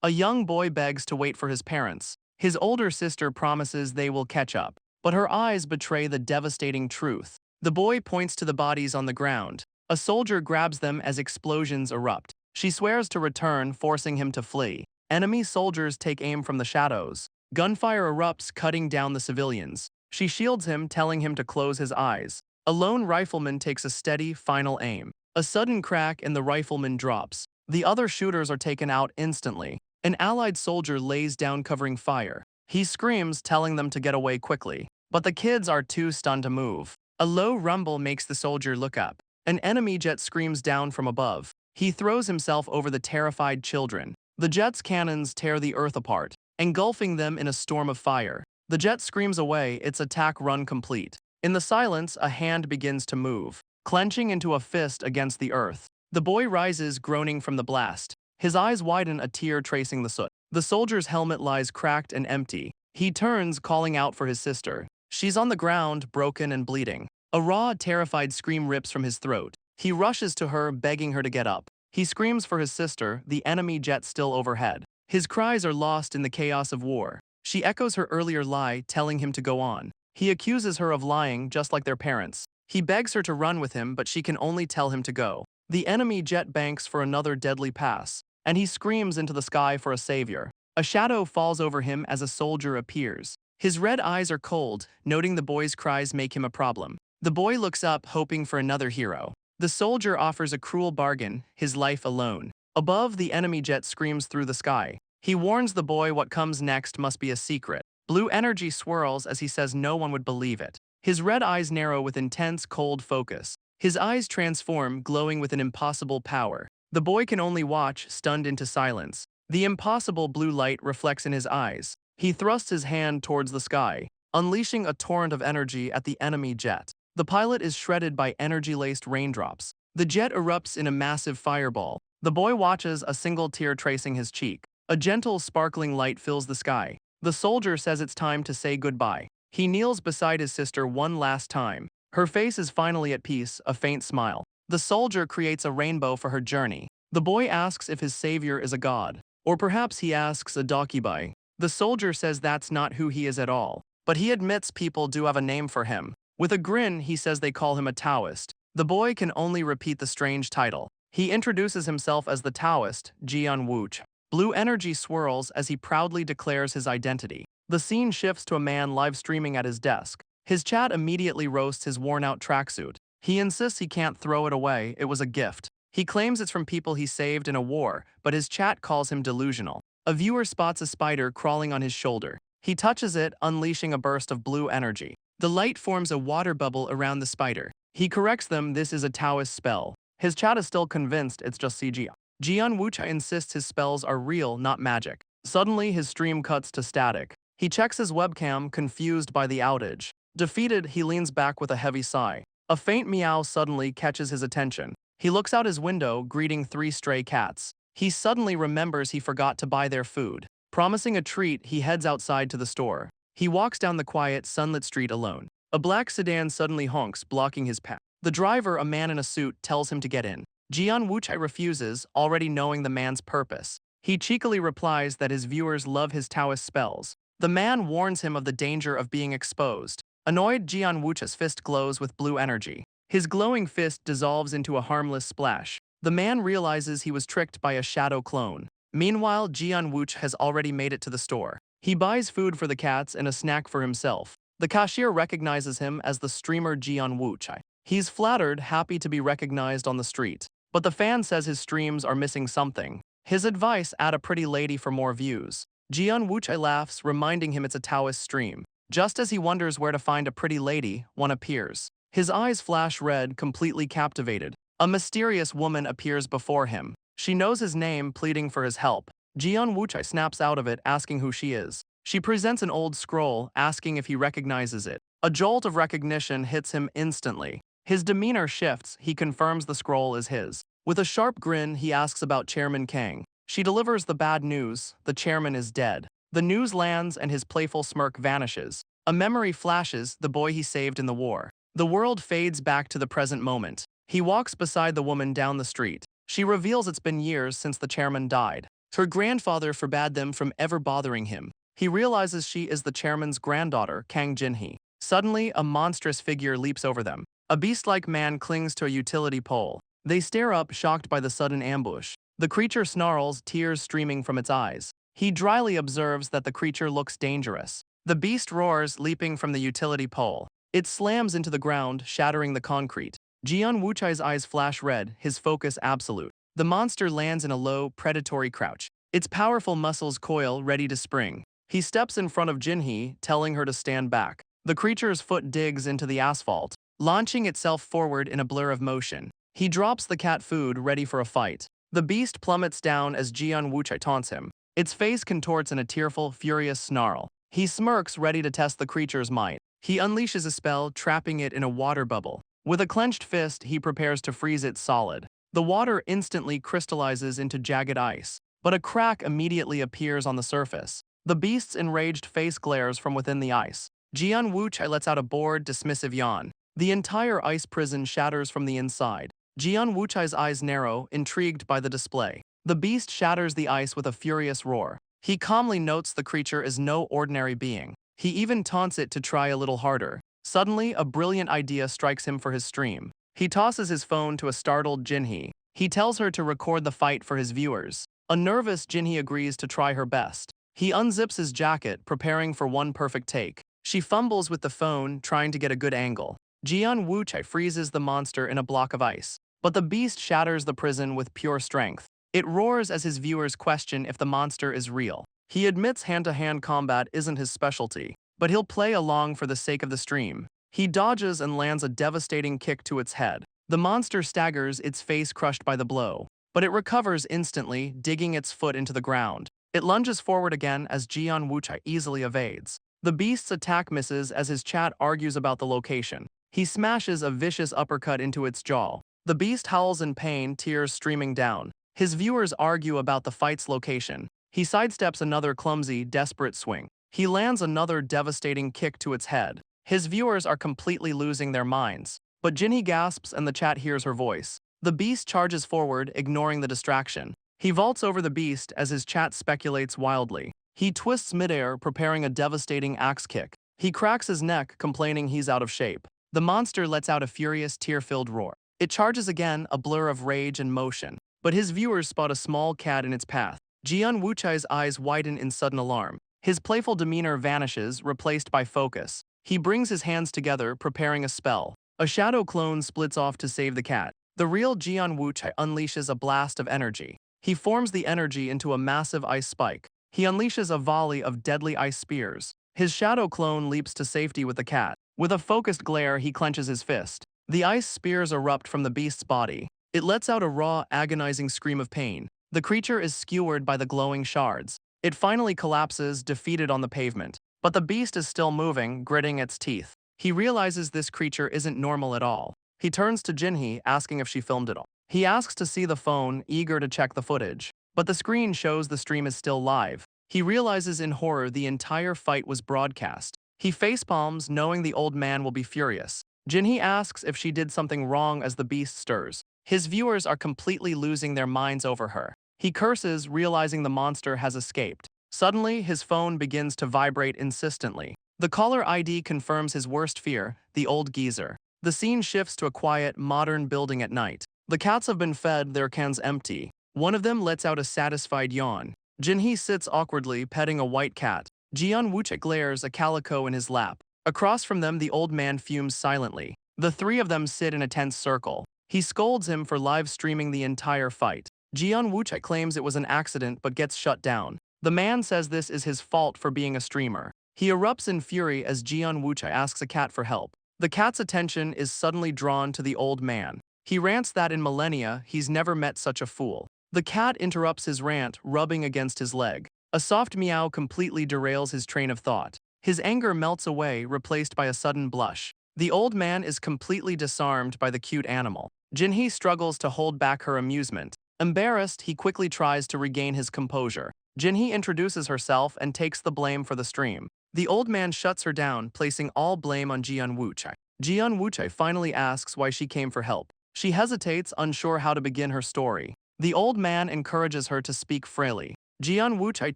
A young boy begs to wait for his parents. His older sister promises they will catch up, but her eyes betray the devastating truth. The boy points to the bodies on the ground. A soldier grabs them as explosions erupt. She swears to return, forcing him to flee. Enemy soldiers take aim from the shadows. Gunfire erupts, cutting down the civilians. She shields him, telling him to close his eyes. A lone rifleman takes a steady, final aim. A sudden crack and the rifleman drops. The other shooters are taken out instantly. An allied soldier lays down covering fire. He screams, telling them to get away quickly. But the kids are too stunned to move. A low rumble makes the soldier look up. An enemy jet screams down from above. He throws himself over the terrified children. The jet's cannons tear the earth apart, engulfing them in a storm of fire. The jet screams away, its attack run complete. In the silence, a hand begins to move, clenching into a fist against the earth. The boy rises, groaning from the blast. His eyes widen, a tear tracing the soot. The soldier's helmet lies cracked and empty. He turns, calling out for his sister. She's on the ground, broken and bleeding. A raw, terrified scream rips from his throat. He rushes to her, begging her to get up. He screams for his sister, the enemy jet still overhead. His cries are lost in the chaos of war. She echoes her earlier lie, telling him to go on. He accuses her of lying, just like their parents. He begs her to run with him, but she can only tell him to go. The enemy jet banks for another deadly pass, and he screams into the sky for a savior. A shadow falls over him as a soldier appears. His red eyes are cold, noting the boy's cries make him a problem. The boy looks up, hoping for another hero. The soldier offers a cruel bargain, his life alone. Above, the enemy jet screams through the sky. He warns the boy what comes next must be a secret. Blue energy swirls as he says no one would believe it. His red eyes narrow with intense, cold focus. His eyes transform, glowing with an impossible power. The boy can only watch, stunned into silence. The impossible blue light reflects in his eyes. He thrusts his hand towards the sky, unleashing a torrent of energy at the enemy jet. The pilot is shredded by energy-laced raindrops. The jet erupts in a massive fireball. The boy watches, a single tear tracing his cheek. A gentle, sparkling light fills the sky. The soldier says it's time to say goodbye. He kneels beside his sister one last time. Her face is finally at peace, a faint smile. The soldier creates a rainbow for her journey. The boy asks if his savior is a god. Or perhaps he asks a dakibai. The soldier says that's not who he is at all. But he admits people do have a name for him. With a grin, he says they call him a Taoist. The boy can only repeat the strange title. He introduces himself as the Taoist, Jian Wuch. Blue energy swirls as he proudly declares his identity. The scene shifts to a man live streaming at his desk. His chat immediately roasts his worn-out tracksuit. He insists he can't throw it away, it was a gift. He claims it's from people he saved in a war, but his chat calls him delusional. A viewer spots a spider crawling on his shoulder. He touches it, unleashing a burst of blue energy. The light forms a water bubble around the spider. He corrects them, this is a Taoist spell. His chat is still convinced it's just CGI. Jian Wucha insists his spells are real, not magic. Suddenly, his stream cuts to static. He checks his webcam, confused by the outage. Defeated, he leans back with a heavy sigh. A faint meow suddenly catches his attention. He looks out his window, greeting 3 stray cats. He suddenly remembers he forgot to buy their food. Promising a treat, he heads outside to the store. He walks down the quiet, sunlit street alone. A black sedan suddenly honks, blocking his path. The driver, a man in a suit, tells him to get in. Jian Wuchai refuses, already knowing the man's purpose. He cheekily replies that his viewers love his Taoist spells. The man warns him of the danger of being exposed. Annoyed, Jian Wuchai's fist glows with blue energy. His glowing fist dissolves into a harmless splash. The man realizes he was tricked by a shadow clone. Meanwhile, Jian Wuch has already made it to the store. He buys food for the cats and a snack for himself. The cashier recognizes him as the streamer Jian Wuchai. He's flattered, happy to be recognized on the street. But the fan says his streams are missing something. His advice: add a pretty lady for more views. Jian Wuchai laughs, reminding him it's a Taoist stream. Just as he wonders where to find a pretty lady, one appears. His eyes flash red, completely captivated. A mysterious woman appears before him. She knows his name, pleading for his help. Jian Wuchai snaps out of it, asking who she is. She presents an old scroll, asking if he recognizes it. A jolt of recognition hits him instantly. His demeanor shifts, he confirms the scroll is his. With a sharp grin, he asks about Chairman Kang. She delivers the bad news: the chairman is dead. The news lands and his playful smirk vanishes. A memory flashes, the boy he saved in the war. The world fades back to the present moment. He walks beside the woman down the street. She reveals it's been years since the chairman died. Her grandfather forbade them from ever bothering him. He realizes she is the chairman's granddaughter, Kang Jinhee. Suddenly, a monstrous figure leaps over them. A beast-like man clings to a utility pole. They stare up, shocked by the sudden ambush. The creature snarls, tears streaming from its eyes. He dryly observes that the creature looks dangerous. The beast roars, leaping from the utility pole. It slams into the ground, shattering the concrete. Jian Wuchai's eyes flash red, his focus absolute. The monster lands in a low, predatory crouch. Its powerful muscles coil, ready to spring. He steps in front of Jinhee, telling her to stand back. The creature's foot digs into the asphalt, launching itself forward in a blur of motion. He drops the cat food, ready for a fight. The beast plummets down as Jian Wuchai taunts him. Its face contorts in a tearful, furious snarl. He smirks, ready to test the creature's might. He unleashes a spell, trapping it in a water bubble. With a clenched fist, he prepares to freeze it solid. The water instantly crystallizes into jagged ice, but a crack immediately appears on the surface. The beast's enraged face glares from within the ice. Jian Wuchai lets out a bored, dismissive yawn. The entire ice prison shatters from the inside. Jian Wuchai's eyes narrow, intrigued by the display. The beast shatters the ice with a furious roar. He calmly notes the creature is no ordinary being. He even taunts it to try a little harder. Suddenly, a brilliant idea strikes him for his stream. He tosses his phone to a startled Jinhee. He tells her to record the fight for his viewers. A nervous Jinhee agrees to try her best. He unzips his jacket, preparing for one perfect take. She fumbles with the phone, trying to get a good angle. Jian Wuchai freezes the monster in a block of ice. But the beast shatters the prison with pure strength. It roars as his viewers question if the monster is real. He admits hand-to-hand combat isn't his specialty, but he'll play along for the sake of the stream. He dodges and lands a devastating kick to its head. The monster staggers, its face crushed by the blow, but it recovers instantly, digging its foot into the ground. It lunges forward again as Jian Wuchai easily evades. The beast's attack misses as his chat argues about the location. He smashes a vicious uppercut into its jaw. The beast howls in pain, tears streaming down. His viewers argue about the fight's location. He sidesteps another clumsy, desperate swing. He lands another devastating kick to its head. His viewers are completely losing their minds. But Jinhee gasps and the chat hears her voice. The beast charges forward, ignoring the distraction. He vaults over the beast as his chat speculates wildly. He twists midair, preparing a devastating axe kick. He cracks his neck, complaining he's out of shape. The monster lets out a furious, tear-filled roar. It charges again, a blur of rage and motion. But his viewers spot a small cat in its path. Jian Wuchai's eyes widen in sudden alarm. His playful demeanor vanishes, replaced by focus. He brings his hands together, preparing a spell. A shadow clone splits off to save the cat. The real Jian Wuchai unleashes a blast of energy. He forms the energy into a massive ice spike. He unleashes a volley of deadly ice spears. His shadow clone leaps to safety with the cat. With a focused glare, he clenches his fist. The ice spears erupt from the beast's body. It lets out a raw, agonizing scream of pain. The creature is skewered by the glowing shards. It finally collapses, defeated on the pavement. But the beast is still moving, gritting its teeth. He realizes this creature isn't normal at all. He turns to Jinhee, asking if she filmed it all. He asks to see the phone, eager to check the footage. But the screen shows the stream is still live. He realizes in horror the entire fight was broadcast. He facepalms, knowing the old man will be furious. Jinhee asks if she did something wrong as the beast stirs. His viewers are completely losing their minds over her. He curses, realizing the monster has escaped. Suddenly, his phone begins to vibrate insistently. The caller ID confirms his worst fear, the old geezer. The scene shifts to a quiet, modern building at night. The cats have been fed, their cans empty. One of them lets out a satisfied yawn. Jinhee sits awkwardly, petting a white cat. Jian Wuchai glares, a calico in his lap. Across from them, the old man fumes silently. The three of them sit in a tense circle. He scolds him for live streaming the entire fight. Jian Wuchai claims it was an accident but gets shut down. The man says this is his fault for being a streamer. He erupts in fury as Jian Wuchai asks a cat for help. The cat's attention is suddenly drawn to the old man. He rants that in millennia, he's never met such a fool. The cat interrupts his rant, rubbing against his leg. A soft meow completely derails his train of thought. His anger melts away, replaced by a sudden blush. The old man is completely disarmed by the cute animal. Jinhee struggles to hold back her amusement. Embarrassed, he quickly tries to regain his composure. Jinhee introduces herself and takes the blame for the stream. The old man shuts her down, placing all blame on Jian Wuchai. Jian Wuchai finally asks why she came for help. She hesitates, unsure how to begin her story. The old man encourages her to speak freely. Jian Wuchai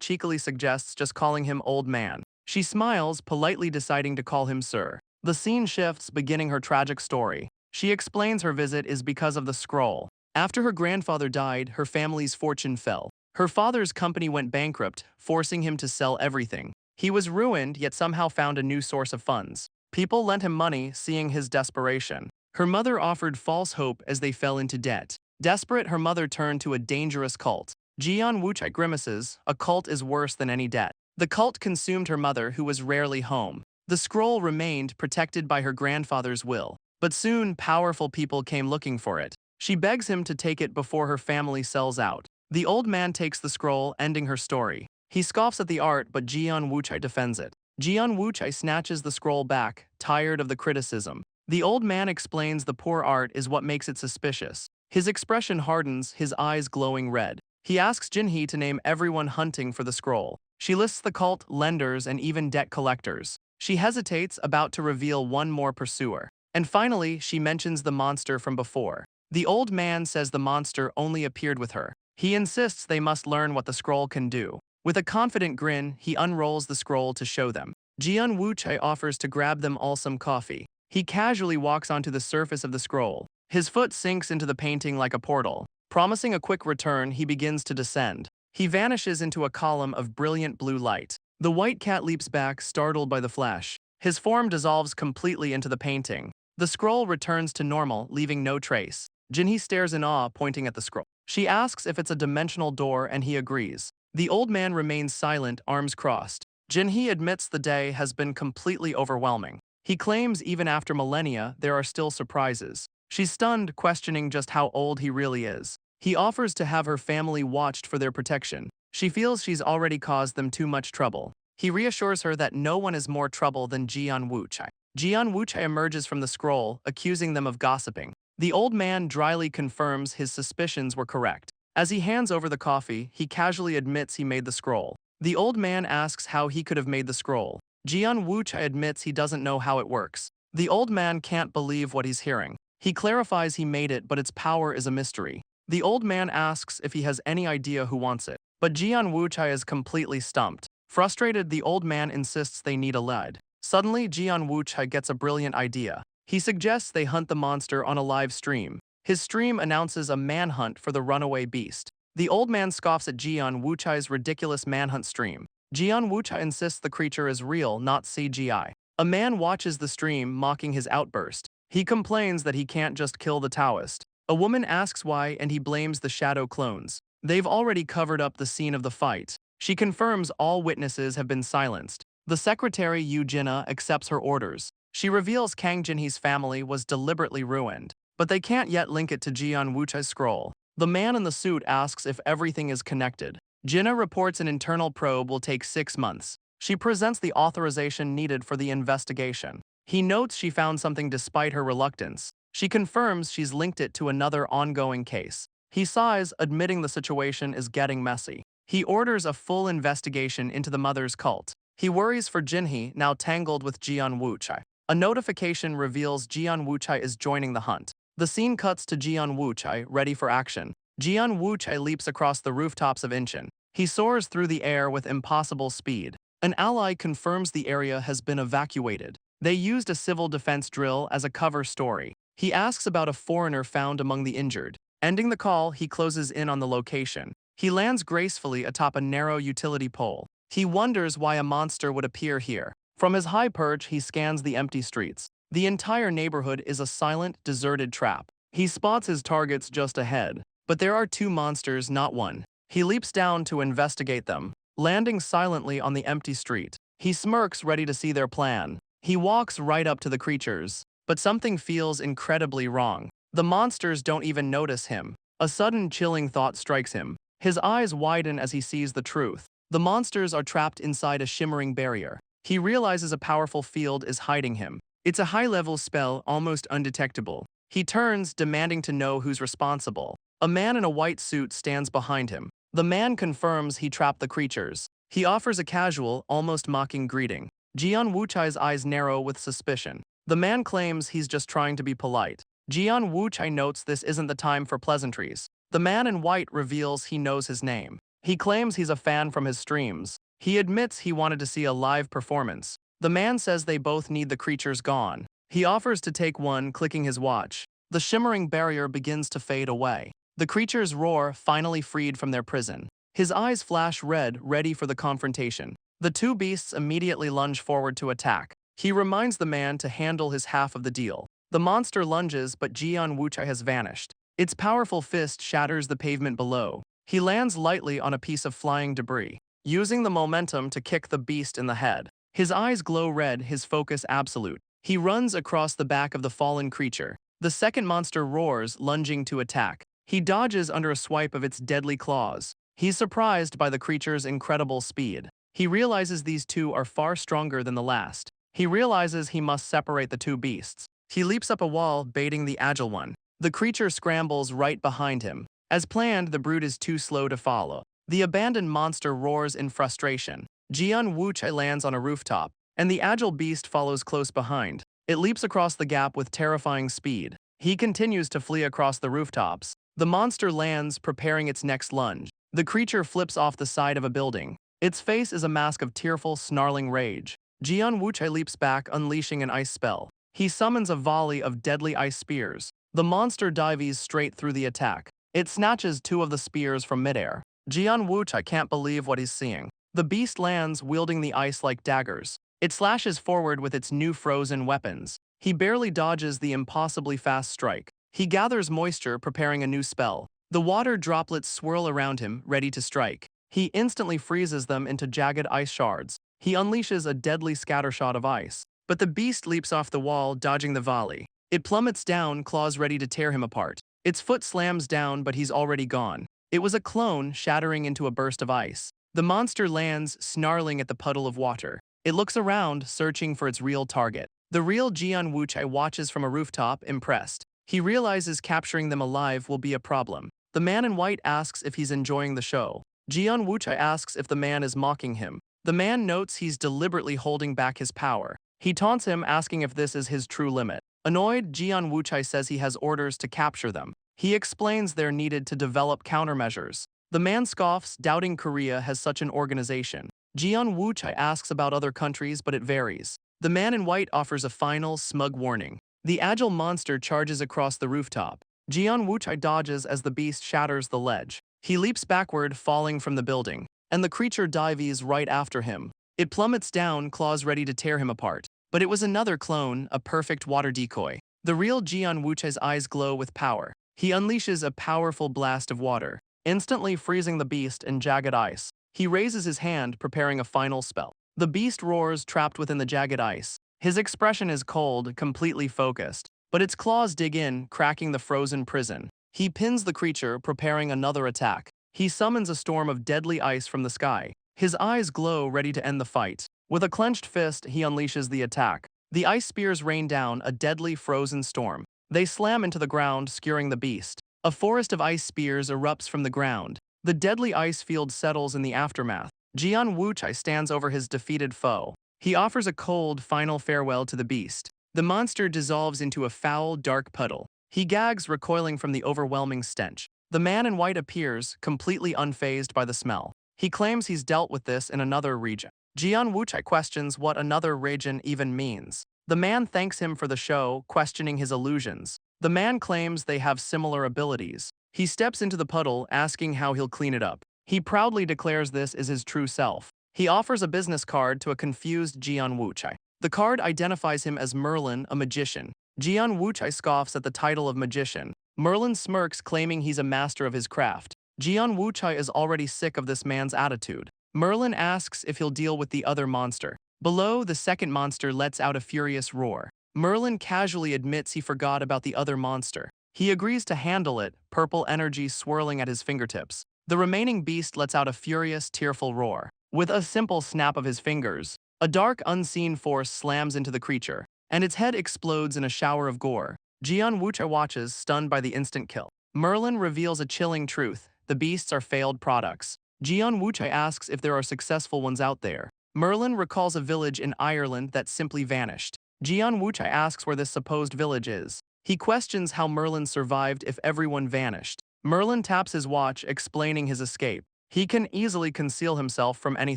cheekily suggests just calling him old man. She smiles, politely deciding to call him sir. The scene shifts, beginning her tragic story. She explains her visit is because of the scroll. After her grandfather died, her family's fortune fell. Her father's company went bankrupt, forcing him to sell everything. He was ruined, yet somehow found a new source of funds. People lent him money, seeing his desperation. Her mother offered false hope as they fell into debt. Desperate, her mother turned to a dangerous cult. Jian Wuchai grimaces, a cult is worse than any debt. The cult consumed her mother, who was rarely home. The scroll remained, protected by her grandfather's will. But soon, powerful people came looking for it. She begs him to take it before her family sells out. The old man takes the scroll, ending her story. He scoffs at the art, but Jian Wuchai defends it. Jian Wuchai snatches the scroll back, tired of the criticism. The old man explains the poor art is what makes it suspicious. His expression hardens, his eyes glowing red. He asks Jinhee to name everyone hunting for the scroll. She lists the cult, lenders, and even debt collectors. She hesitates, about to reveal one more pursuer. And finally, she mentions the monster from before. The old man says the monster only appeared with her. He insists they must learn what the scroll can do. With a confident grin, he unrolls the scroll to show them. Jian Wuchai offers to grab them all some coffee. He casually walks onto the surface of the scroll. His foot sinks into the painting like a portal. Promising a quick return, he begins to descend. He vanishes into a column of brilliant blue light. The white cat leaps back, startled by the flash. His form dissolves completely into the painting. The scroll returns to normal, leaving no trace. Jinhee stares in awe, pointing at the scroll. She asks if it's a dimensional door, and he agrees. The old man remains silent, arms crossed. Jinhee admits the day has been completely overwhelming. He claims even after millennia, there are still surprises. She's stunned, questioning just how old he really is. He offers to have her family watched for their protection. She feels she's already caused them too much trouble. He reassures her that no one is more trouble than Jian Wuchai. Jian Wuchai emerges from the scroll, accusing them of gossiping. The old man dryly confirms his suspicions were correct. As he hands over the coffee, he casually admits he made the scroll. The old man asks how he could have made the scroll. Jian Wuchai admits he doesn't know how it works. The old man can't believe what he's hearing. He clarifies he made it, but its power is a mystery. The old man asks if he has any idea who wants it. But Jian Wuchai is completely stumped. Frustrated, the old man insists they need a lead. Suddenly, Jian Wuchai gets a brilliant idea. He suggests they hunt the monster on a live stream. His stream announces a manhunt for the runaway beast. The old man scoffs at Jian Wuchai's ridiculous manhunt stream. Jian Wuchai insists the creature is real, not CGI. A man watches the stream, mocking his outburst. He complains that he can't just kill the Taoist. A woman asks why, and he blames the shadow clones. They've already covered up the scene of the fight. She confirms all witnesses have been silenced. The secretary Yu Jinna accepts her orders. She reveals Kang Jinhee's family was deliberately ruined. But they can't yet link it to Jian Wuchai's scroll. The man in the suit asks if everything is connected. Jinna reports an internal probe will take 6 months. She presents the authorization needed for the investigation. He notes she found something despite her reluctance. She confirms she's linked it to another ongoing case. He sighs, admitting the situation is getting messy. He orders a full investigation into the mother's cult. He worries for Jinhee, now tangled with Jian Wuchai. A notification reveals Jian Wuchai is joining the hunt. The scene cuts to Jian Wuchai, ready for action. Jian Wuchai leaps across the rooftops of Incheon. He soars through the air with impossible speed. An ally confirms the area has been evacuated. They used a civil defense drill as a cover story. He asks about a foreigner found among the injured. Ending the call, he closes in on the location. He lands gracefully atop a narrow utility pole. He wonders why a monster would appear here. From his high perch, he scans the empty streets. The entire neighborhood is a silent, deserted trap. He spots his targets just ahead. But there are 2 monsters, not one. He leaps down to investigate them, landing silently on the empty street. He smirks, ready to see their plan. He walks right up to the creatures. But something feels incredibly wrong. The monsters don't even notice him. A sudden chilling thought strikes him. His eyes widen as he sees the truth. The monsters are trapped inside a shimmering barrier. He realizes a powerful field is hiding him. It's a high-level spell, almost undetectable. He turns, demanding to know who's responsible. A man in a white suit stands behind him. The man confirms he trapped the creatures. He offers a casual, almost mocking greeting. Jian Wuchai's eyes narrow with suspicion. The man claims he's just trying to be polite. Jian Wuchai notes this isn't the time for pleasantries. The man in white reveals he knows his name. He claims he's a fan from his streams. He admits he wanted to see a live performance. The man says they both need the creatures gone. He offers to take one, clicking his watch. The shimmering barrier begins to fade away. The creatures roar, finally freed from their prison. His eyes flash red, ready for the confrontation. The two beasts immediately lunge forward to attack. He reminds the man to handle his half of the deal. The monster lunges, but Jian Wuchai has vanished. Its powerful fist shatters the pavement below. He lands lightly on a piece of flying debris, using the momentum to kick the beast in the head. His eyes glow red, his focus absolute. He runs across the back of the fallen creature. The second monster roars, lunging to attack. He dodges under a swipe of its deadly claws. He's surprised by the creature's incredible speed. He realizes these two are far stronger than the last. He realizes he must separate the two beasts. He leaps up a wall, baiting the agile one. The creature scrambles right behind him. As planned, the brute is too slow to follow. The abandoned monster roars in frustration. Jian Wuchai lands on a rooftop, and the agile beast follows close behind. It leaps across the gap with terrifying speed. He continues to flee across the rooftops. The monster lands, preparing its next lunge. The creature flips off the side of a building. Its face is a mask of tearful, snarling rage. Jian Wuchai leaps back, unleashing an ice spell. He summons a volley of deadly ice spears. The monster dives straight through the attack. It snatches two of the spears from midair. Jian Wuchai can't believe what he's seeing. The beast lands, wielding the ice like daggers. It slashes forward with its new frozen weapons. He barely dodges the impossibly fast strike. He gathers moisture, preparing a new spell. The water droplets swirl around him, ready to strike. He instantly freezes them into jagged ice shards. He unleashes a deadly scattershot of ice. But the beast leaps off the wall, dodging the volley. It plummets down, claws ready to tear him apart. Its foot slams down, but he's already gone. It was a clone, shattering into a burst of ice. The monster lands, snarling at the puddle of water. It looks around, searching for its real target. The real Jian Wuchai watches from a rooftop, impressed. He realizes capturing them alive will be a problem. The man in white asks if he's enjoying the show. Jian Wuchai asks if the man is mocking him. The man notes he's deliberately holding back his power. He taunts him, asking if this is his true limit. Annoyed, Jian Wuchai says he has orders to capture them. He explains they're needed to develop countermeasures. The man scoffs, doubting Korea has such an organization. Jian Wuchai asks about other countries, but it varies. The man in white offers a final, smug warning. The agile monster charges across the rooftop. Jian Wuchai dodges as the beast shatters the ledge. He leaps backward, falling from the building, and the creature dives right after him. It plummets down, claws ready to tear him apart. But it was another clone, a perfect water decoy. The real Jian Wuchai's eyes glow with power. He unleashes a powerful blast of water, instantly freezing the beast in jagged ice. He raises his hand, preparing a final spell. The beast roars, trapped within the jagged ice. His expression is cold, completely focused, but its claws dig in, cracking the frozen prison. He pins the creature, preparing another attack. He summons a storm of deadly ice from the sky. His eyes glow, ready to end the fight. With a clenched fist, he unleashes the attack. The ice spears rain down, a deadly frozen storm. They slam into the ground, skewering the beast. A forest of ice spears erupts from the ground. The deadly ice field settles in the aftermath. Jian Wuchai stands over his defeated foe. He offers a cold, final farewell to the beast. The monster dissolves into a foul, dark puddle. He gags, recoiling from the overwhelming stench. The man in white appears, completely unfazed by the smell. He claims he's dealt with this in another region. Jian Wuchai questions what another region even means. The man thanks him for the show, questioning his illusions. The man claims they have similar abilities. He steps into the puddle, asking how he'll clean it up. He proudly declares this is his true self. He offers a business card to a confused Jian Wuchai. The card identifies him as Merlin, a magician. Jian Wuchai scoffs at the title of magician. Merlin smirks, claiming he's a master of his craft. Jian Wuchai is already sick of this man's attitude. Merlin asks if he'll deal with the other monster. Below, the second monster lets out a furious roar. Merlin casually admits he forgot about the other monster. He agrees to handle it, purple energy swirling at his fingertips. The remaining beast lets out a furious, tearful roar. With a simple snap of his fingers, a dark, unseen force slams into the creature, and its head explodes in a shower of gore. Jian Wuchai watches, stunned by the instant kill. Merlin reveals a chilling truth: the beasts are failed products. Jian Wuchai asks if there are successful ones out there. Merlin recalls a village in Ireland that simply vanished. Jian Wuchai asks where this supposed village is. He questions how Merlin survived if everyone vanished. Merlin taps his watch, explaining his escape. He can easily conceal himself from any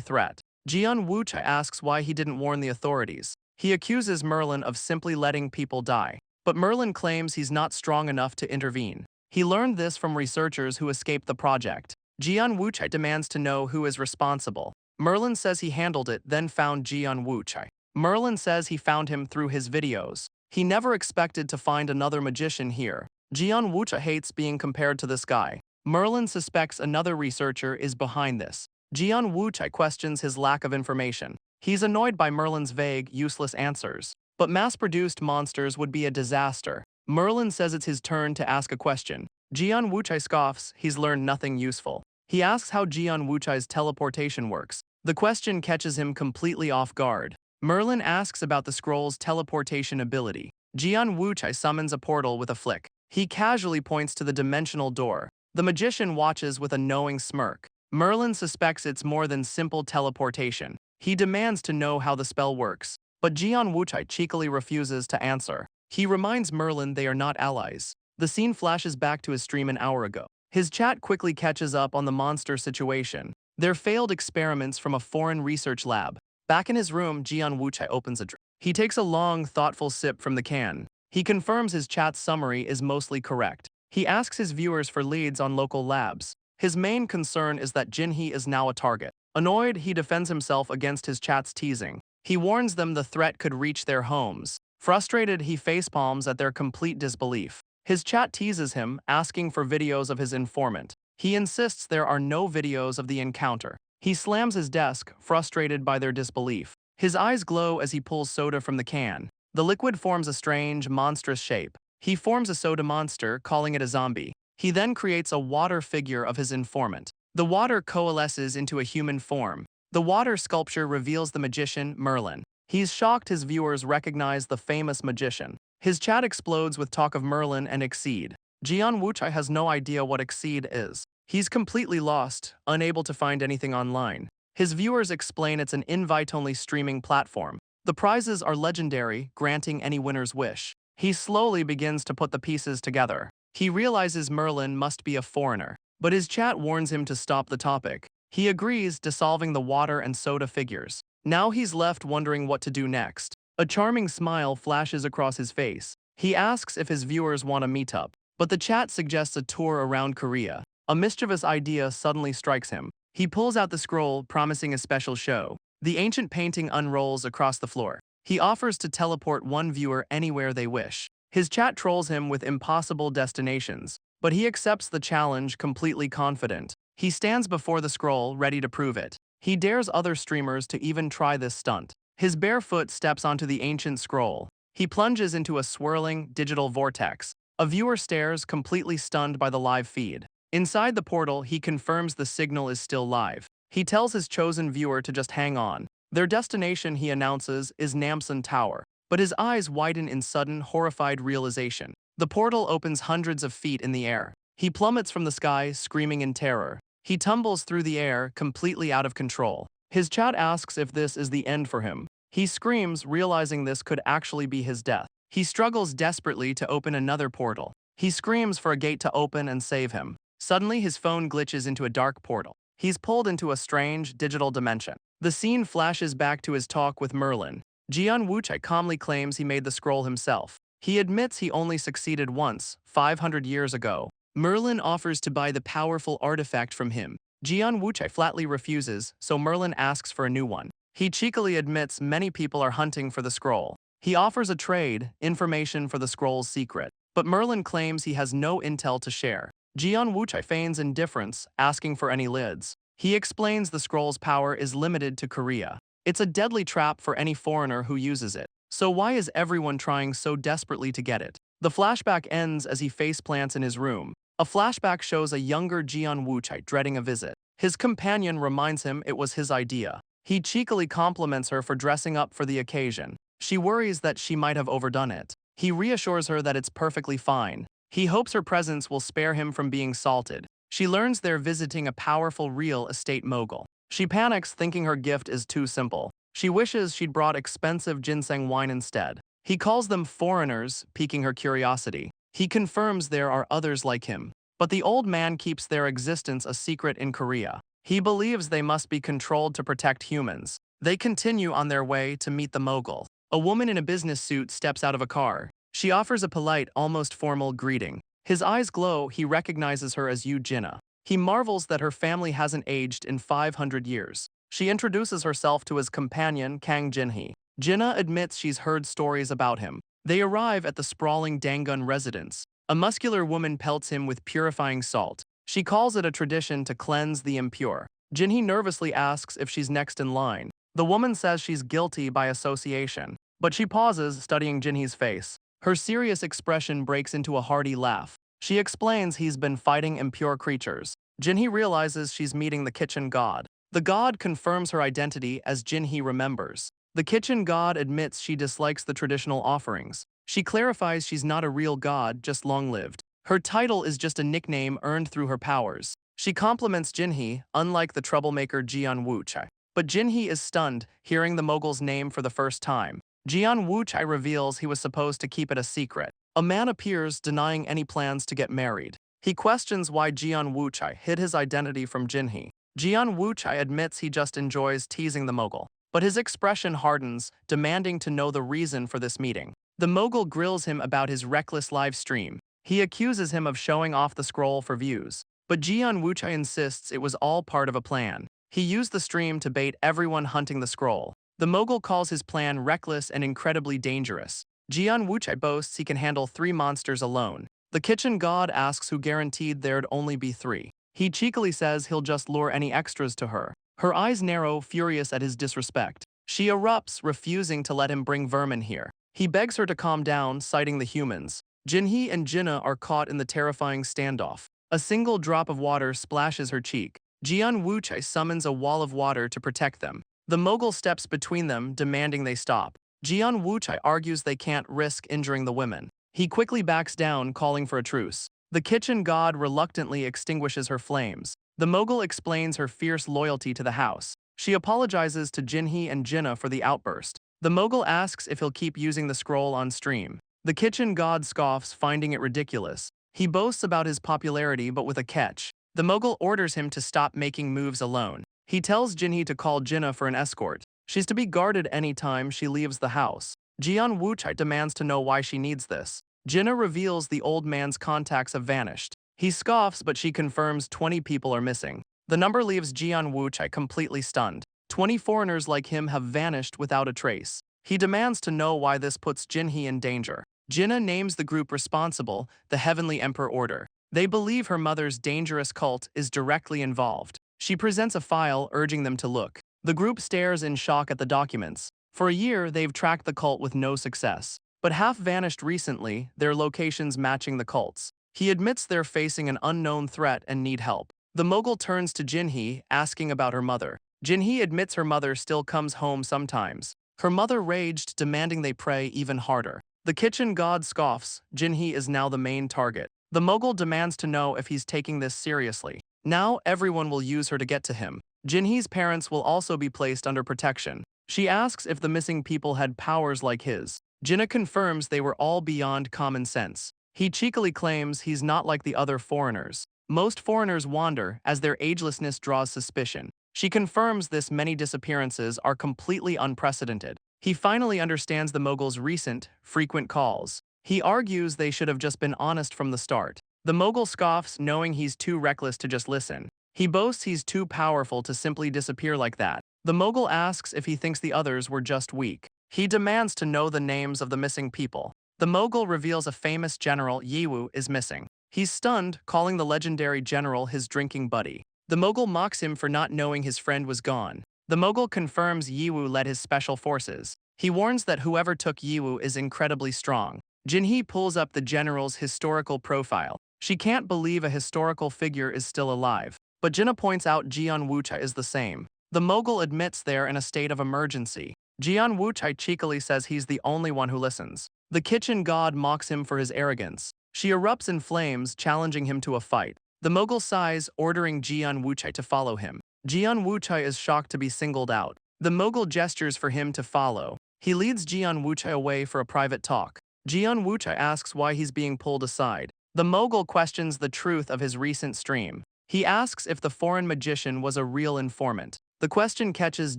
threat. Jian Wuchai asks why he didn't warn the authorities. He accuses Merlin of simply letting people die. But Merlin claims he's not strong enough to intervene. He learned this from researchers who escaped the project. Jian Wuchai demands to know who is responsible. Merlin says he handled it, then found Jian Wuchai. Merlin says he found him through his videos. He never expected to find another magician here. Jian Wuchai hates being compared to this guy. Merlin suspects another researcher is behind this. Jian Wuchai questions his lack of information. He's annoyed by Merlin's vague, useless answers. But mass-produced monsters would be a disaster. Merlin says it's his turn to ask a question. Jian Wuchai scoffs, he's learned nothing useful. He asks how Jian Wuchai's teleportation works. The question catches him completely off guard. Merlin asks about the scroll's teleportation ability. Jian Wuchai summons a portal with a flick. He casually points to the dimensional door. The magician watches with a knowing smirk. Merlin suspects it's more than simple teleportation. He demands to know how the spell works. But Jian Wuchai cheekily refuses to answer. He reminds Merlin they are not allies. The scene flashes back to his stream an hour ago. His chat quickly catches up on the monster situation. They're failed experiments from a foreign research lab. Back in his room, Jian Wuchai opens a drink. He takes a long, thoughtful sip from the can. He confirms his chat's summary is mostly correct. He asks his viewers for leads on local labs. His main concern is that Jinhee is now a target. Annoyed, he defends himself against his chat's teasing. He warns them the threat could reach their homes. Frustrated, he facepalms at their complete disbelief. His chat teases him, asking for videos of his informant. He insists there are no videos of the encounter. He slams his desk, frustrated by their disbelief. His eyes glow as he pulls soda from the can. The liquid forms a strange, monstrous shape. He forms a soda monster, calling it a zombie. He then creates a water figure of his informant. The water coalesces into a human form. The water sculpture reveals the magician, Merlin. He's shocked his viewers recognize the famous magician. His chat explodes with talk of Merlin and Exceed. Jian Wuchai has no idea what Exceed is. He's completely lost, unable to find anything online. His viewers explain it's an invite-only streaming platform. The prizes are legendary, granting any winner's wish. He slowly begins to put the pieces together. He realizes Merlin must be a foreigner, but his chat warns him to stop the topic. He agrees, dissolving the water and soda figures. Now he's left wondering what to do next. A charming smile flashes across his face. He asks if his viewers want a meetup, but the chat suggests a tour around Korea. A mischievous idea suddenly strikes him. He pulls out the scroll, promising a special show. The ancient painting unrolls across the floor. He offers to teleport one viewer anywhere they wish. His chat trolls him with impossible destinations, but he accepts the challenge completely confident. He stands before the scroll, ready to prove it. He dares other streamers to even try this stunt. His bare foot steps onto the ancient scroll. He plunges into a swirling, digital vortex. A viewer stares, completely stunned by the live feed. Inside the portal, he confirms the signal is still live. He tells his chosen viewer to just hang on. Their destination, he announces, is Namsan Tower. But his eyes widen in sudden, horrified realization. The portal opens hundreds of feet in the air. He plummets from the sky, screaming in terror. He tumbles through the air, completely out of control. His chat asks if this is the end for him. He screams, realizing this could actually be his death. He struggles desperately to open another portal. He screams for a gate to open and save him. Suddenly, his phone glitches into a dark portal. He's pulled into a strange, digital dimension. The scene flashes back to his talk with Merlin. Jian Wuchai calmly claims he made the scroll himself. He admits he only succeeded once, 500 years ago. Merlin offers to buy the powerful artifact from him. Jian Wuchai flatly refuses, so Merlin asks for a new one. He cheekily admits many people are hunting for the scroll. He offers a trade, information for the scroll's secret. But Merlin claims he has no intel to share. Jian Wuchai feigns indifference, asking for any lids. He explains the scroll's power is limited to Korea. It's a deadly trap for any foreigner who uses it. So why is everyone trying so desperately to get it? The flashback ends as he faceplants in his room. A flashback shows a younger Jian Wuchai dreading a visit. His companion reminds him it was his idea. He cheekily compliments her for dressing up for the occasion. She worries that she might have overdone it. He reassures her that it's perfectly fine. He hopes her presence will spare him from being salted. She learns they're visiting a powerful real estate mogul. She panics, thinking her gift is too simple. She wishes she'd brought expensive ginseng wine instead. He calls them foreigners, piquing her curiosity. He confirms there are others like him. but the old man keeps their existence a secret in Korea. He believes they must be controlled to protect humans. They continue on their way to meet the mogul. A woman in a business suit steps out of a car. She offers a polite, almost formal greeting. His eyes glow, he recognizes her as Yu Jinna. He marvels that her family hasn't aged in 500 years. She introduces herself to his companion, Kang Jinhee. Jinna admits she's heard stories about him. They arrive at the sprawling Dangun residence. A muscular woman pelts him with purifying salt. She calls it a tradition to cleanse the impure. Jinhee nervously asks if she's next in line. The woman says she's guilty by association, but she pauses, studying Jinhee's face. Her serious expression breaks into a hearty laugh. She explains he's been fighting impure creatures. Jinhee realizes she's meeting the kitchen god. The god confirms her identity as Jinhee remembers. The kitchen god admits she dislikes the traditional offerings. She clarifies she's not a real god, just long-lived. Her title is just a nickname earned through her powers. She compliments Jinhee, unlike the troublemaker Jian Wuchai. But Jinhee is stunned, hearing the mogul's name for the first time. Jian Wuchai reveals he was supposed to keep it a secret. A man appears, denying any plans to get married. He questions why Jian Wuchai hid his identity from Jinhee. Jian Wuchai admits he just enjoys teasing the mogul, but his expression hardens, demanding to know the reason for this meeting. The mogul grills him about his reckless live stream. He accuses him of showing off the scroll for views. But Jian Wuchai insists it was all part of a plan. He used the stream to bait everyone hunting the scroll. The mogul calls his plan reckless and incredibly dangerous. Jian Wuchai boasts he can handle 3 monsters alone. The kitchen god asks who guaranteed there'd only be 3. He cheekily says he'll just lure any extras to her. Her eyes narrow, furious at his disrespect. She erupts, refusing to let him bring vermin here. He begs her to calm down, citing the humans. Jinhee and Jinna are caught in the terrifying standoff. A single drop of water splashes her cheek. Jian Wuchai summons a wall of water to protect them. The mogul steps between them, demanding they stop. Jian Wuchai argues they can't risk injuring the women. He quickly backs down, calling for a truce. The kitchen god reluctantly extinguishes her flames. The mogul explains her fierce loyalty to the house. She apologizes to Jinhee and Jinna for the outburst. The mogul asks if he'll keep using the scroll on stream. The kitchen god scoffs, finding it ridiculous. He boasts about his popularity, but with a catch. The mogul orders him to stop making moves alone. He tells Jinhee to call Jinna for an escort. She's to be guarded anytime she leaves the house. Jian Wuchai demands to know why she needs this. Jinna reveals the old man's contacts have vanished. He scoffs, but she confirms 20 people are missing. The number leaves Jian Wuchai completely stunned. 20 foreigners like him have vanished without a trace. He demands to know why this puts Jinhee in danger. Jinna names the group responsible, the Heavenly Emperor Order. They believe her mother's dangerous cult is directly involved. She presents a file, urging them to look. The group stares in shock at the documents. For a year, they've tracked the cult with no success. But half vanished recently, their locations matching the cult's. He admits they're facing an unknown threat and need help. The mogul turns to Jinhee, asking about her mother. Jinhee admits her mother still comes home sometimes. Her mother raged, demanding they pray even harder. The kitchen god scoffs. Jinhee is now the main target. The mogul demands to know if he's taking this seriously. Now everyone will use her to get to him. Jinhee's parents will also be placed under protection. She asks if the missing people had powers like his. Jinna confirms they were all beyond common sense. He cheekily claims he's not like the other foreigners. Most foreigners wander, as their agelessness draws suspicion. She confirms this many disappearances are completely unprecedented. He finally understands the mogul's recent, frequent calls. He argues they should have just been honest from the start. The mogul scoffs, knowing he's too reckless to just listen. He boasts he's too powerful to simply disappear like that. The mogul asks if he thinks the others were just weak. He demands to know the names of the missing people. The mogul reveals a famous general, Yiwu, is missing. He's stunned, calling the legendary general his drinking buddy. The mogul mocks him for not knowing his friend was gone. The mogul confirms Yiwu led his special forces. He warns that whoever took Yiwu is incredibly strong. Jinhee pulls up the general's historical profile. She can't believe a historical figure is still alive. But Jinna points out Jian Wuchai is the same. The mogul admits they're in a state of emergency. Jian Wuchai cheekily says he's the only one who listens. The kitchen god mocks him for his arrogance. She erupts in flames, challenging him to a fight. The mogul sighs, ordering Jian Wuchai to follow him. Jian Wuchai is shocked to be singled out. The mogul gestures for him to follow. He leads Jian Wuchai away for a private talk. Jian Wuchai asks why he's being pulled aside. The mogul questions the truth of his recent stream. He asks if the foreign magician was a real informant. The question catches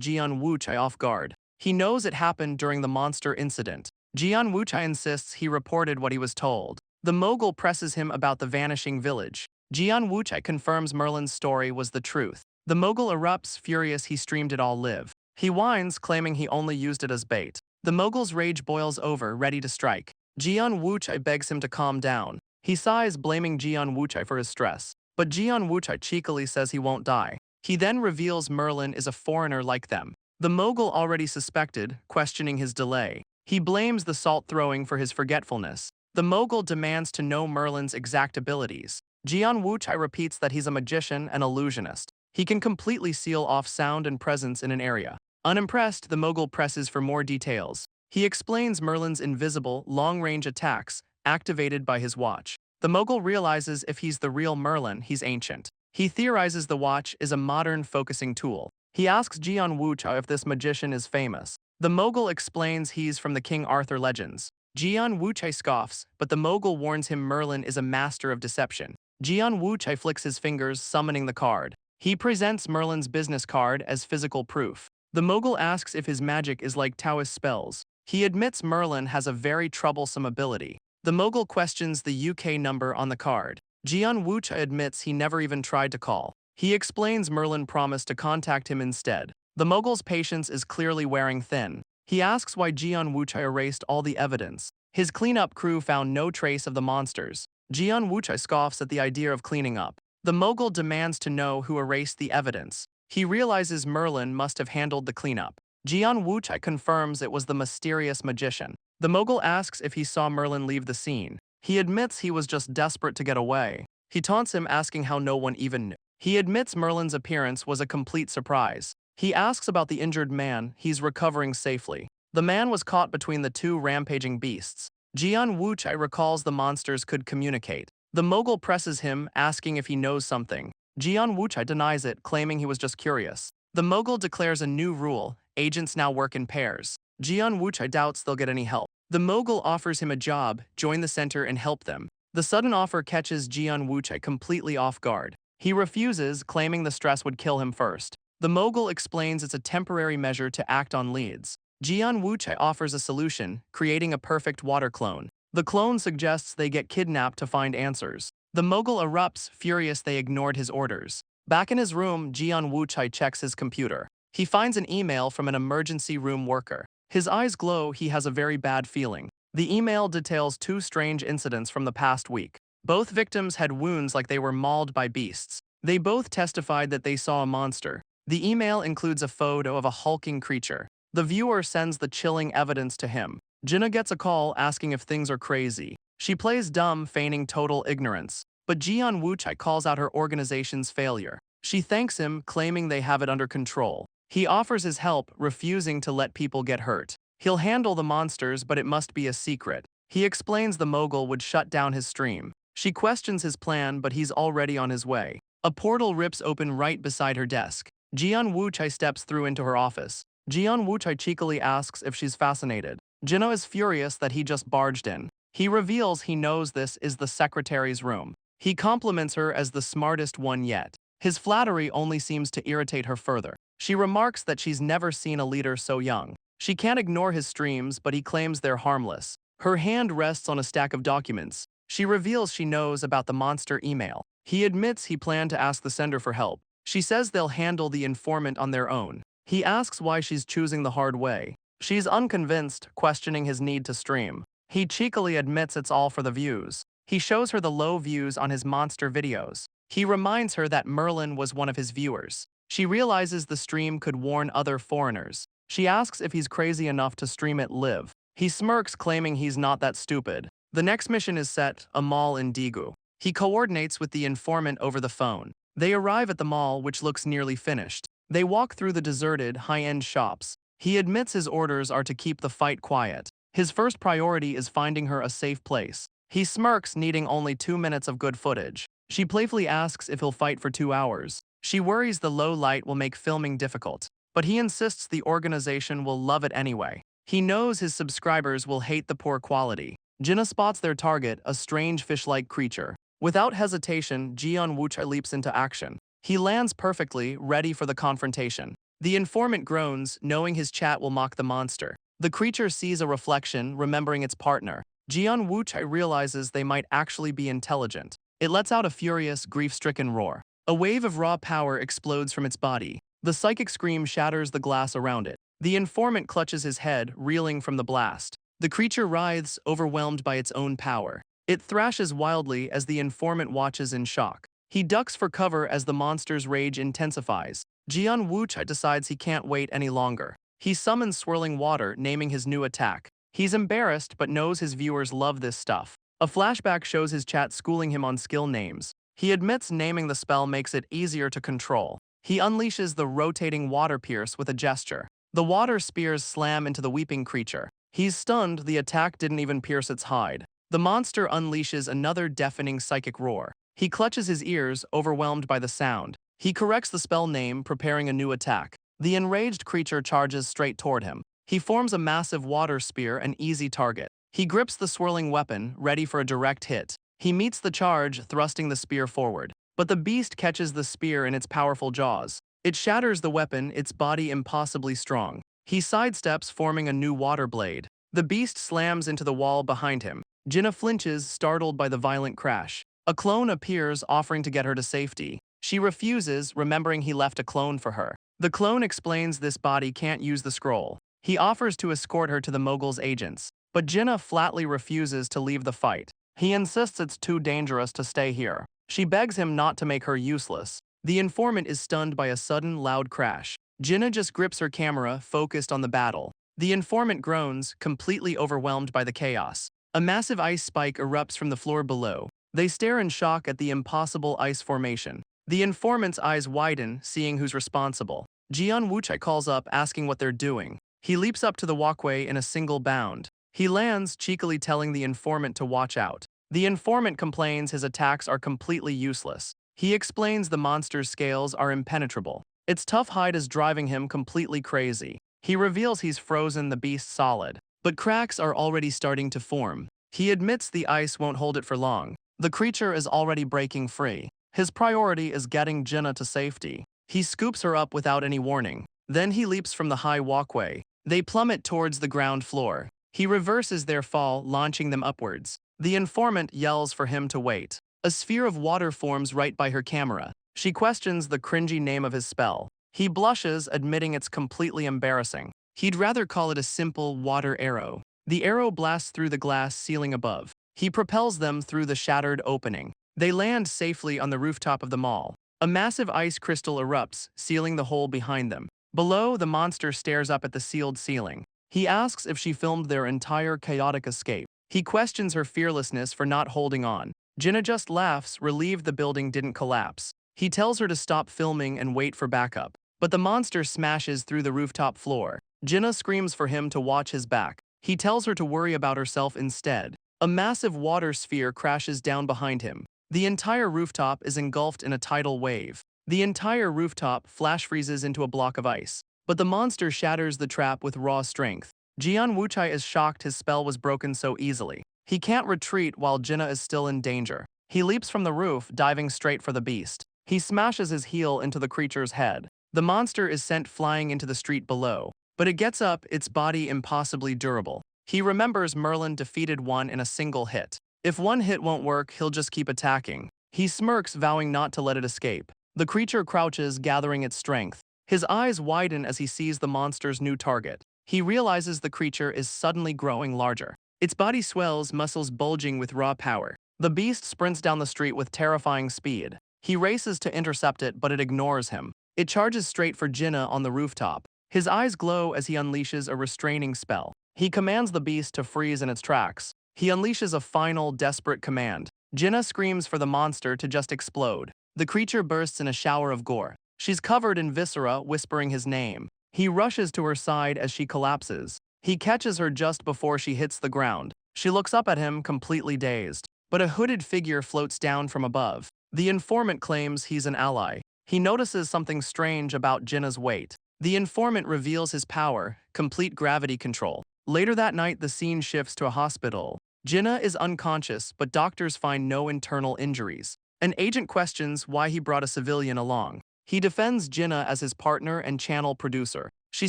Jian Wuchai off guard. He knows it happened during the monster incident. Jian Wuchai insists he reported what he was told. The mogul presses him about the vanishing village. Jian Wuchai confirms Merlin's story was the truth. The mogul erupts, furious he streamed it all live. He whines, claiming he only used it as bait. The mogul's rage boils over, ready to strike. Jian Wuchai begs him to calm down. He sighs, blaming Jian Wuchai for his stress. But Jian Wuchai cheekily says he won't die. He then reveals Merlin is a foreigner like them. The mogul already suspected, questioning his delay. He blames the salt throwing for his forgetfulness. The mogul demands to know Merlin's exact abilities. Jian Wuchai repeats that he's a magician and illusionist. He can completely seal off sound and presence in an area. Unimpressed, the mogul presses for more details. He explains Merlin's invisible, long-range attacks, activated by his watch. The mogul realizes if he's the real Merlin, he's ancient. He theorizes the watch is a modern focusing tool. He asks Jian Wuchai if this magician is famous. The mogul explains he's from the King Arthur legends. Jian Wuchai scoffs, but the mogul warns him Merlin is a master of deception. Jian Wuchai flicks his fingers, summoning the card. He presents Merlin's business card as physical proof. The mogul asks if his magic is like Taoist spells. He admits Merlin has a very troublesome ability. The mogul questions the UK number on the card. Jian Wuchai admits he never even tried to call. He explains Merlin promised to contact him instead. The mogul's patience is clearly wearing thin. He asks why Jian Wuchai erased all the evidence. His cleanup crew found no trace of the monsters. Jian Wuchai scoffs at the idea of cleaning up. The mogul demands to know who erased the evidence. He realizes Merlin must have handled the cleanup. Jian Wuchai confirms it was the mysterious magician. The mogul asks if he saw Merlin leave the scene. He admits he was just desperate to get away. He taunts him, asking how no one even knew. He admits Merlin's appearance was a complete surprise. He asks about the injured man. He's recovering safely. The man was caught between the two rampaging beasts. Jian Wuchai recalls the monsters could communicate. The mogul presses him, asking if he knows something. Jian Wuchai denies it, claiming he was just curious. The mogul declares a new rule: agents now work in pairs. Jian Wuchai doubts they'll get any help. The mogul offers him a job, join the center and help them. The sudden offer catches Jian Wuchai completely off guard. He refuses, claiming the stress would kill him first. The mogul explains it's a temporary measure to act on leads. Jian Wuchai offers a solution, creating a perfect water clone. The clone suggests they get kidnapped to find answers. The mogul erupts, furious they ignored his orders. Back in his room, Jian Wuchai checks his computer. He finds an email from an emergency room worker. His eyes glow, he has a very bad feeling. The email details two strange incidents from the past week. Both victims had wounds like they were mauled by beasts. They both testified that they saw a monster. The email includes a photo of a hulking creature. The viewer sends the chilling evidence to him. Jinna gets a call asking if things are crazy. She plays dumb, feigning total ignorance. But Jian Wuchai calls out her organization's failure. She thanks him, claiming they have it under control. He offers his help, refusing to let people get hurt. He'll handle the monsters, but it must be a secret. He explains the mogul would shut down his stream. She questions his plan, but he's already on his way. A portal rips open right beside her desk. Jian Wuchai steps through into her office. Jian Wuchai cheekily asks if she's fascinated. Jinna is furious that he just barged in. He reveals he knows this is the secretary's room. He compliments her as the smartest one yet. His flattery only seems to irritate her further. She remarks that she's never seen a leader so young. She can't ignore his streams, but he claims they're harmless. Her hand rests on a stack of documents. She reveals she knows about the monster email. He admits he planned to ask the sender for help. She says they'll handle the informant on their own. He asks why she's choosing the hard way. She's unconvinced, questioning his need to stream. He cheekily admits it's all for the views. He shows her the low views on his monster videos. He reminds her that Merlin was one of his viewers. She realizes the stream could warn other foreigners. She asks if he's crazy enough to stream it live. He smirks, claiming he's not that stupid. The next mission is set, a mall in Daegu. He coordinates with the informant over the phone. They arrive at the mall, which looks nearly finished. They walk through the deserted, high-end shops. He admits his orders are to keep the fight quiet. His first priority is finding her a safe place. He smirks, needing only 2 minutes of good footage. She playfully asks if he'll fight for 2 hours. She worries the low light will make filming difficult, but he insists the organization will love it anyway. He knows his subscribers will hate the poor quality. Jinna spots their target, a strange fish-like creature. Without hesitation, Jian Wuchai leaps into action. He lands perfectly, ready for the confrontation. The informant groans, knowing his chat will mock the monster. The creature sees a reflection, remembering its partner. Jian Wuchai realizes they might actually be intelligent. It lets out a furious, grief-stricken roar. A wave of raw power explodes from its body. The psychic scream shatters the glass around it. The informant clutches his head, reeling from the blast. The creature writhes, overwhelmed by its own power. It thrashes wildly as the informant watches in shock. He ducks for cover as the monster's rage intensifies. Jian Wuchai decides he can't wait any longer. He summons swirling water, naming his new attack. He's embarrassed but knows his viewers love this stuff. A flashback shows his chat schooling him on skill names. He admits naming the spell makes it easier to control. He unleashes the rotating water pierce with a gesture. The water spears slam into the weeping creature. He's stunned, the attack didn't even pierce its hide. The monster unleashes another deafening psychic roar. He clutches his ears, overwhelmed by the sound. He corrects the spell name, preparing a new attack. The enraged creature charges straight toward him. He forms a massive water spear, an easy target. He grips the swirling weapon, ready for a direct hit. He meets the charge, thrusting the spear forward. But the beast catches the spear in its powerful jaws. It shatters the weapon, its body impossibly strong. He sidesteps, forming a new water blade. The beast slams into the wall behind him. Jinna flinches, startled by the violent crash. A clone appears, offering to get her to safety. She refuses, remembering he left a clone for her. The clone explains this body can't use the scroll. He offers to escort her to the mogul's agents. But Jinna flatly refuses to leave the fight. He insists it's too dangerous to stay here. She begs him not to make her useless. The informant is stunned by a sudden, loud crash. Jinna just grips her camera, focused on the battle. The informant groans, completely overwhelmed by the chaos. A massive ice spike erupts from the floor below. They stare in shock at the impossible ice formation. The informant's eyes widen, seeing who's responsible. Jian Wuchai calls up, asking what they're doing. He leaps up to the walkway in a single bound. He lands, cheekily telling the informant to watch out. The informant complains his attacks are completely useless. He explains the monster's scales are impenetrable. Its tough hide is driving him completely crazy. He reveals he's frozen the beast solid. But cracks are already starting to form. He admits the ice won't hold it for long. The creature is already breaking free. His priority is getting Jinna to safety. He scoops her up without any warning. Then he leaps from the high walkway. They plummet towards the ground floor. He reverses their fall, launching them upwards. The informant yells for him to wait. A sphere of water forms right by her camera. She questions the cringy name of his spell. He blushes, admitting it's completely embarrassing. He'd rather call it a simple water arrow. The arrow blasts through the glass ceiling above. He propels them through the shattered opening. They land safely on the rooftop of the mall. A massive ice crystal erupts, sealing the hole behind them. Below, the monster stares up at the sealed ceiling. He asks if she filmed their entire chaotic escape. He questions her fearlessness for not holding on. Jinna just laughs, relieved the building didn't collapse. He tells her to stop filming and wait for backup. But the monster smashes through the rooftop floor. Jinna screams for him to watch his back. He tells her to worry about herself instead. A massive water sphere crashes down behind him. The entire rooftop is engulfed in a tidal wave. The entire rooftop flash freezes into a block of ice. But the monster shatters the trap with raw strength. Jian Wuchai is shocked his spell was broken so easily. He can't retreat while Jinna is still in danger. He leaps from the roof, diving straight for the beast. He smashes his heel into the creature's head. The monster is sent flying into the street below. But it gets up, its body impossibly durable. He remembers Merlin defeated one in a single hit. If one hit won't work, he'll just keep attacking. He smirks, vowing not to let it escape. The creature crouches, gathering its strength. His eyes widen as he sees the monster's new target. He realizes the creature is suddenly growing larger. Its body swells, muscles bulging with raw power. The beast sprints down the street with terrifying speed. He races to intercept it, but it ignores him. It charges straight for Jinna on the rooftop. His eyes glow as he unleashes a restraining spell. He commands the beast to freeze in its tracks. He unleashes a final, desperate command. Jinna screams for the monster to just explode. The creature bursts in a shower of gore. She's covered in viscera, whispering his name. He rushes to her side as she collapses. He catches her just before she hits the ground. She looks up at him, completely dazed. But a hooded figure floats down from above. The informant claims he's an ally. He notices something strange about Jinna's weight. The informant reveals his power, complete gravity control. Later that night, the scene shifts to a hospital. Jinnah is unconscious, but doctors find no internal injuries. An agent questions why he brought a civilian along. He defends Jinnah as his partner and channel producer. She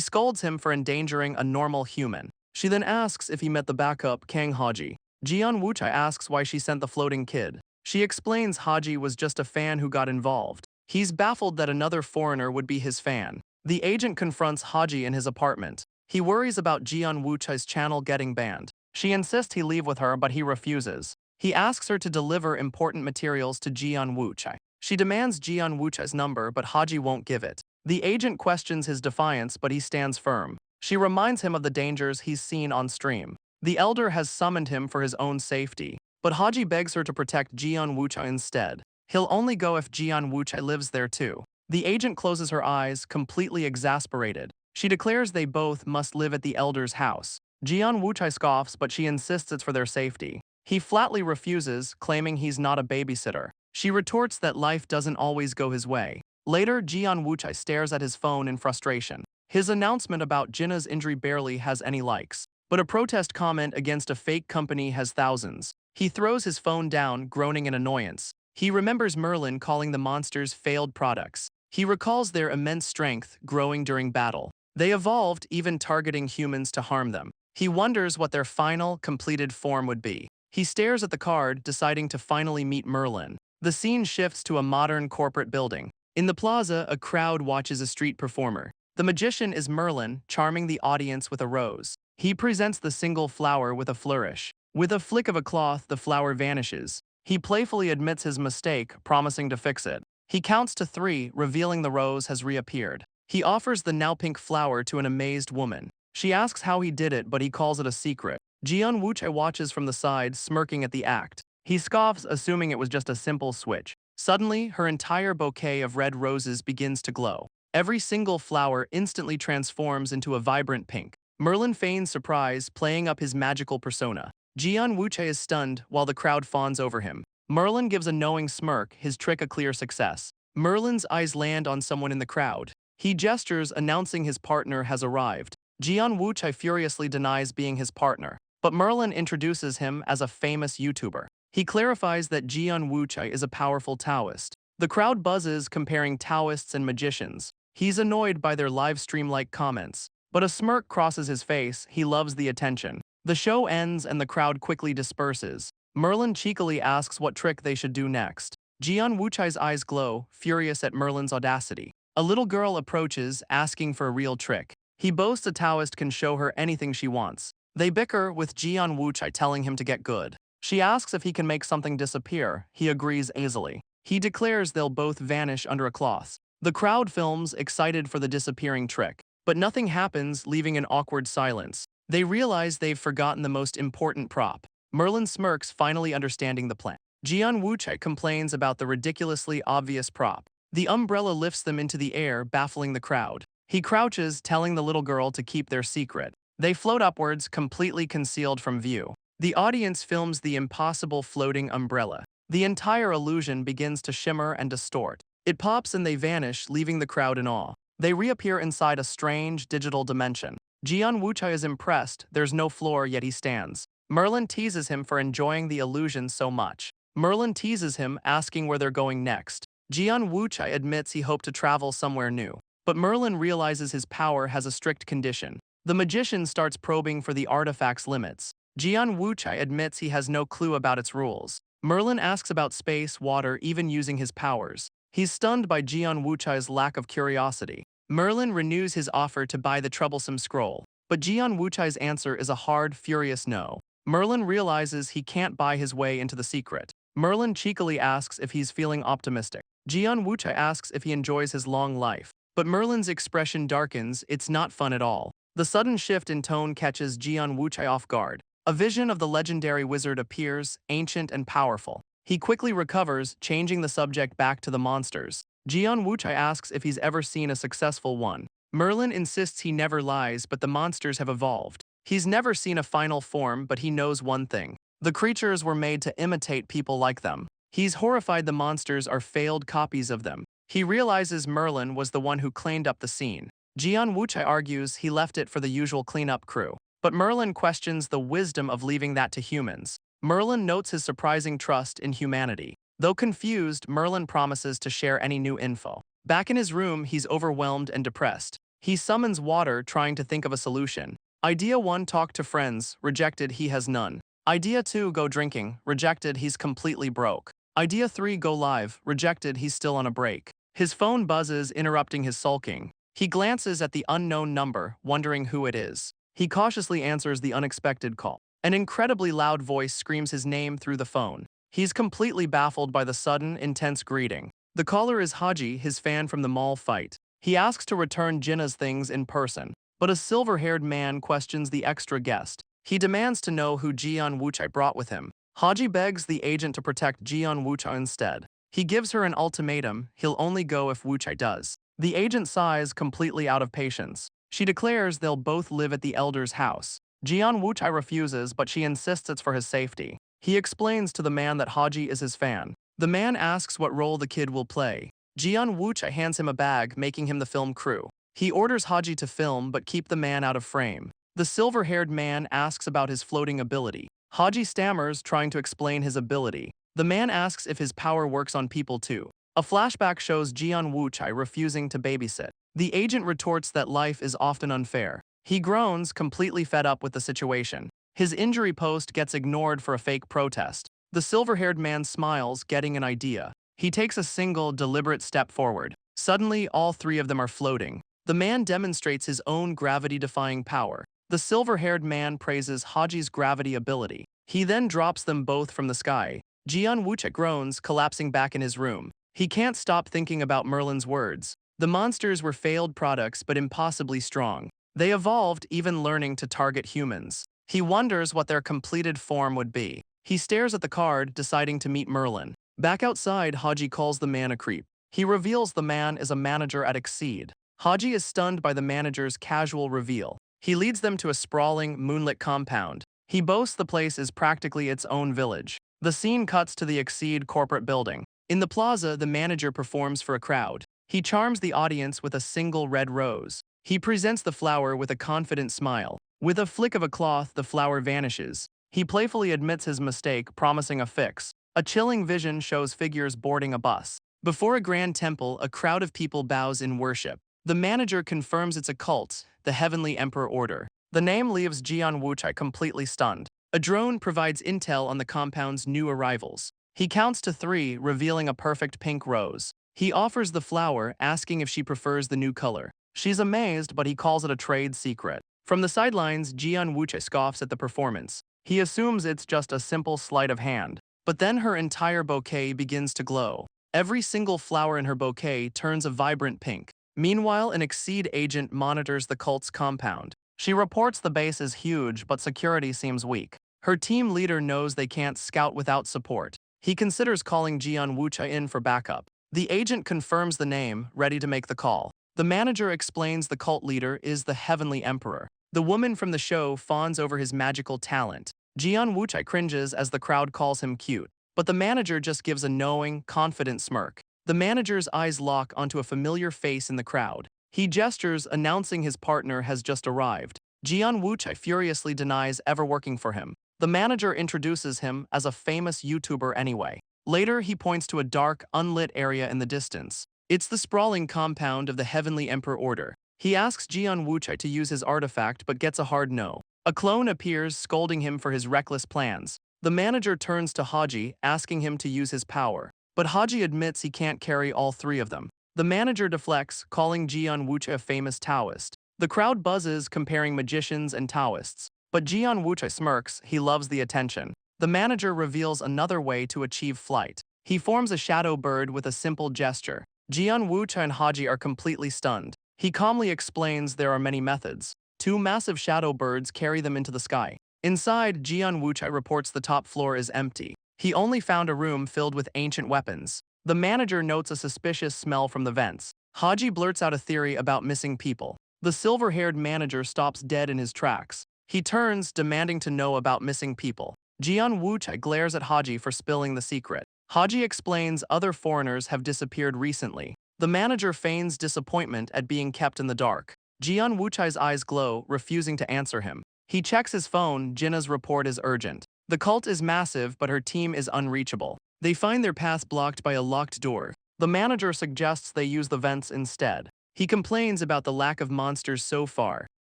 scolds him for endangering a normal human. She then asks if he met the backup, Kang Haji. Jian Wuchai asks why she sent the floating kid. She explains Haji was just a fan who got involved. He's baffled that another foreigner would be his fan. The agent confronts Haji in his apartment. He worries about Jian Wuchai's channel getting banned. She insists he leave with her, but he refuses. He asks her to deliver important materials to Jian Wuchai. She demands Jian Wuchai's number, but Haji won't give it. The agent questions his defiance, but he stands firm. She reminds him of the dangers he's seen on stream. The elder has summoned him for his own safety, but Haji begs her to protect Jian Wuchai instead. He'll only go if Jian Wuchai lives there too. The agent closes her eyes, completely exasperated. She declares they both must live at the elder's house. Jian Wuchai scoffs, but she insists it's for their safety. He flatly refuses, claiming he's not a babysitter. She retorts that life doesn't always go his way. Later, Jian Wuchai stares at his phone in frustration. His announcement about Jinnah's injury barely has any likes, but a protest comment against a fake company has thousands. He throws his phone down, groaning in annoyance. He remembers Merlin calling the monsters failed products. He recalls their immense strength, growing during battle. They evolved, even targeting humans to harm them. He wonders what their final, completed form would be. He stares at the card, deciding to finally meet Merlin. The scene shifts to a modern corporate building. In the plaza, a crowd watches a street performer. The magician is Merlin, charming the audience with a rose. He presents the single flower with a flourish. With a flick of a cloth, the flower vanishes. He playfully admits his mistake, promising to fix it. He counts to 3, revealing the rose has reappeared. He offers the now pink flower to an amazed woman. She asks how he did it, but he calls it a secret. Jian Wuchai watches from the side, smirking at the act. He scoffs, assuming it was just a simple switch. Suddenly, her entire bouquet of red roses begins to glow. Every single flower instantly transforms into a vibrant pink. Merlin feigns surprise, playing up his magical persona. Jian Wuchai is stunned, while the crowd fawns over him. Merlin gives a knowing smirk, his trick a clear success. Merlin's eyes land on someone in the crowd. He gestures, announcing his partner has arrived. Jian Wuchai furiously denies being his partner, but Merlin introduces him as a famous YouTuber. He clarifies that Jian Wuchai is a powerful Taoist. The crowd buzzes, comparing Taoists and magicians. He's annoyed by their live stream-like comments, but a smirk crosses his face. He loves the attention. The show ends and the crowd quickly disperses. Merlin cheekily asks what trick they should do next. Jian Wuchai's eyes glow, furious at Merlin's audacity. A little girl approaches, asking for a real trick. He boasts a Taoist can show her anything she wants. They bicker, with Jian Wuchai telling him to get good. She asks if he can make something disappear. He agrees easily. He declares they'll both vanish under a cloth. The crowd films, excited for the disappearing trick. But nothing happens, leaving an awkward silence. They realize they've forgotten the most important prop. Merlin smirks, finally understanding the plan. Jian Wuchai complains about the ridiculously obvious prop. The umbrella lifts them into the air, baffling the crowd. He crouches, telling the little girl to keep their secret. They float upwards, completely concealed from view. The audience films the impossible floating umbrella. The entire illusion begins to shimmer and distort. It pops and they vanish, leaving the crowd in awe. They reappear inside a strange, digital dimension. Jian Wuchai is impressed. There's no floor, yet he stands. Merlin teases him for enjoying the illusion so much. Merlin teases him, asking where they're going next. Jian Wuchai admits he hoped to travel somewhere new. But Merlin realizes his power has a strict condition. The magician starts probing for the artifact's limits. Jian Wuchai admits he has no clue about its rules. Merlin asks about space, water, even using his powers. He's stunned by Jian Wuchai's lack of curiosity. Merlin renews his offer to buy the troublesome scroll. But Jian Wuchai's answer is a hard, furious no. Merlin realizes he can't buy his way into the secret. Merlin cheekily asks if he's feeling optimistic. Jian Wuchai asks if he enjoys his long life. But Merlin's expression darkens. It's not fun at all. The sudden shift in tone catches Jian Wuchai off guard. A vision of the legendary wizard appears, ancient and powerful. He quickly recovers, changing the subject back to the monsters. Jian Wuchai asks if he's ever seen a successful one. Merlin insists he never lies, but the monsters have evolved. He's never seen a final form, but he knows one thing. The creatures were made to imitate people like them. He's horrified the monsters are failed copies of them. He realizes Merlin was the one who cleaned up the scene. Jian Wuchai argues he left it for the usual cleanup crew. but Merlin questions the wisdom of leaving that to humans. Merlin notes his surprising trust in humanity. Though confused, Merlin promises to share any new info. Back in his room, he's overwhelmed and depressed. He summons water, trying to think of a solution. Idea 1, talk to friends, rejected, he has none. Idea 2, go drinking, rejected, he's completely broke. Idea 3, go live, rejected, he's still on a break. His phone buzzes, interrupting his sulking. He glances at the unknown number, wondering who it is. He cautiously answers the unexpected call. An incredibly loud voice screams his name through the phone. He's completely baffled by the sudden, intense greeting. The caller is Haji, his fan from the mall fight. He asks to return Jinnah's things in person, but a silver-haired man questions the extra guest. He demands to know who Jian Wuchai brought with him. Haji begs the agent to protect Jian Wuchai instead. He gives her an ultimatum, he'll only go if Wuchai does. The agent sighs, completely out of patience. She declares they'll both live at the elder's house. Jian Wuchai refuses, but she insists it's for his safety. He explains to the man that Haji is his fan. The man asks what role the kid will play. Jian Wuchai hands him a bag, making him the film crew. He orders Haji to film but keep the man out of frame. The silver-haired man asks about his floating ability. Haji stammers, trying to explain his ability. The man asks if his power works on people too. A flashback shows Jian Wuchai refusing to babysit. The agent retorts that life is often unfair. He groans, completely fed up with the situation. His injury post gets ignored for a fake protest. The silver-haired man smiles, getting an idea. He takes a single, deliberate step forward. Suddenly, all three of them are floating. The man demonstrates his own gravity-defying power. The silver-haired man praises Haji's gravity ability. He then drops them both from the sky. Jian Wuchai groans, collapsing back in his room. He can't stop thinking about Merlin's words. The monsters were failed products but impossibly strong. They evolved, even learning to target humans. He wonders what their completed form would be. He stares at the card, deciding to meet Merlin. Back outside, Haji calls the man a creep. He reveals the man is a manager at Exceed. Haji is stunned by the manager's casual reveal. He leads them to a sprawling, moonlit compound. He boasts the place is practically its own village. The scene cuts to the Exceed corporate building. In the plaza, the manager performs for a crowd. He charms the audience with a single red rose. He presents the flower with a confident smile. With a flick of a cloth, the flower vanishes. He playfully admits his mistake, promising a fix. A chilling vision shows figures boarding a bus. Before a grand temple, a crowd of people bows in worship. The manager confirms it's a cult, the Heavenly Emperor Order. The name leaves Jian Wuchai completely stunned. A drone provides intel on the compound's new arrivals. He counts to 3, revealing a perfect pink rose. He offers the flower, asking if she prefers the new color. She's amazed, but he calls it a trade secret. From the sidelines, Jian Wuchai scoffs at the performance. He assumes it's just a simple sleight of hand. But then her entire bouquet begins to glow. Every single flower in her bouquet turns a vibrant pink. Meanwhile, an Exceed agent monitors the cult's compound. She reports the base is huge, but security seems weak. Her team leader knows they can't scout without support. He considers calling Jian Wuchai in for backup. The agent confirms the name, ready to make the call. The manager explains the cult leader is the Heavenly Emperor. The woman from the show fawns over his magical talent. Jian Wuchai cringes as the crowd calls him cute, but the manager just gives a knowing, confident smirk. The manager's eyes lock onto a familiar face in the crowd. He gestures, announcing his partner has just arrived. Jian Wuchai furiously denies ever working for him. The manager introduces him as a famous YouTuber anyway. Later, he points to a dark, unlit area in the distance. It's the sprawling compound of the Heavenly Emperor Order. He asks Jian Wuchai to use his artifact but gets a hard no. A clone appears, scolding him for his reckless plans. The manager turns to Haji, asking him to use his power. But Haji admits he can't carry all 3 of them. The manager deflects, calling Jian Wuchai a famous Taoist. The crowd buzzes, comparing magicians and Taoists. But Jian Wuchai smirks, he loves the attention. The manager reveals another way to achieve flight. He forms a shadow bird with a simple gesture. Jian Wuchai and Haji are completely stunned. He calmly explains there are many methods. 2 massive shadow birds carry them into the sky. Inside, Jian Wuchai reports the top floor is empty. He only found a room filled with ancient weapons. The manager notes a suspicious smell from the vents. Haji blurts out a theory about missing people. The silver-haired manager stops dead in his tracks. He turns, demanding to know about missing people. Jian Wuchai glares at Haji for spilling the secret. Haji explains other foreigners have disappeared recently. The manager feigns disappointment at being kept in the dark. Jian Wuchai's eyes glow, refusing to answer him. He checks his phone. Jinna's report is urgent. The cult is massive, but her team is unreachable. They find their path blocked by a locked door. The manager suggests they use the vents instead. He complains about the lack of monsters so far.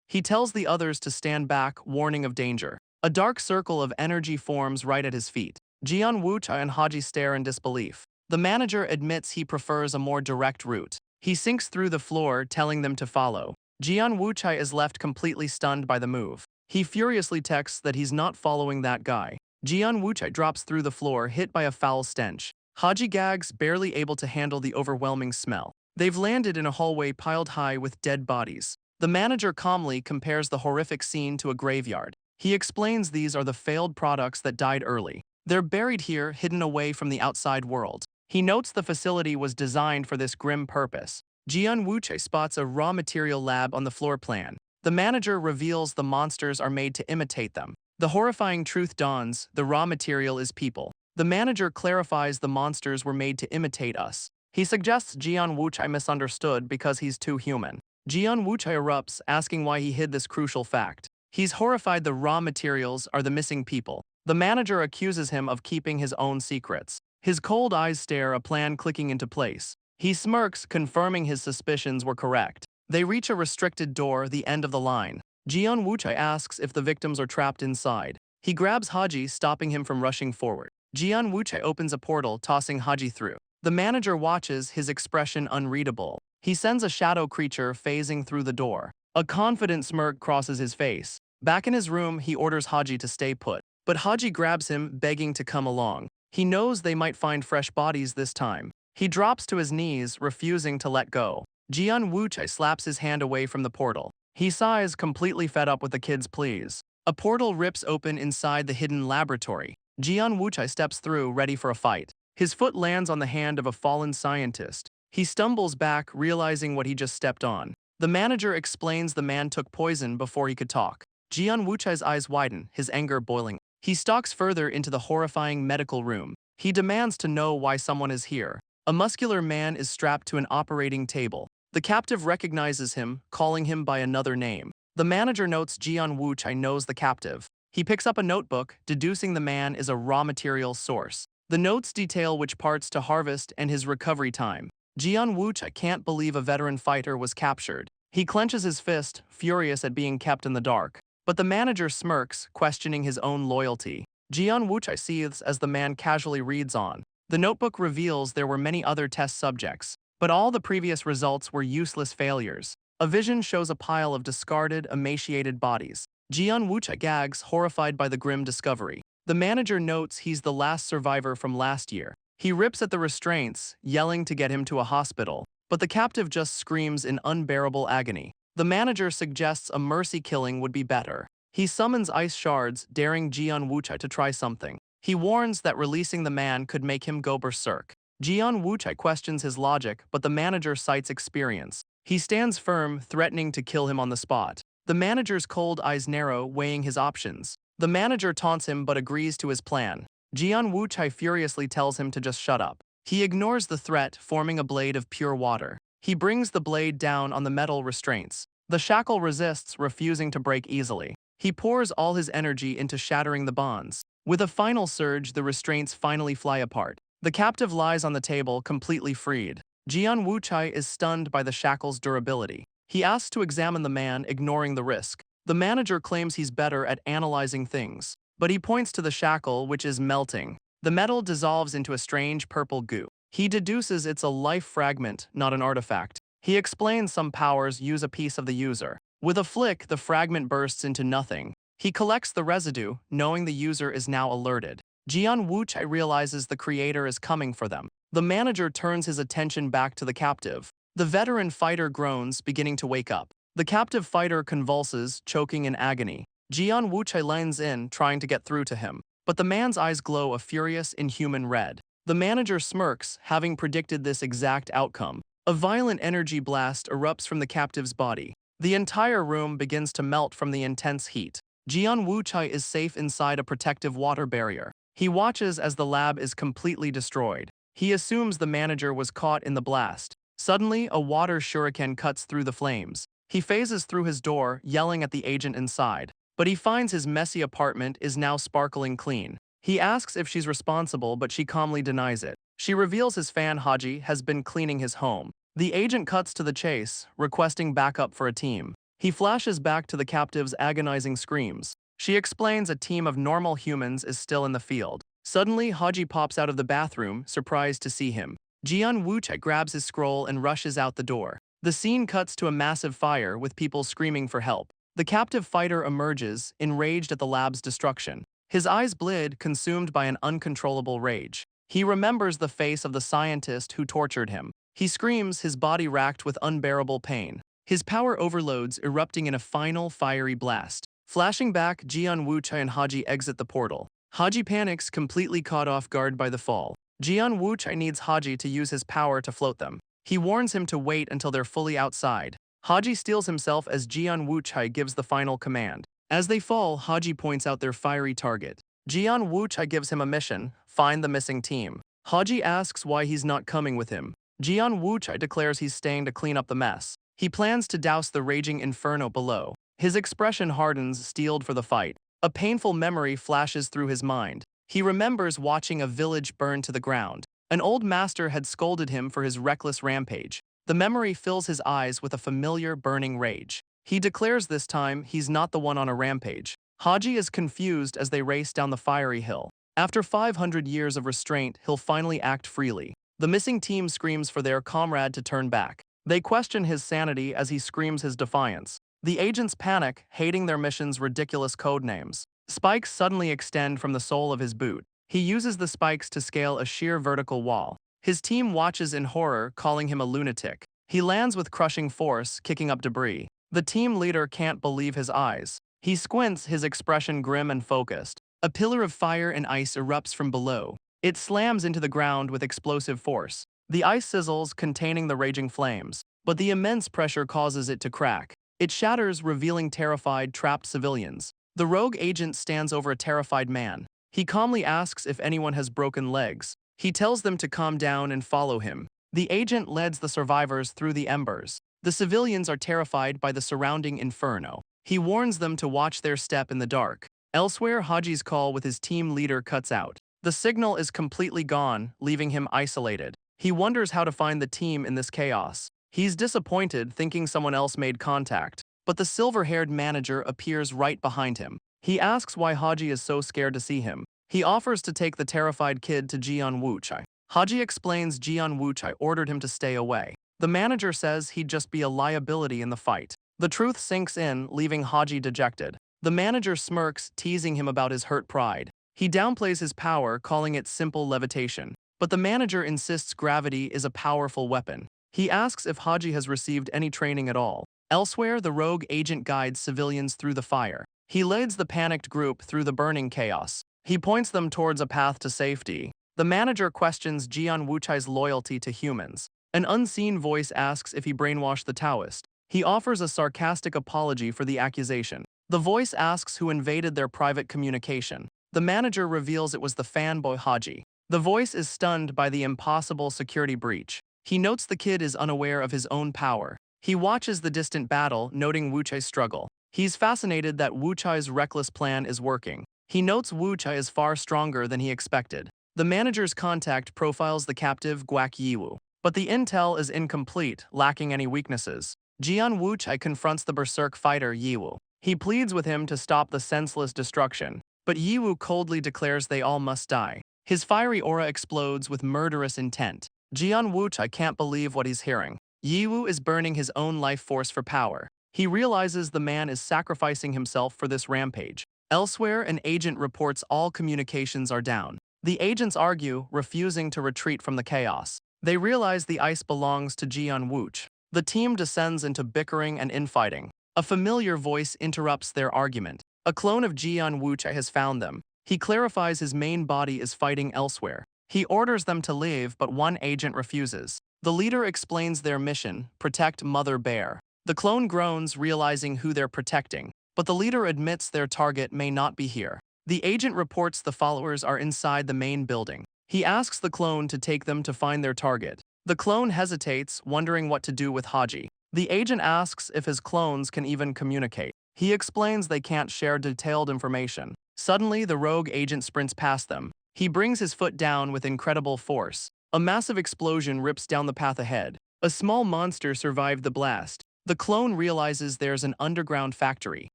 He tells the others to stand back, warning of danger. A dark circle of energy forms right at his feet. Jian Wuchai and Haji stare in disbelief. The manager admits he prefers a more direct route. He sinks through the floor, telling them to follow. Jian Wuchai is left completely stunned by the move. He furiously texts that he's not following that guy. Jian Wuchai drops through the floor, hit by a foul stench. Haji gags, barely able to handle the overwhelming smell. They've landed in a hallway piled high with dead bodies. The manager calmly compares the horrific scene to a graveyard. He explains these are the failed products that died early. They're buried here, hidden away from the outside world. He notes the facility was designed for this grim purpose. Jian Wuchai spots a raw material lab on the floor plan. The manager reveals the monsters are made to imitate them. The horrifying truth dawns: the raw material is people. The manager clarifies the monsters were made to imitate us. He suggests Jian Wuchai misunderstood because he's too human. Jian Wuchai erupts, asking why he hid this crucial fact. He's horrified the raw materials are the missing people. The manager accuses him of keeping his own secrets. His cold eyes stare, a plan clicking into place. He smirks, confirming his suspicions were correct. They reach a restricted door, the end of the line. Jian Wuchai asks if the victims are trapped inside. He grabs Haji, stopping him from rushing forward. Jian Wuchai opens a portal, tossing Haji through. The manager watches, his expression unreadable. He sends a shadow creature phasing through the door. A confident smirk crosses his face. Back in his room, he orders Haji to stay put. But Haji grabs him, begging to come along. He knows they might find fresh bodies this time. He drops to his knees, refusing to let go. Jian Wuchai slaps his hand away from the portal. He sighs, completely fed up with the kid's pleas. A portal rips open inside the hidden laboratory. Jian Wuchai steps through, ready for a fight. His foot lands on the hand of a fallen scientist. He stumbles back, realizing what he just stepped on. The manager explains the man took poison before he could talk. Jian Wuchai's eyes widen, his anger boiling. He stalks further into the horrifying medical room. He demands to know why someone is here. A muscular man is strapped to an operating table. The captive recognizes him, calling him by another name. The manager notes Jian Wuchai knows the captive. He picks up a notebook, deducing the man is a raw material source. The notes detail which parts to harvest and his recovery time. Jian Wuchai can't believe a veteran fighter was captured. He clenches his fist, furious at being kept in the dark. But the manager smirks, questioning his own loyalty. Jian Wuchai seethes as the man casually reads on. The notebook reveals there were many other test subjects, but all the previous results were useless failures. A vision shows a pile of discarded, emaciated bodies. Jian Wuchai gags, horrified by the grim discovery. The manager notes he's the last survivor from last year. He rips at the restraints, yelling to get him to a hospital, but the captive just screams in unbearable agony. The manager suggests a mercy killing would be better. He summons ice shards, daring Jian Wuchai to try something. He warns that releasing the man could make him go berserk. Jian Wuchai questions his logic, but the manager cites experience. He stands firm, threatening to kill him on the spot. The manager's cold eyes narrow, weighing his options. The manager taunts him but agrees to his plan. Jian Wuchai furiously tells him to just shut up. He ignores the threat, forming a blade of pure water. He brings the blade down on the metal restraints. The shackle resists, refusing to break easily. He pours all his energy into shattering the bonds. With a final surge, the restraints finally fly apart. The captive lies on the table, completely freed. Jian Wuchai is stunned by the shackle's durability. He asks to examine the man, ignoring the risk. The manager claims he's better at analyzing things, but he points to the shackle, which is melting. The metal dissolves into a strange purple goo. He deduces it's a life fragment, not an artifact. He explains some powers use a piece of the user. With a flick, the fragment bursts into nothing. He collects the residue, knowing the user is now alerted. Jian Wuchai realizes the creator is coming for them. The manager turns his attention back to the captive. The veteran fighter groans, beginning to wake up. The captive fighter convulses, choking in agony. Jian Wuchai leans in, trying to get through to him. But the man's eyes glow a furious, inhuman red. The manager smirks, having predicted this exact outcome. A violent energy blast erupts from the captive's body. The entire room begins to melt from the intense heat. Jian Wuchai is safe inside a protective water barrier. He watches as the lab is completely destroyed. He assumes the manager was caught in the blast. Suddenly, a water shuriken cuts through the flames. He phases through his door, yelling at the agent inside. but he finds his messy apartment is now sparkling clean. He asks if she's responsible, but she calmly denies it. She reveals his fan Haji has been cleaning his home. The agent cuts to the chase, requesting backup for a team. He flashes back to the captive's agonizing screams. She explains a team of normal humans is still in the field. Suddenly, Haji pops out of the bathroom, surprised to see him. Jian Wuchai grabs his scroll and rushes out the door. The scene cuts to a massive fire with people screaming for help. The captive fighter emerges, enraged at the lab's destruction. His eyes bleed, consumed by an uncontrollable rage. He remembers the face of the scientist who tortured him. He screams, his body racked with unbearable pain. His power overloads, erupting in a final fiery blast. Flashing back, Jian Wuchai and Haji exit the portal. Haji panics, completely caught off guard by the fall. Jian Wuchai needs Haji to use his power to float them. He warns him to wait until they're fully outside. Haji steels himself as Jian Wuchai gives the final command. As they fall, Haji points out their fiery target. Jian Wuchai gives him a mission: find the missing team. Haji asks why he's not coming with him. Jian Wuchai declares he's staying to clean up the mess. He plans to douse the raging inferno below. His expression hardens, steeled for the fight. A painful memory flashes through his mind. He remembers watching a village burn to the ground. An old master had scolded him for his reckless rampage. The memory fills his eyes with a familiar burning rage. He declares this time he's not the one on a rampage. Haji is confused as they race down the fiery hill. After 500 years of restraint, he'll finally act freely. The missing team screams for their comrade to turn back. They question his sanity as he screams his defiance. The agents panic, hating their mission's ridiculous code names. Spikes suddenly extend from the sole of his boot. He uses the spikes to scale a sheer vertical wall. His team watches in horror, calling him a lunatic. He lands with crushing force, kicking up debris. The team leader can't believe his eyes. He squints, his expression grim and focused. A pillar of fire and ice erupts from below. It slams into the ground with explosive force. The ice sizzles, containing the raging flames, but the immense pressure causes it to crack. It shatters, revealing terrified, trapped civilians. The rogue agent stands over a terrified man. He calmly asks if anyone has broken legs. He tells them to calm down and follow him. The agent leads the survivors through the embers. The civilians are terrified by the surrounding inferno. He warns them to watch their step in the dark. Elsewhere, Haji's call with his team leader cuts out. The signal is completely gone, leaving him isolated. He wonders how to find the team in this chaos. He's disappointed, thinking someone else made contact. But the silver-haired manager appears right behind him. He asks why Haji is so scared to see him. He offers to take the terrified kid to Jian Wuchai. Haji explains Jian Wuchai ordered him to stay away. The manager says he'd just be a liability in the fight. The truth sinks in, leaving Haji dejected. The manager smirks, teasing him about his hurt pride. He downplays his power, calling it simple levitation. But the manager insists gravity is a powerful weapon. He asks if Haji has received any training at all. Elsewhere, the rogue agent guides civilians through the fire. He leads the panicked group through the burning chaos. He points them towards a path to safety. The manager questions Jian Wuchai's loyalty to humans. An unseen voice asks if he brainwashed the Taoist. He offers a sarcastic apology for the accusation. The voice asks who invaded their private communication. The manager reveals it was the fanboy Haji. The voice is stunned by the impossible security breach. He notes the kid is unaware of his own power. He watches the distant battle, noting Wuchai's struggle. He's fascinated that Wuchai's reckless plan is working. He notes Wuchai is far stronger than he expected. The manager's contact profiles the captive Guak Yiwu, but the intel is incomplete, lacking any weaknesses. Jian Wuchai confronts the berserk fighter Yiwu. He pleads with him to stop the senseless destruction, but Yiwu coldly declares they all must die. His fiery aura explodes with murderous intent. Jian Wuchai can't believe what he's hearing. Yiwu is burning his own life force for power. He realizes the man is sacrificing himself for this rampage. Elsewhere, an agent reports all communications are down. The agents argue, refusing to retreat from the chaos. They realize the ice belongs to Jian Wuchai. The team descends into bickering and infighting. A familiar voice interrupts their argument. A clone of Jian Wuchai has found them. He clarifies his main body is fighting elsewhere. He orders them to leave, but one agent refuses. The leader explains their mission: protect Mother Bear. The clone groans, realizing who they're protecting, but the leader admits their target may not be here. The agent reports the followers are inside the main building. He asks the clone to take them to find their target. The clone hesitates, wondering what to do with Haji. The agent asks if his clones can even communicate. He explains they can't share detailed information. Suddenly, the rogue agent sprints past them. He brings his foot down with incredible force. A massive explosion rips down the path ahead. A small monster survived the blast. The clone realizes there's an underground factory.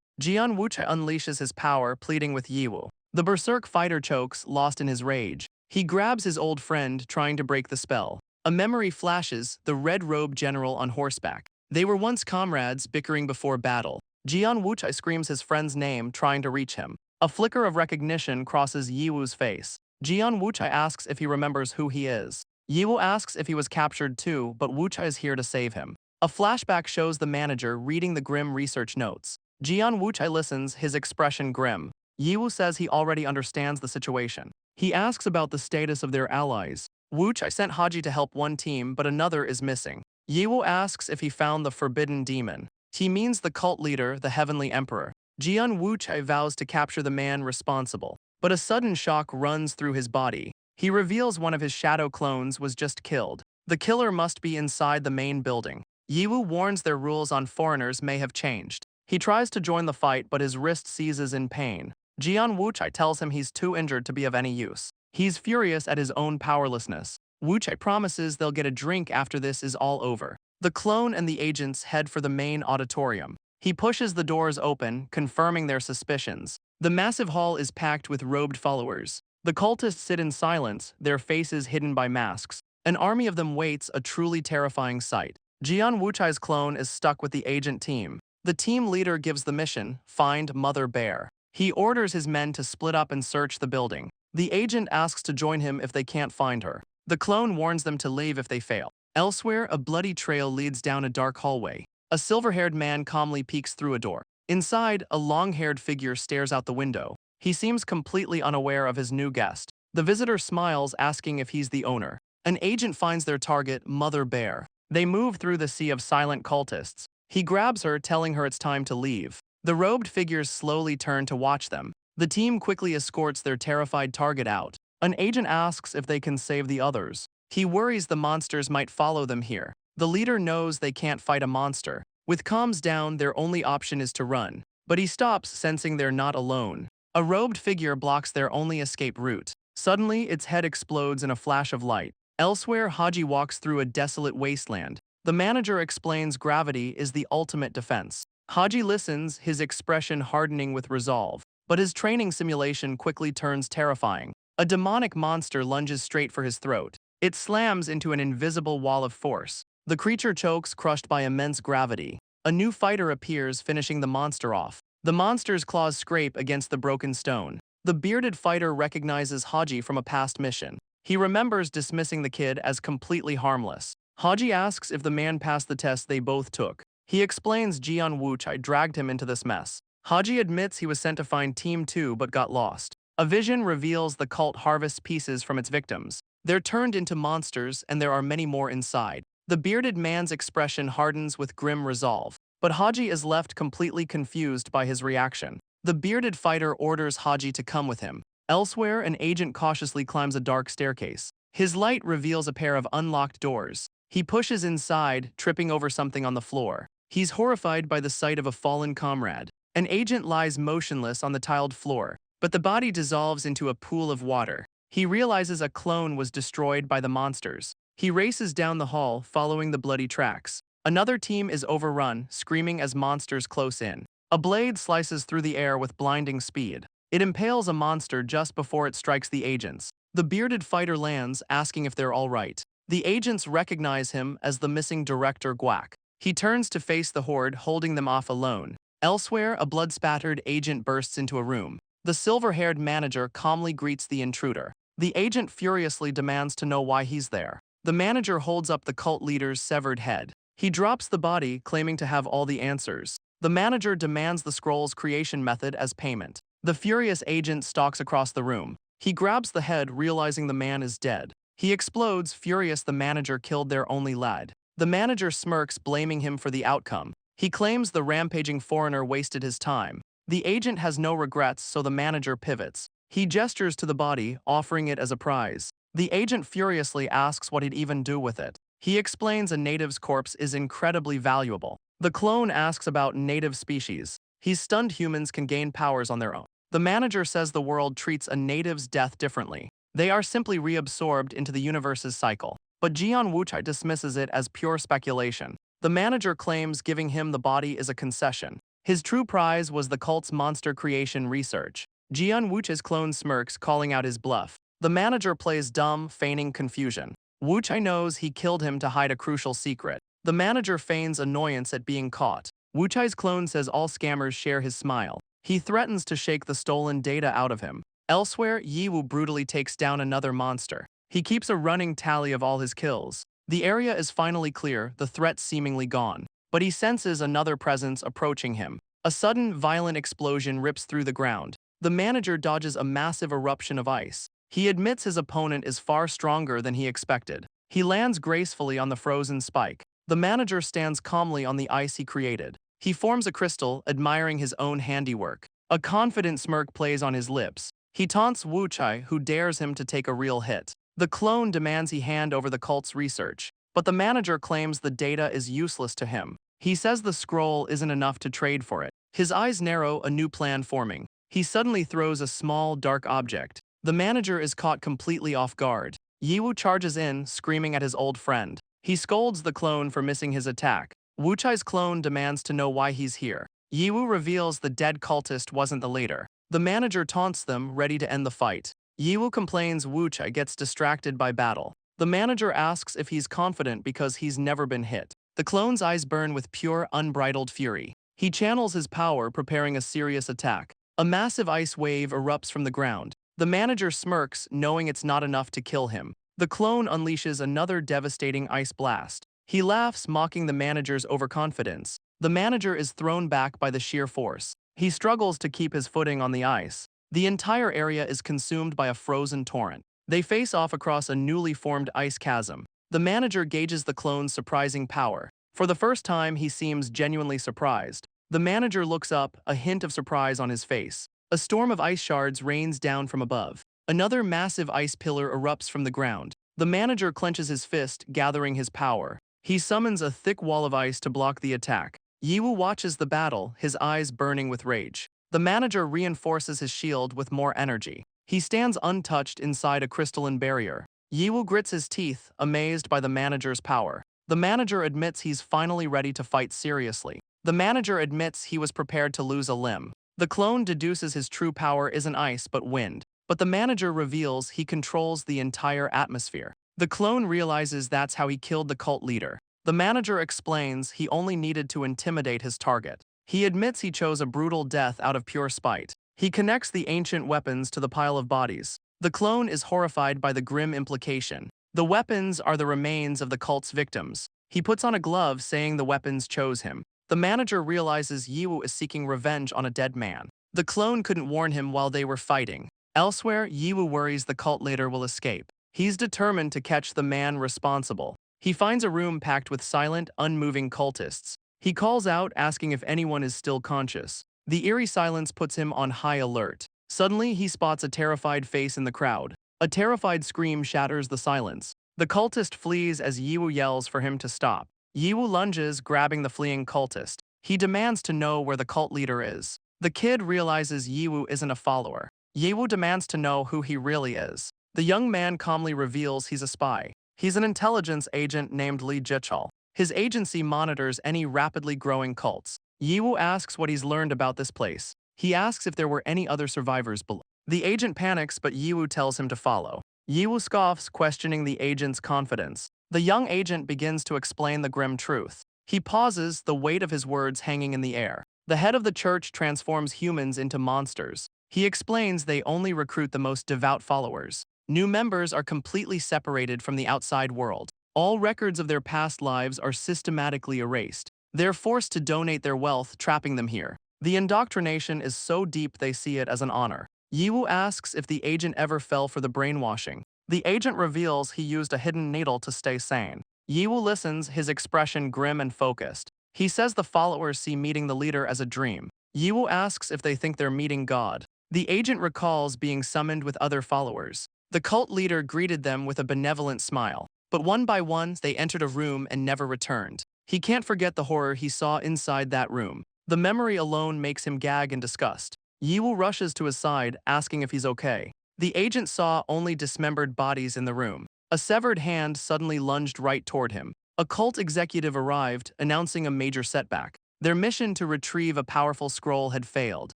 Jian Wuchai unleashes his power, pleading with Yiwu. The berserk fighter chokes, lost in his rage. He grabs his old friend, trying to break the spell. A memory flashes, the red-robed general on horseback. They were once comrades, bickering before battle. Jian Wuchai screams his friend's name, trying to reach him. A flicker of recognition crosses Yiwu's face. Jian Wuchai asks if he remembers who he is. Yiwu asks if he was captured too, but Wuchai is here to save him. A flashback shows the manager reading the grim research notes. Jian Wuchai listens, his expression grim. Yiwu says he already understands the situation. He asks about the status of their allies. Wuchai sent Haji to help one team, but another is missing. Yiwu asks if he found the forbidden demon. He means the cult leader, the heavenly emperor. Jian Wuchai vows to capture the man responsible. But a sudden shock runs through his body. He reveals one of his shadow clones was just killed. The killer must be inside the main building. Yiwu warns their rules on foreigners may have changed. He tries to join the fight, but his wrist seizes in pain. Jian Wuchai tells him he's too injured to be of any use. He's furious at his own powerlessness. Wuchai promises they'll get a drink after this is all over. The clone and the agents head for the main auditorium. He pushes the doors open, confirming their suspicions. The massive hall is packed with robed followers. The cultists sit in silence, their faces hidden by masks. An army of them waits, a truly terrifying sight. Jian Wuchai's clone is stuck with the agent team. The team leader gives the mission, find Mother Bear. He orders his men to split up and search the building. The agent asks to join him if they can't find her. The clone warns them to leave if they fail. Elsewhere, a bloody trail leads down a dark hallway. A silver-haired man calmly peeks through a door. Inside, a long-haired figure stares out the window. He seems completely unaware of his new guest. The visitor smiles, asking if he's the owner. An agent finds their target, Mother Bear. They move through the sea of silent cultists. He grabs her, telling her it's time to leave. The robed figures slowly turn to watch them. The team quickly escorts their terrified target out. An agent asks if they can save the others. He worries the monsters might follow them here. The leader knows they can't fight a monster. With comms down, their only option is to run. But he stops, sensing they're not alone. A robed figure blocks their only escape route. Suddenly, its head explodes in a flash of light. Elsewhere, Haji walks through a desolate wasteland. The manager explains gravity is the ultimate defense. Haji listens, his expression hardening with resolve. But his training simulation quickly turns terrifying. A demonic monster lunges straight for his throat. It slams into an invisible wall of force. The creature chokes, crushed by immense gravity. A new fighter appears, finishing the monster off. The monster's claws scrape against the broken stone. The bearded fighter recognizes Haji from a past mission. He remembers dismissing the kid as completely harmless. Haji asks if the man passed the test they both took. He explains Jian Wuchai dragged him into this mess. Haji admits he was sent to find Team 2 but got lost. A vision reveals the cult harvests pieces from its victims. They're turned into monsters, and there are many more inside. The bearded man's expression hardens with grim resolve. But Haji is left completely confused by his reaction. The bearded fighter orders Haji to come with him. Elsewhere, an agent cautiously climbs a dark staircase. His light reveals a pair of unlocked doors. He pushes inside, tripping over something on the floor. He's horrified by the sight of a fallen comrade. An agent lies motionless on the tiled floor, but the body dissolves into a pool of water. He realizes a clone was destroyed by the monsters. He races down the hall, following the bloody tracks. Another team is overrun, screaming as monsters close in. A blade slices through the air with blinding speed. It impales a monster just before it strikes the agents. The bearded fighter lands, asking if they're all right. The agents recognize him as the missing director Guak. He turns to face the horde, holding them off alone. Elsewhere, a blood-spattered agent bursts into a room. The silver-haired manager calmly greets the intruder. The agent furiously demands to know why he's there. The manager holds up the cult leader's severed head. He drops the body, claiming to have all the answers. The manager demands the scroll's creation method as payment. The furious agent stalks across the room. He grabs the head, realizing the man is dead. He explodes, furious the manager killed their only lad. The manager smirks, blaming him for the outcome. He claims the rampaging foreigner wasted his time. The agent has no regrets, so the manager pivots. He gestures to the body, offering it as a prize. The agent furiously asks what he'd even do with it. He explains a native's corpse is incredibly valuable. The clone asks about native species. He's stunned humans can gain powers on their own. The manager says the world treats a native's death differently. They are simply reabsorbed into the universe's cycle. But Jian Wuchai dismisses it as pure speculation. The manager claims giving him the body is a concession. His true prize was the cult's monster creation research. Jian Wuchai's clone smirks, calling out his bluff. The manager plays dumb, feigning confusion. Wuchai knows he killed him to hide a crucial secret. The manager feigns annoyance at being caught. Wuchai's clone says all scammers share his smile. He threatens to shake the stolen data out of him. Elsewhere, Yiwu brutally takes down another monster. He keeps a running tally of all his kills. The area is finally clear, the threat seemingly gone. But he senses another presence approaching him. A sudden, violent explosion rips through the ground. The manager dodges a massive eruption of ice. He admits his opponent is far stronger than he expected. He lands gracefully on the frozen spike. The manager stands calmly on the ice he created. He forms a crystal, admiring his own handiwork. A confident smirk plays on his lips. He taunts Wuchai, who dares him to take a real hit. The clone demands he hand over the cult's research, but the manager claims the data is useless to him. He says the scroll isn't enough to trade for it. His eyes narrow, a new plan forming. He suddenly throws a small, dark object. The manager is caught completely off guard. Yiwu charges in, screaming at his old friend. He scolds the clone for missing his attack. Wuchai's clone demands to know why he's here. Yiwu reveals the dead cultist wasn't the leader. The manager taunts them, ready to end the fight. Yiwu complains Wuchai gets distracted by battle. The manager asks if he's confident because he's never been hit. The clone's eyes burn with pure, unbridled fury. He channels his power, preparing a serious attack. A massive ice wave erupts from the ground. The manager smirks, knowing it's not enough to kill him. The clone unleashes another devastating ice blast. He laughs, mocking the manager's overconfidence. The manager is thrown back by the sheer force. He struggles to keep his footing on the ice. The entire area is consumed by a frozen torrent. They face off across a newly formed ice chasm. The manager gauges the clone's surprising power. For the first time, he seems genuinely surprised. The manager looks up, a hint of surprise on his face. A storm of ice shards rains down from above. Another massive ice pillar erupts from the ground. The manager clenches his fist, gathering his power. He summons a thick wall of ice to block the attack. Yiwu watches the battle, his eyes burning with rage. The manager reinforces his shield with more energy. He stands untouched inside a crystalline barrier. Yiwu grits his teeth, amazed by the manager's power. The manager admits he's finally ready to fight seriously. The manager admits he was prepared to lose a limb. The clone deduces his true power isn't ice but wind. But the manager reveals he controls the entire atmosphere. The clone realizes that's how he killed the cult leader. The manager explains he only needed to intimidate his target. He admits he chose a brutal death out of pure spite. He connects the ancient weapons to the pile of bodies. The clone is horrified by the grim implication. The weapons are the remains of the cult's victims. He puts on a glove, saying the weapons chose him. The manager realizes Yiwu is seeking revenge on a dead man. The clone couldn't warn him while they were fighting. Elsewhere, Yiwu worries the cult leader will escape. He's determined to catch the man responsible. He finds a room packed with silent, unmoving cultists. He calls out, asking if anyone is still conscious. The eerie silence puts him on high alert. Suddenly, he spots a terrified face in the crowd. A terrified scream shatters the silence. The cultist flees as Yiwu yells for him to stop. Yiwu lunges, grabbing the fleeing cultist. He demands to know where the cult leader is. The kid realizes Yiwu isn't a follower. Yiwu demands to know who he really is. The young man calmly reveals he's a spy. He's an intelligence agent named Li Jichul. His agency monitors any rapidly growing cults. Yiwu asks what he's learned about this place. He asks if there were any other survivors below. The agent panics, but Yiwu tells him to follow. Yiwu scoffs, questioning the agent's confidence. The young agent begins to explain the grim truth. He pauses, the weight of his words hanging in the air. The head of the church transforms humans into monsters. He explains they only recruit the most devout followers. New members are completely separated from the outside world. All records of their past lives are systematically erased. They're forced to donate their wealth, trapping them here. The indoctrination is so deep they see it as an honor. Yiwu asks if the agent ever fell for the brainwashing. The agent reveals he used a hidden needle to stay sane. Yiwu listens, his expression grim and focused. He says the followers see meeting the leader as a dream. Yiwu asks if they think they're meeting God. The agent recalls being summoned with other followers. The cult leader greeted them with a benevolent smile. But one by one, they entered a room and never returned. He can't forget the horror he saw inside that room. The memory alone makes him gag in disgust. Yiwu rushes to his side, asking if he's okay. The agent saw only dismembered bodies in the room. A severed hand suddenly lunged right toward him. A cult executive arrived, announcing a major setback. Their mission to retrieve a powerful scroll had failed.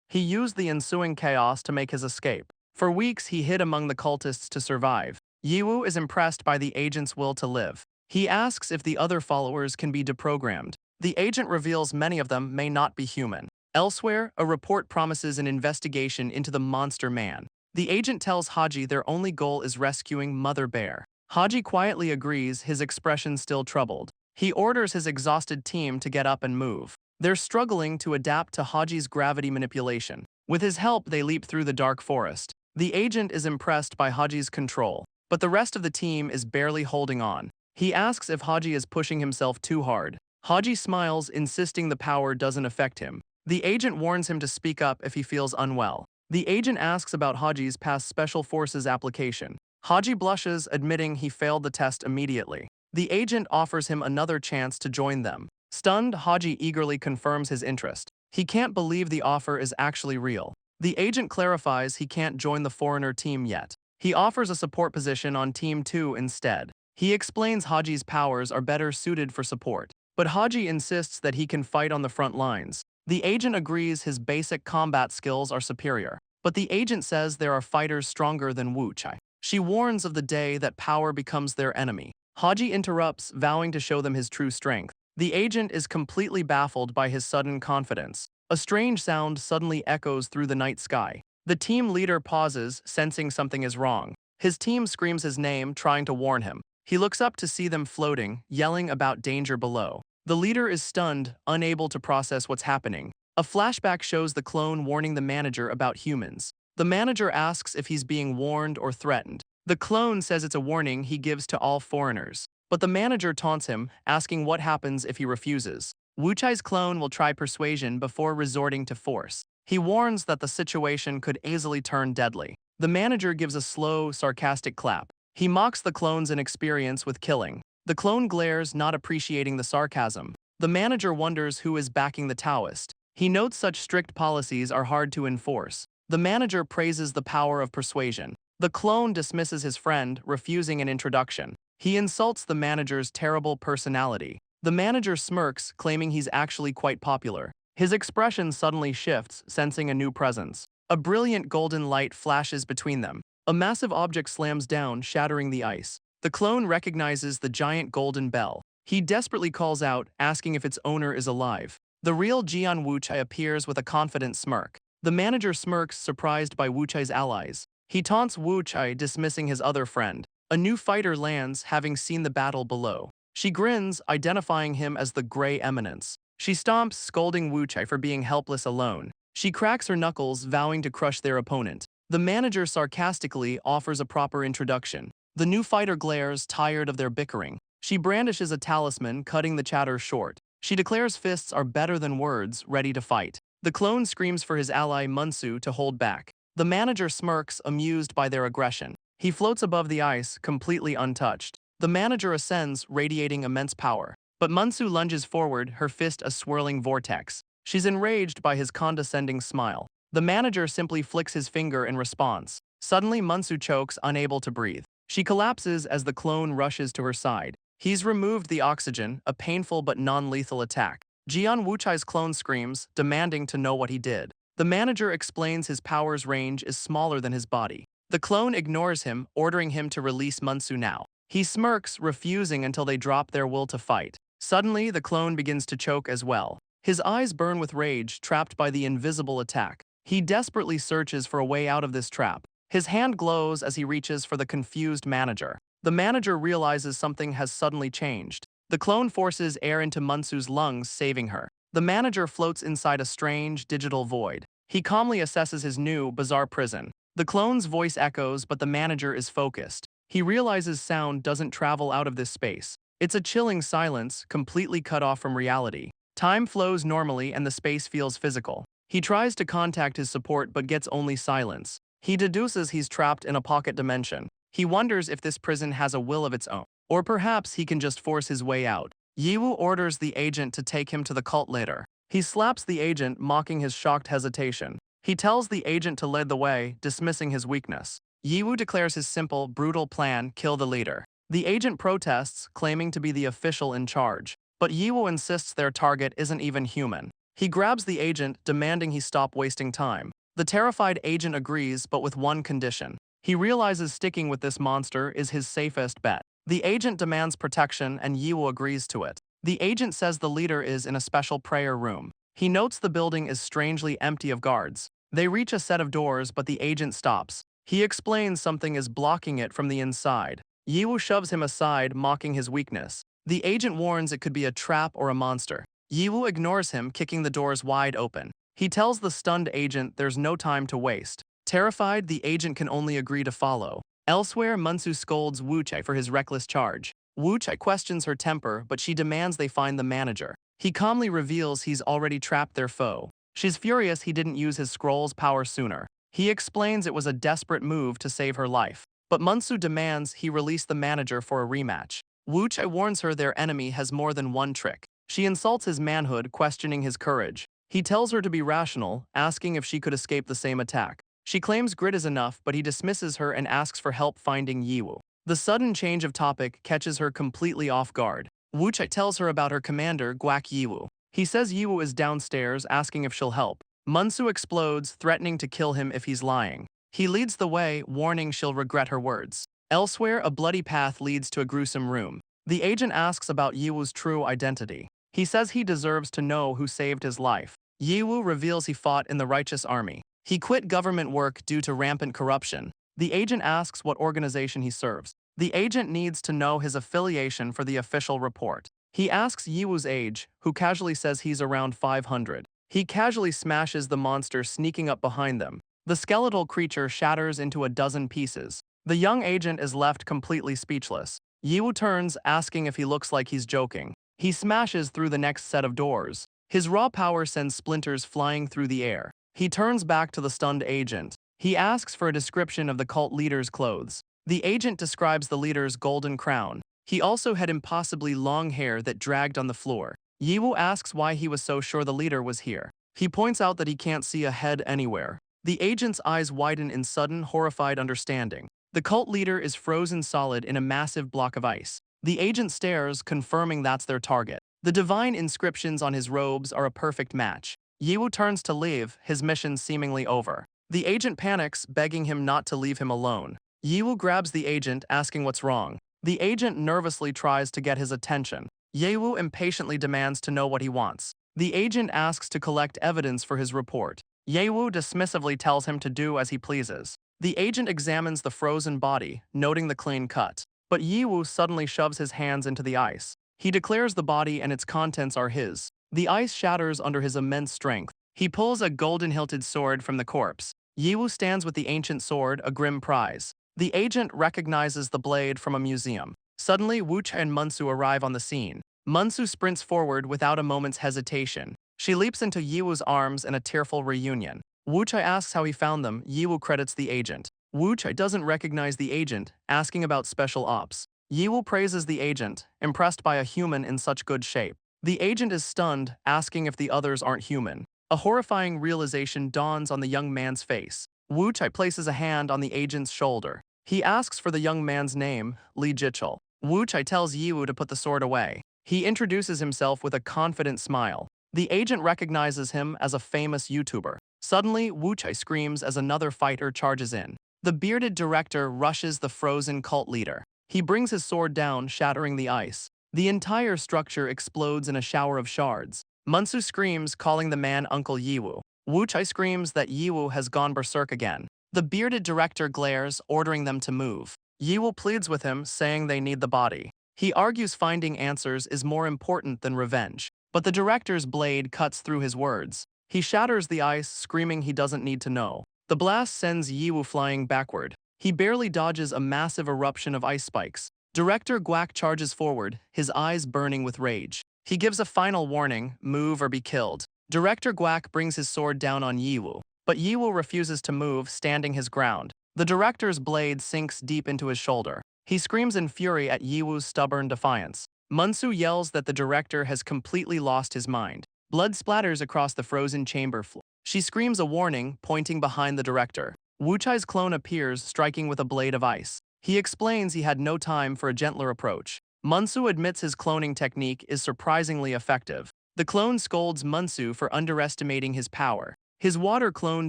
He used the ensuing chaos to make his escape. For weeks, he hid among the cultists to survive. Yiwu is impressed by the agent's will to live. He asks if the other followers can be deprogrammed. The agent reveals many of them may not be human. Elsewhere, a report promises an investigation into the monster man. The agent tells Haji their only goal is rescuing Mother Bear. Haji quietly agrees, his expression still troubled. He orders his exhausted team to get up and move. They're struggling to adapt to Haji's gravity manipulation. With his help, they leap through the dark forest. The agent is impressed by Haji's control, but the rest of the team is barely holding on. He asks if Haji is pushing himself too hard. Haji smiles, insisting the power doesn't affect him. The agent warns him to speak up if he feels unwell. The agent asks about Haji's past Special Forces application. Haji blushes, admitting he failed the test immediately. The agent offers him another chance to join them. Stunned, Haji eagerly confirms his interest. He can't believe the offer is actually real. The agent clarifies he can't join the foreigner team yet. He offers a support position on Team 2 instead. He explains Haji's powers are better suited for support, but Haji insists that he can fight on the front lines. The agent agrees his basic combat skills are superior, but the agent says there are fighters stronger than Wu Chai. She warns of the day that power becomes their enemy. Haji interrupts, vowing to show them his true strength. The agent is completely baffled by his sudden confidence. A strange sound suddenly echoes through the night sky. The team leader pauses, sensing something is wrong. His team screams his name, trying to warn him. He looks up to see them floating, yelling about danger below. The leader is stunned, unable to process what's happening. A flashback shows the clone warning the manager about humans. The manager asks if he's being warned or threatened. The clone says it's a warning he gives to all foreigners. But the manager taunts him, asking what happens if he refuses. Wu Chai's clone will try persuasion before resorting to force. He warns that the situation could easily turn deadly. The manager gives a slow, sarcastic clap. He mocks the clone's inexperience with killing. The clone glares, not appreciating the sarcasm. The manager wonders who is backing the Taoist. He notes such strict policies are hard to enforce. The manager praises the power of persuasion. The clone dismisses his friend, refusing an introduction. He insults the manager's terrible personality. The manager smirks, claiming he's actually quite popular. His expression suddenly shifts, sensing a new presence. A brilliant golden light flashes between them. A massive object slams down, shattering the ice. The clone recognizes the giant golden bell. He desperately calls out, asking if its owner is alive. The real Jian Wuchai appears with a confident smirk. The manager smirks, surprised by Wuchai's allies. He taunts Wuchai, dismissing his other friend. A new fighter lands, having seen the battle below. She grins, identifying him as the Gray Eminence. She stomps, scolding Wuchai for being helpless alone. She cracks her knuckles, vowing to crush their opponent. The manager sarcastically offers a proper introduction. The new fighter glares, tired of their bickering. She brandishes a talisman, cutting the chatter short. She declares fists are better than words, ready to fight. The clone screams for his ally Munsu to hold back. The manager smirks, amused by their aggression. He floats above the ice, completely untouched. The manager ascends, radiating immense power. But Munsu lunges forward, her fist a swirling vortex. She's enraged by his condescending smile. The manager simply flicks his finger in response. Suddenly, Munsu chokes, unable to breathe. She collapses as the clone rushes to her side. He's removed the oxygen, a painful but non-lethal attack. Jian Wuchai's clone screams, demanding to know what he did. The manager explains his power's range is smaller than his body. The clone ignores him, ordering him to release Munsu now. He smirks, refusing until they drop their will to fight. Suddenly, the clone begins to choke as well. His eyes burn with rage, trapped by the invisible attack. He desperately searches for a way out of this trap. His hand glows as he reaches for the confused manager. The manager realizes something has suddenly changed. The clone forces air into Munsu's lungs, saving her. The manager floats inside a strange, digital void. He calmly assesses his new, bizarre prison. The clone's voice echoes, but the manager is focused. He realizes sound doesn't travel out of this space. It's a chilling silence, completely cut off from reality. Time flows normally and the space feels physical. He tries to contact his support but gets only silence. He deduces he's trapped in a pocket dimension. He wonders if this prison has a will of its own. Or perhaps he can just force his way out. Yiwu orders the agent to take him to the cult leader. He slaps the agent, mocking his shocked hesitation. He tells the agent to lead the way, dismissing his weakness. Yiwu declares his simple, brutal plan: kill the leader. The agent protests, claiming to be the official in charge. But Yiwu insists their target isn't even human. He grabs the agent, demanding he stop wasting time. The terrified agent agrees, but with one condition. He realizes sticking with this monster is his safest bet. The agent demands protection, and Yiwu agrees to it. The agent says the leader is in a special prayer room. He notes the building is strangely empty of guards. They reach a set of doors, but the agent stops. He explains something is blocking it from the inside. Yiwu shoves him aside, mocking his weakness. The agent warns it could be a trap or a monster. Yiwu ignores him, kicking the doors wide open. He tells the stunned agent there's no time to waste. Terrified, the agent can only agree to follow. Elsewhere, Mansu scolds Wuchai for his reckless charge. Wuchai questions her temper, but she demands they find the manager. He calmly reveals he's already trapped their foe. She's furious he didn't use his scroll's power sooner. He explains it was a desperate move to save her life. But Mansu demands he release the manager for a rematch. Wuchai warns her their enemy has more than one trick. She insults his manhood, questioning his courage. He tells her to be rational, asking if she could escape the same attack. She claims grit is enough, but he dismisses her and asks for help finding Yiwu. The sudden change of topic catches her completely off guard. Wuchai tells her about her commander, Guak Yiwu. He says Yiwu is downstairs, asking if she'll help. Mansu explodes, threatening to kill him if he's lying. He leads the way, warning she'll regret her words. Elsewhere, a bloody path leads to a gruesome room. The agent asks about Yiwu's true identity. He says he deserves to know who saved his life. Yiwu reveals he fought in the righteous army. He quit government work due to rampant corruption. The agent asks what organization he serves. The agent needs to know his affiliation for the official report. He asks Yiwu's age, who casually says he's around 500. He casually smashes the monster sneaking up behind them. The skeletal creature shatters into a dozen pieces. The young agent is left completely speechless. Yiwu turns, asking if he looks like he's joking. He smashes through the next set of doors. His raw power sends splinters flying through the air. He turns back to the stunned agent. He asks for a description of the cult leader's clothes. The agent describes the leader's golden crown. He also had impossibly long hair that dragged on the floor. Yiwu asks why he was so sure the leader was here. He points out that he can't see a head anywhere. The agent's eyes widen in sudden, horrified understanding. The cult leader is frozen solid in a massive block of ice. The agent stares, confirming that's their target. The divine inscriptions on his robes are a perfect match. Yiwu turns to leave, his mission seemingly over. The agent panics, begging him not to leave him alone. Yiwu grabs the agent, asking what's wrong. The agent nervously tries to get his attention. Yiwu impatiently demands to know what he wants. The agent asks to collect evidence for his report. Yiwu dismissively tells him to do as he pleases. The agent examines the frozen body, noting the clean cut. But Yiwu suddenly shoves his hands into the ice. He declares the body and its contents are his. The ice shatters under his immense strength. He pulls a golden-hilted sword from the corpse. Yiwu stands with the ancient sword, a grim prize. The agent recognizes the blade from a museum. Suddenly, Wuchai and Mansu arrive on the scene. Mansu sprints forward without a moment's hesitation. She leaps into Yiwu's arms in a tearful reunion. Wuchai asks how he found them. Yiwu credits the agent. Wuchai doesn't recognize the agent, asking about special ops. Yiwu praises the agent, impressed by a human in such good shape. The agent is stunned, asking if the others aren't human. A horrifying realization dawns on the young man's face. Wuchai places a hand on the agent's shoulder. He asks for the young man's name, Li Jichul. Wuchai tells Yiwu to put the sword away. He introduces himself with a confident smile. The agent recognizes him as a famous YouTuber. Suddenly, Wuchai screams as another fighter charges in. The bearded director rushes the frozen cult leader. He brings his sword down, shattering the ice. The entire structure explodes in a shower of shards. Mansu screams, calling the man Uncle Yiwu. Wuchai screams that Yiwu has gone berserk again. The bearded director glares, ordering them to move. Yiwu pleads with him, saying they need the body. He argues finding answers is more important than revenge. But the director's blade cuts through his words. He shatters the ice, screaming he doesn't need to know. The blast sends Yiwu flying backward. He barely dodges a massive eruption of ice spikes. Director Guak charges forward, his eyes burning with rage. He gives a final warning, move or be killed. Director Guak brings his sword down on Yiwu, but Yiwu refuses to move, standing his ground. The director's blade sinks deep into his shoulder. He screams in fury at Yiwu's stubborn defiance. Mansu yells that the director has completely lost his mind. Blood splatters across the frozen chamber floor. She screams a warning, pointing behind the director. Wu Chai's clone appears, striking with a blade of ice. He explains he had no time for a gentler approach. Munsu admits his cloning technique is surprisingly effective. The clone scolds Munsu for underestimating his power. His water clone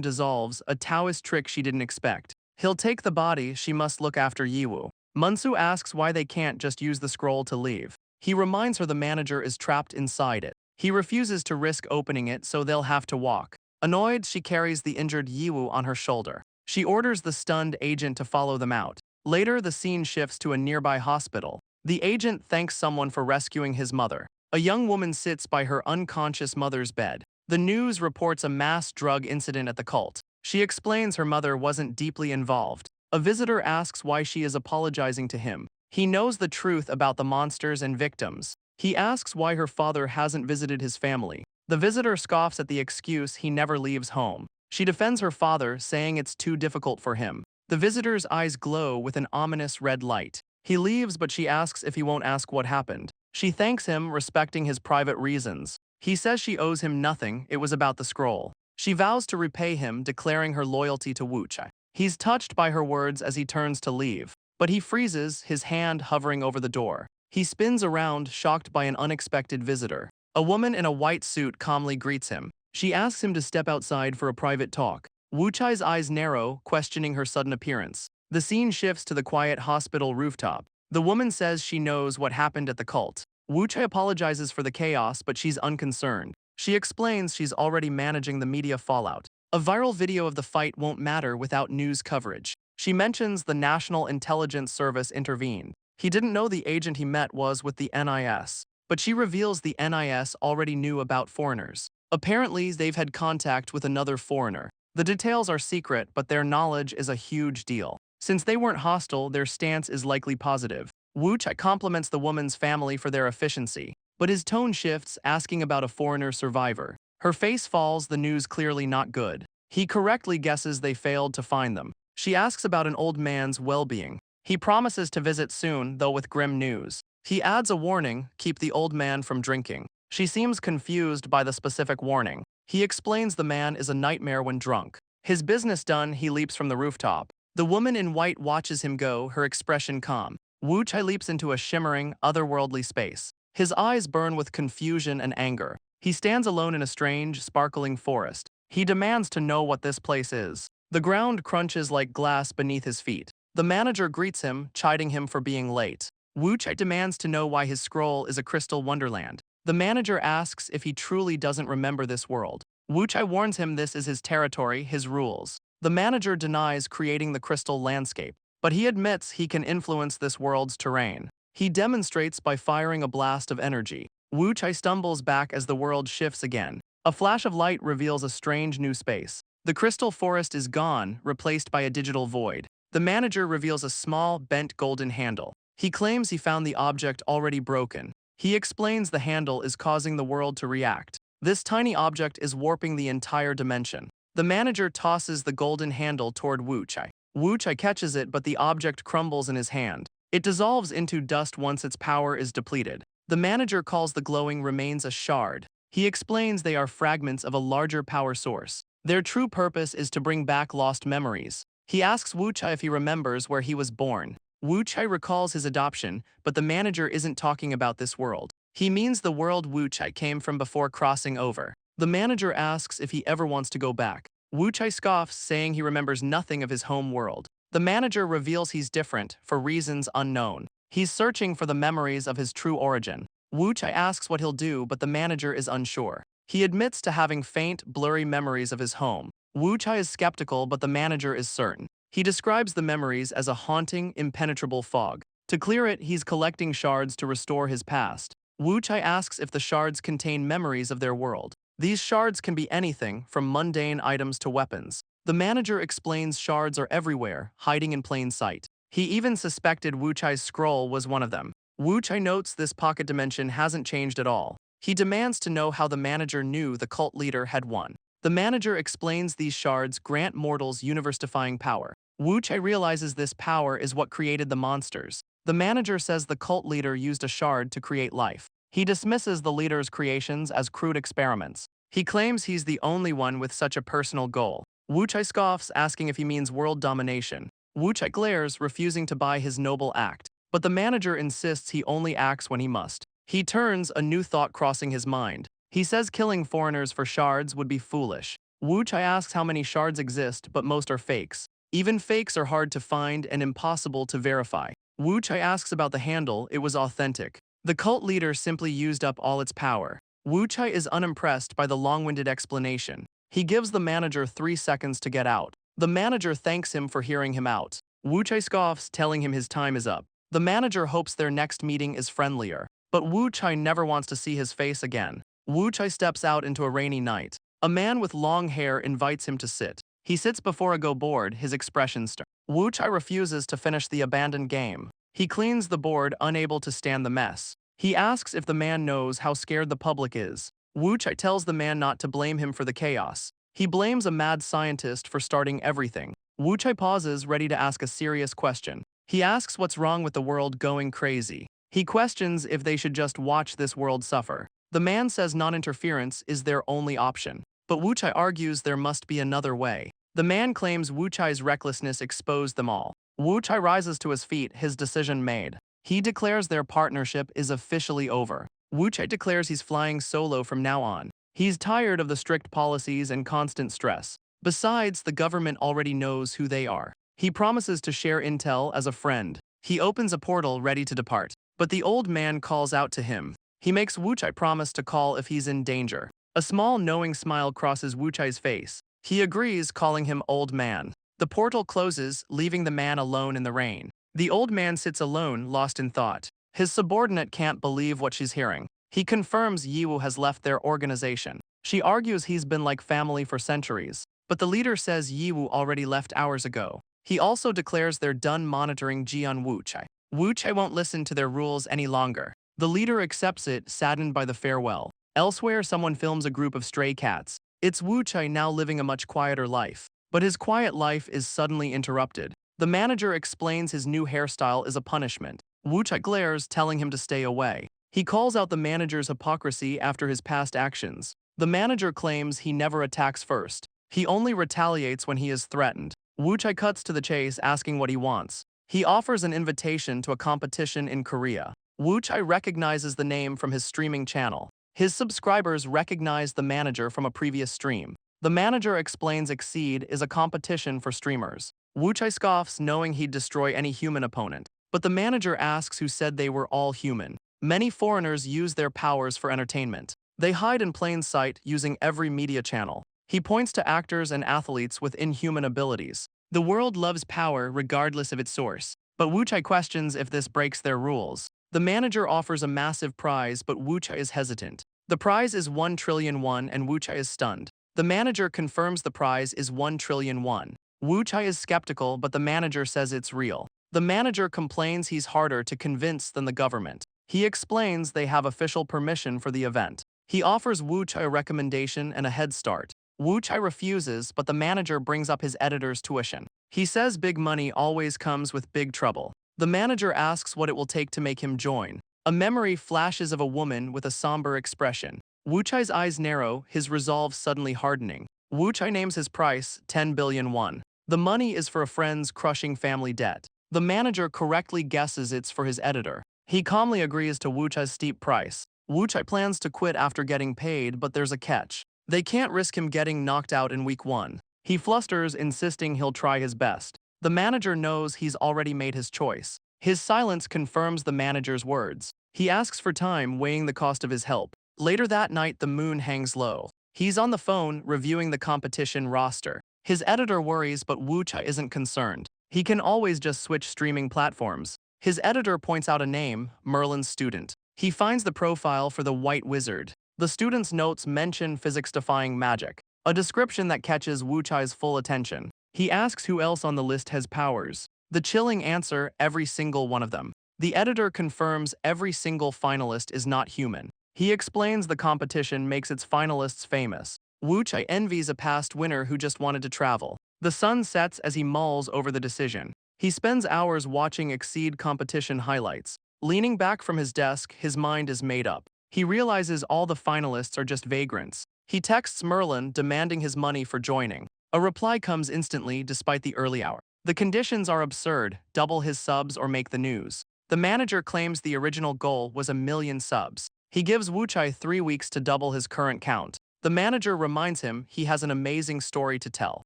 dissolves, a Taoist trick she didn't expect. He'll take the body, she must look after Yiwu. Munsu asks why they can't just use the scroll to leave. He reminds her the manager is trapped inside it. He refuses to risk opening it, so they'll have to walk. Annoyed, she carries the injured Yiwu on her shoulder. She orders the stunned agent to follow them out. Later, the scene shifts to a nearby hospital. The agent thanks someone for rescuing his mother. A young woman sits by her unconscious mother's bed. The news reports a mass drug incident at the cult. She explains her mother wasn't deeply involved. A visitor asks why she is apologizing to him. He knows the truth about the monsters and victims. He asks why her father hasn't visited his family. The visitor scoffs at the excuse he never leaves home. She defends her father, saying it's too difficult for him. The visitor's eyes glow with an ominous red light. He leaves, but she asks if he won't ask what happened. She thanks him, respecting his private reasons. He says she owes him nothing, it was about the scroll. She vows to repay him, declaring her loyalty to Wu Chai. He's touched by her words as he turns to leave, but he freezes, his hand hovering over the door. He spins around, shocked by an unexpected visitor. A woman in a white suit calmly greets him. She asks him to step outside for a private talk. Wu Chai's eyes narrow, questioning her sudden appearance. The scene shifts to the quiet hospital rooftop. The woman says she knows what happened at the cult. Wu Chai apologizes for the chaos, but she's unconcerned. She explains she's already managing the media fallout. A viral video of the fight won't matter without news coverage. She mentions the National Intelligence Service intervened. He didn't know the agent he met was with the NIS, but she reveals the NIS already knew about foreigners. Apparently, they've had contact with another foreigner. The details are secret, but their knowledge is a huge deal. Since they weren't hostile, their stance is likely positive. Wu Chai compliments the woman's family for their efficiency, but his tone shifts, asking about a foreigner survivor. Her face falls, the news clearly not good. He correctly guesses they failed to find them. She asks about an old man's well-being. He promises to visit soon, though with grim news. He adds a warning, keep the old man from drinking. She seems confused by the specific warning. He explains the man is a nightmare when drunk. His business done, he leaps from the rooftop. The woman in white watches him go, her expression calm. Wu Chai leaps into a shimmering, otherworldly space. His eyes burn with confusion and anger. He stands alone in a strange, sparkling forest. He demands to know what this place is. The ground crunches like glass beneath his feet. The manager greets him, chiding him for being late. Wu Chai demands to know why his scroll is a crystal wonderland. The manager asks if he truly doesn't remember this world. Wu Chai warns him this is his territory, his rules. The manager denies creating the crystal landscape, but he admits he can influence this world's terrain. He demonstrates by firing a blast of energy. Wu Chai stumbles back as the world shifts again. A flash of light reveals a strange new space. The crystal forest is gone, replaced by a digital void. The manager reveals a small, bent golden handle. He claims he found the object already broken. He explains the handle is causing the world to react. This tiny object is warping the entire dimension. The manager tosses the golden handle toward Wu Chai. Wu Chai catches it, but the object crumbles in his hand. It dissolves into dust once its power is depleted. The manager calls the glowing remains a shard. He explains they are fragments of a larger power source. Their true purpose is to bring back lost memories. He asks Wu Chai if he remembers where he was born. Wu Chai recalls his adoption, but the manager isn't talking about this world. He means the world Wu Chai came from before crossing over. The manager asks if he ever wants to go back. Wu Chai scoffs, saying he remembers nothing of his home world. The manager reveals he's different, for reasons unknown. He's searching for the memories of his true origin. Wu Chai asks what he'll do, but the manager is unsure. He admits to having faint, blurry memories of his home. Wu Chai is skeptical, but the manager is certain. He describes the memories as a haunting, impenetrable fog. To clear it, he's collecting shards to restore his past. Wu Chai asks if the shards contain memories of their world. These shards can be anything, from mundane items to weapons. The manager explains shards are everywhere, hiding in plain sight. He even suspected Wu Chai's scroll was one of them. Wu Chai notes this pocket dimension hasn't changed at all. He demands to know how the manager knew the cult leader had won. The manager explains these shards grant mortals universe-defying power. Wu Chai realizes this power is what created the monsters. The manager says the cult leader used a shard to create life. He dismisses the leader's creations as crude experiments. He claims he's the only one with such a personal goal. Wu Chai scoffs, asking if he means world domination. Wu Chai glares, refusing to buy his noble act. But the manager insists he only acts when he must. He turns, a new thought crossing his mind. He says killing foreigners for shards would be foolish. Wu Chai asks how many shards exist, but most are fakes. Even fakes are hard to find and impossible to verify. Wu Chai asks about the handle, it was authentic. The cult leader simply used up all its power. Wu Chai is unimpressed by the long-winded explanation. He gives the manager 3 seconds to get out. The manager thanks him for hearing him out. Wu Chai scoffs, telling him his time is up. The manager hopes their next meeting is friendlier. But Wu Chai never wants to see his face again. Wu Chai steps out into a rainy night. A man with long hair invites him to sit. He sits before a go board, his expression stern. Wu Chai refuses to finish the abandoned game. He cleans the board, unable to stand the mess. He asks if the man knows how scared the public is. Wu Chai tells the man not to blame him for the chaos. He blames a mad scientist for starting everything. Wu Chai pauses, ready to ask a serious question. He asks what's wrong with the world going crazy. He questions if they should just watch this world suffer. The man says non-interference is their only option. But Wu Chai argues there must be another way. The man claims Wu Chai's recklessness exposed them all. Wu Chai rises to his feet, his decision made. He declares their partnership is officially over. Wu Chai declares he's flying solo from now on. He's tired of the strict policies and constant stress. Besides, the government already knows who they are. He promises to share intel as a friend. He opens a portal, ready to depart. But the old man calls out to him. He makes Wu Chai promise to call if he's in danger. A small knowing smile crosses Wu Chai's face. He agrees, calling him old man. The portal closes, leaving the man alone in the rain. The old man sits alone, lost in thought. His subordinate can't believe what she's hearing. He confirms Yiwu has left their organization. She argues he's been like family for centuries. But the leader says Yiwu already left hours ago. He also declares they're done monitoring Jian Wu Chai. Wu Chai won't listen to their rules any longer. The leader accepts it, saddened by the farewell. Elsewhere, someone films a group of stray cats. It's Wu Chai now living a much quieter life. But his quiet life is suddenly interrupted. The manager explains his new hairstyle is a punishment. Wu Chai glares, telling him to stay away. He calls out the manager's hypocrisy after his past actions. The manager claims he never attacks first. He only retaliates when he is threatened. Wu Chai cuts to the chase, asking what he wants. He offers an invitation to a competition in Korea. Wu Chai recognizes the name from his streaming channel. His subscribers recognize the manager from a previous stream. The manager explains Exceed is a competition for streamers. Wu Chai scoffs, knowing he'd destroy any human opponent. But the manager asks who said they were all human. Many foreigners use their powers for entertainment. They hide in plain sight, using every media channel. He points to actors and athletes with inhuman abilities. The world loves power regardless of its source. But Wu Chai questions if this breaks their rules. The manager offers a massive prize, but Wu Chai is hesitant. The prize is 1 trillion won, and Wu Chai is stunned. The manager confirms the prize is 1 trillion won. Wu Chai is skeptical, but the manager says it's real. The manager complains he's harder to convince than the government. He explains they have official permission for the event. He offers Wu Chai a recommendation and a head start. Wu Chai refuses, but the manager brings up his editor's tuition. He says big money always comes with big trouble. The manager asks what it will take to make him join. A memory flashes of a woman with a somber expression. Wu Chai's eyes narrow, his resolve suddenly hardening. Wu Chai names his price, 10 billion won. The money is for a friend's crushing family debt. The manager correctly guesses it's for his editor. He calmly agrees to Wu Chai's steep price. Wu Chai plans to quit after getting paid, but there's a catch. They can't risk him getting knocked out in week 1. He flusters, insisting he'll try his best. The manager knows he's already made his choice. His silence confirms the manager's words. He asks for time, weighing the cost of his help. Later that night, the moon hangs low. He's on the phone, reviewing the competition roster. His editor worries, but Wu Chai isn't concerned. He can always just switch streaming platforms. His editor points out a name, Merlin's student. He finds the profile for the White Wizard. The student's notes mention physics-defying magic, a description that catches Wu Chai's full attention. He asks who else on the list has powers. The chilling answer, every single one of them. The editor confirms every single finalist is not human. He explains the competition makes its finalists famous. Wu Chai envies a past winner who just wanted to travel. The sun sets as he mulls over the decision. He spends hours watching Exceed competition highlights. Leaning back from his desk, his mind is made up. He realizes all the finalists are just vagrants. He texts Merlin demanding his money for joining. A reply comes instantly despite the early hour. The conditions are absurd: double his subs or make the news. The manager claims the original goal was 1 million subs. He gives Wuchai 3 weeks to double his current count. The manager reminds him he has an amazing story to tell.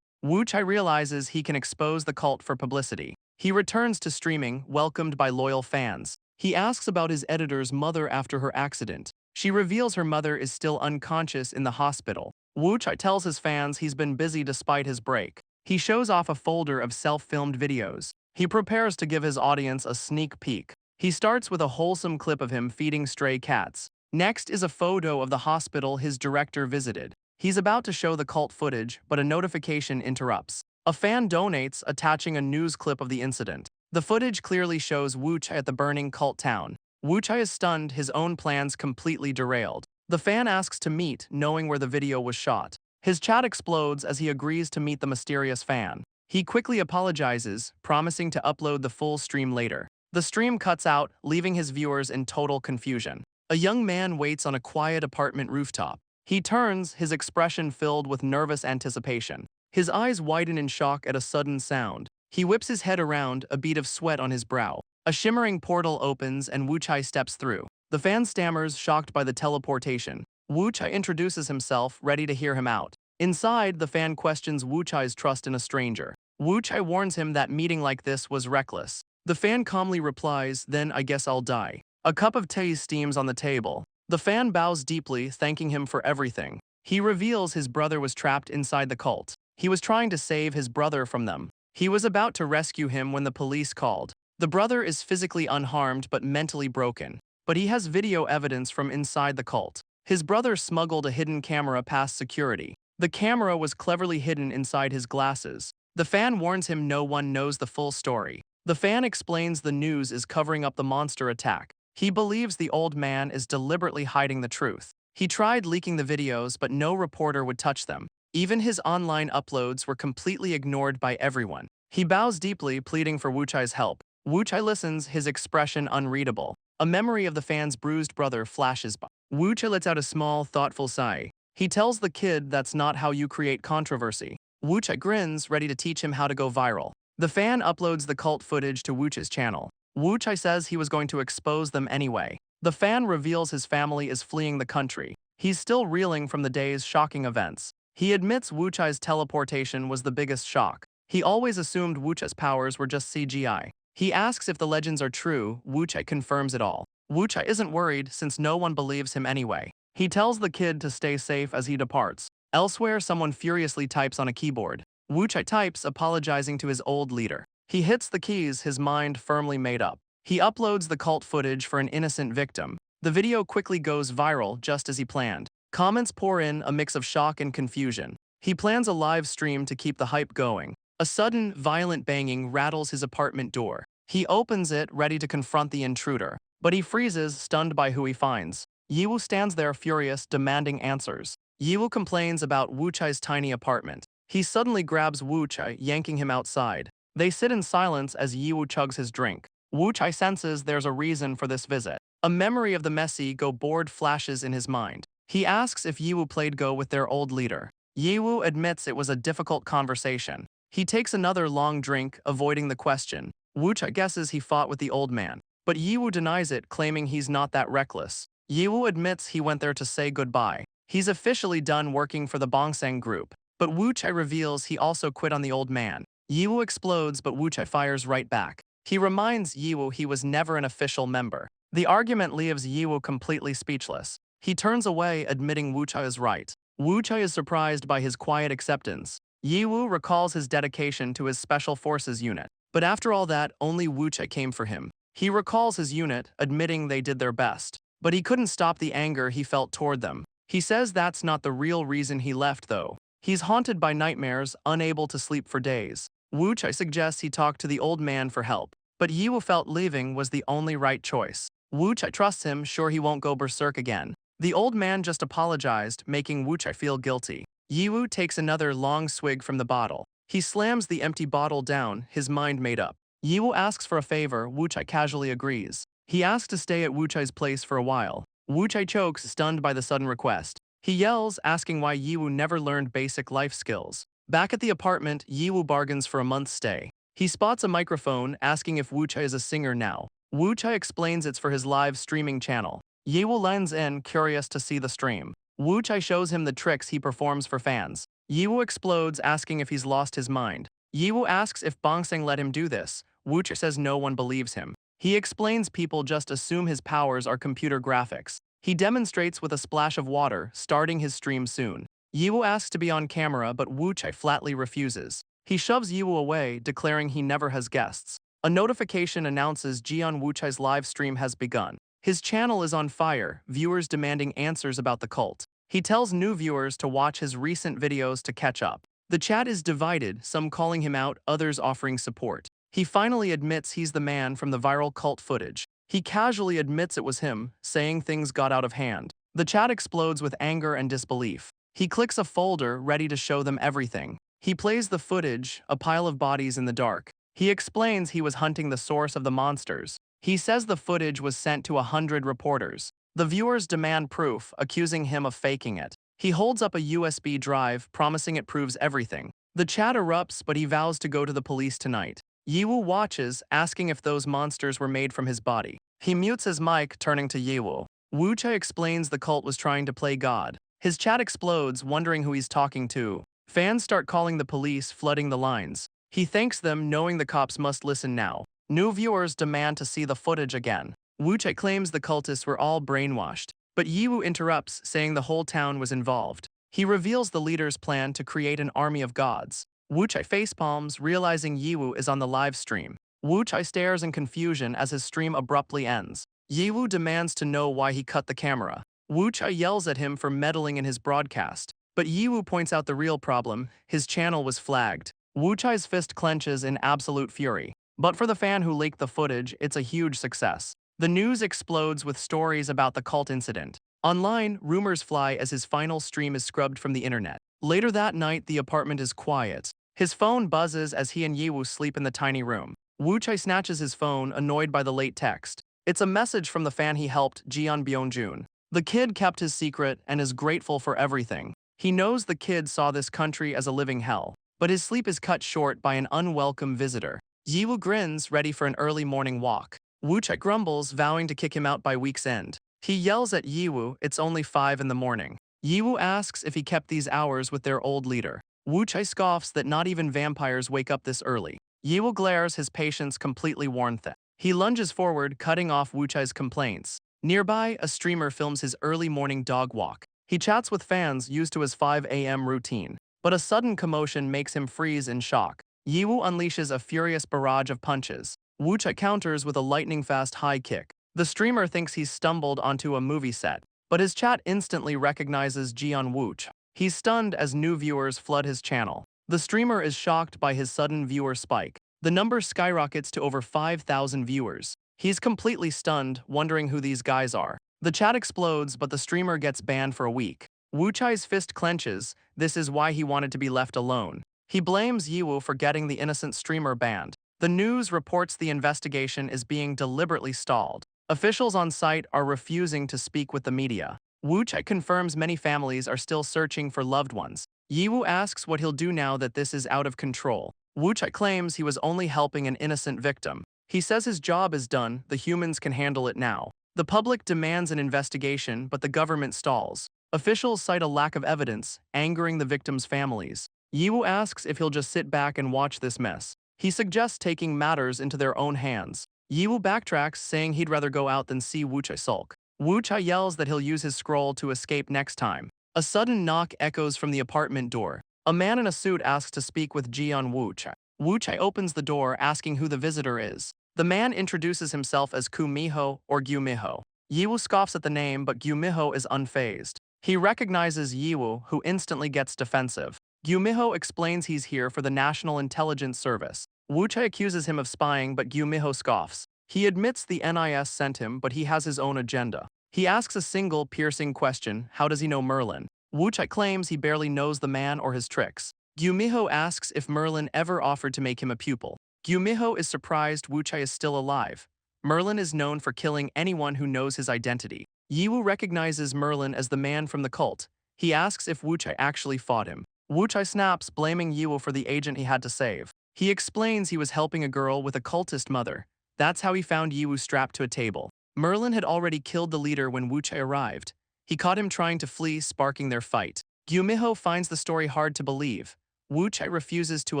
Wuchai realizes he can expose the cult for publicity. He returns to streaming, welcomed by loyal fans. He asks about his editor's mother after her accident. She reveals her mother is still unconscious in the hospital. Wuchai tells his fans he's been busy despite his break. He shows off a folder of self-filmed videos. He prepares to give his audience a sneak peek. He starts with a wholesome clip of him feeding stray cats. Next is a photo of the hospital his director visited. He's about to show the cult footage, but a notification interrupts. A fan donates, attaching a news clip of the incident. The footage clearly shows Wuchai at the burning cult town. Wuchai is stunned, his own plans completely derailed. The fan asks to meet, knowing where the video was shot. His chat explodes as he agrees to meet the mysterious fan. He quickly apologizes, promising to upload the full stream later. The stream cuts out, leaving his viewers in total confusion. A young man waits on a quiet apartment rooftop. He turns, his expression filled with nervous anticipation. His eyes widen in shock at a sudden sound. He whips his head around, a bead of sweat on his brow. A shimmering portal opens and Wuchai steps through. The fan stammers, shocked by the teleportation. Wuchai introduces himself, ready to hear him out. Inside, the fan questions Wuchai's trust in a stranger. Wuchai warns him that meeting like this was reckless. The fan calmly replies, "Then I guess I'll die." A cup of tea steams on the table. The fan bows deeply, thanking him for everything. He reveals his brother was trapped inside the cult. He was trying to save his brother from them. He was about to rescue him when the police called. The brother is physically unharmed but mentally broken. But he has video evidence from inside the cult. His brother smuggled a hidden camera past security. The camera was cleverly hidden inside his glasses. The fan warns him no one knows the full story. The fan explains the news is covering up the monster attack. He believes the old man is deliberately hiding the truth. He tried leaking the videos, but no reporter would touch them. Even his online uploads were completely ignored by everyone. He bows deeply, pleading for Wuchai's help. Wuchai listens, his expression unreadable. A memory of the fan's bruised brother flashes by. Wuchai lets out a small, thoughtful sigh. He tells the kid that's not how you create controversy. Wuchai grins, ready to teach him how to go viral. The fan uploads the cult footage to Wuchai's channel. Wuchai says he was going to expose them anyway. The fan reveals his family is fleeing the country. He's still reeling from the day's shocking events. He admits Wuchai's teleportation was the biggest shock. He always assumed Wuchai's powers were just CGI. He asks if the legends are true. Wuchai confirms it all. Wuchai isn't worried since no one believes him anyway. He tells the kid to stay safe as he departs. Elsewhere, someone furiously types on a keyboard. Wuchai types, apologizing to his old leader. He hits the keys, his mind firmly made up. He uploads the cult footage for an innocent victim. The video quickly goes viral, just as he planned. Comments pour in, a mix of shock and confusion. He plans a live stream to keep the hype going. A sudden, violent banging rattles his apartment door. He opens it, ready to confront the intruder. But he freezes, stunned by who he finds. Yiwu stands there furious, demanding answers. Yiwu complains about Wuchai's tiny apartment. He suddenly grabs Wuchai, yanking him outside. They sit in silence as Yiwu chugs his drink. Wuchai senses there's a reason for this visit. A memory of the messy Go board flashes in his mind. He asks if Yiwu played Go with their old leader. Yiwu admits it was a difficult conversation. He takes another long drink, avoiding the question. Wuchai guesses he fought with the old man. But Yiwu denies it, claiming he's not that reckless. Yiwu admits he went there to say goodbye. He's officially done working for the Bongsang group. But Wuchai reveals he also quit on the old man. Yiwu explodes, but Wuchai fires right back. He reminds Yiwu he was never an official member. The argument leaves Yiwu completely speechless. He turns away, admitting Wuchai is right. Wuchai is surprised by his quiet acceptance. Yiwu recalls his dedication to his Special Forces unit. But after all that, only Wuchai came for him. He recalls his unit, admitting they did their best. But he couldn't stop the anger he felt toward them. He says that's not the real reason he left, though. He's haunted by nightmares, unable to sleep for days. Wuchai suggests he talk to the old man for help. But Yiwu felt leaving was the only right choice. Wuchai trusts him, sure he won't go berserk again. The old man just apologized, making Wuchai feel guilty. Yiwu takes another long swig from the bottle. He slams the empty bottle down, his mind made up. Yiwu asks for a favor, Wuchai casually agrees. He asks to stay at Wuchai's place for a while. Wu Chai chokes, stunned by the sudden request. He yells, asking why Yiwu never learned basic life skills. Back at the apartment, Yiwu bargains for a month's stay. He spots a microphone, asking if Wu Chai is a singer now. Wu Chai explains it's for his live streaming channel. Yiwu lends in, curious to see the stream. Wu Chai shows him the tricks he performs for fans. Yiwu explodes, asking if he's lost his mind. Yiwu asks if Bongseng let him do this. Wu Chai says no one believes him. He explains people just assume his powers are computer graphics. He demonstrates with a splash of water, starting his stream soon. Yiwu asks to be on camera, but Wu Chai flatly refuses. He shoves Yiwu away, declaring he never has guests. A notification announces Jian Wu Chai's live stream has begun. His channel is on fire, viewers demanding answers about the cult. He tells new viewers to watch his recent videos to catch up. The chat is divided, some calling him out, others offering support. He finally admits he's the man from the viral cult footage. He casually admits it was him, saying things got out of hand. The chat explodes with anger and disbelief. He clicks a folder, ready to show them everything. He plays the footage, a pile of bodies in the dark. He explains he was hunting the source of the monsters. He says the footage was sent to 100 reporters. The viewers demand proof, accusing him of faking it. He holds up a USB drive, promising it proves everything. The chat erupts, but he vows to go to the police tonight. Yiwu watches, asking if those monsters were made from his body. He mutes his mic, turning to Yiwu. Wu Chai explains the cult was trying to play God. His chat explodes, wondering who he's talking to. Fans start calling the police, flooding the lines. He thanks them, knowing the cops must listen now. New viewers demand to see the footage again. Wu Chai claims the cultists were all brainwashed, but Yiwu interrupts, saying the whole town was involved. He reveals the leader's plan to create an army of gods. Wu Chai facepalms, realizing Yiwu is on the live stream. Wu Chai stares in confusion as his stream abruptly ends. Yiwu demands to know why he cut the camera. Wu Chai yells at him for meddling in his broadcast, but Yiwu points out the real problem: his channel was flagged. Wu Chai's fist clenches in absolute fury. But for the fan who leaked the footage, it's a huge success. The news explodes with stories about the cult incident. Online, rumors fly as his final stream is scrubbed from the internet. Later that night, the apartment is quiet. His phone buzzes as he and Yiwu sleep in the tiny room. Wu Chai snatches his phone, annoyed by the late text. It's a message from the fan he helped, Jian Byongjun. The kid kept his secret and is grateful for everything. He knows the kid saw this country as a living hell, but his sleep is cut short by an unwelcome visitor. Yiwu grins, ready for an early morning walk. Wu Chai grumbles, vowing to kick him out by week's end. He yells at Yiwu, it's only 5 in the morning. Yiwu asks if he kept these hours with their old leader. Wu Chai scoffs that not even vampires wake up this early. Yiwu glares, his patience completely worn thin. He lunges forward, cutting off Wu Chai's complaints. Nearby, a streamer films his early morning dog walk. He chats with fans, used to his 5 a.m. routine. But a sudden commotion makes him freeze in shock. Yiwu unleashes a furious barrage of punches. Wu Chai counters with a lightning-fast high kick. The streamer thinks he's stumbled onto a movie set, but his chat instantly recognizes Jian Wu Chai. He's stunned as new viewers flood his channel. The streamer is shocked by his sudden viewer spike. The number skyrockets to over 5,000 viewers. He's completely stunned, wondering who these guys are. The chat explodes, but the streamer gets banned for a week. Wu Chai's fist clenches. This is why he wanted to be left alone. He blames Yiwu for getting the innocent streamer banned. The news reports the investigation is being deliberately stalled. Officials on site are refusing to speak with the media. Wu Chai confirms many families are still searching for loved ones. Yiwu asks what he'll do now that this is out of control. Wu Chai claims he was only helping an innocent victim. He says his job is done, the humans can handle it now. The public demands an investigation, but the government stalls. Officials cite a lack of evidence, angering the victims' families. Yiwu asks if he'll just sit back and watch this mess. He suggests taking matters into their own hands. Yiwu backtracks, saying he'd rather go out than see Wu Chai sulk. Wu Chai yells that he'll use his scroll to escape next time. A sudden knock echoes from the apartment door. A man in a suit asks to speak with Jian Wu Chai. Wu Chai opens the door, asking who the visitor is. The man introduces himself as Ku Miho or Gyu Miho. Yiwu scoffs at the name, but Gyu Miho is unfazed. He recognizes Yiwu, who instantly gets defensive. Gyu Miho explains he's here for the National Intelligence Service. Wu Chai accuses him of spying, but Gyu Miho scoffs. He admits the NIS sent him, but he has his own agenda. He asks a single, piercing question: how does he know Merlin? Wu Chai claims he barely knows the man or his tricks. Gyu Miho asks if Merlin ever offered to make him a pupil. Gyu Miho is surprised Wu Chai is still alive. Merlin is known for killing anyone who knows his identity. Yiwu recognizes Merlin as the man from the cult. He asks if Wuchai actually fought him. Wuchai snaps, blaming Yiwu for the agent he had to save. He explains he was helping a girl with a cultist mother. That's how he found Yiwu strapped to a table. Merlin had already killed the leader when Wuchai arrived. He caught him trying to flee, sparking their fight. Gyumiho finds the story hard to believe. Wuchai refuses to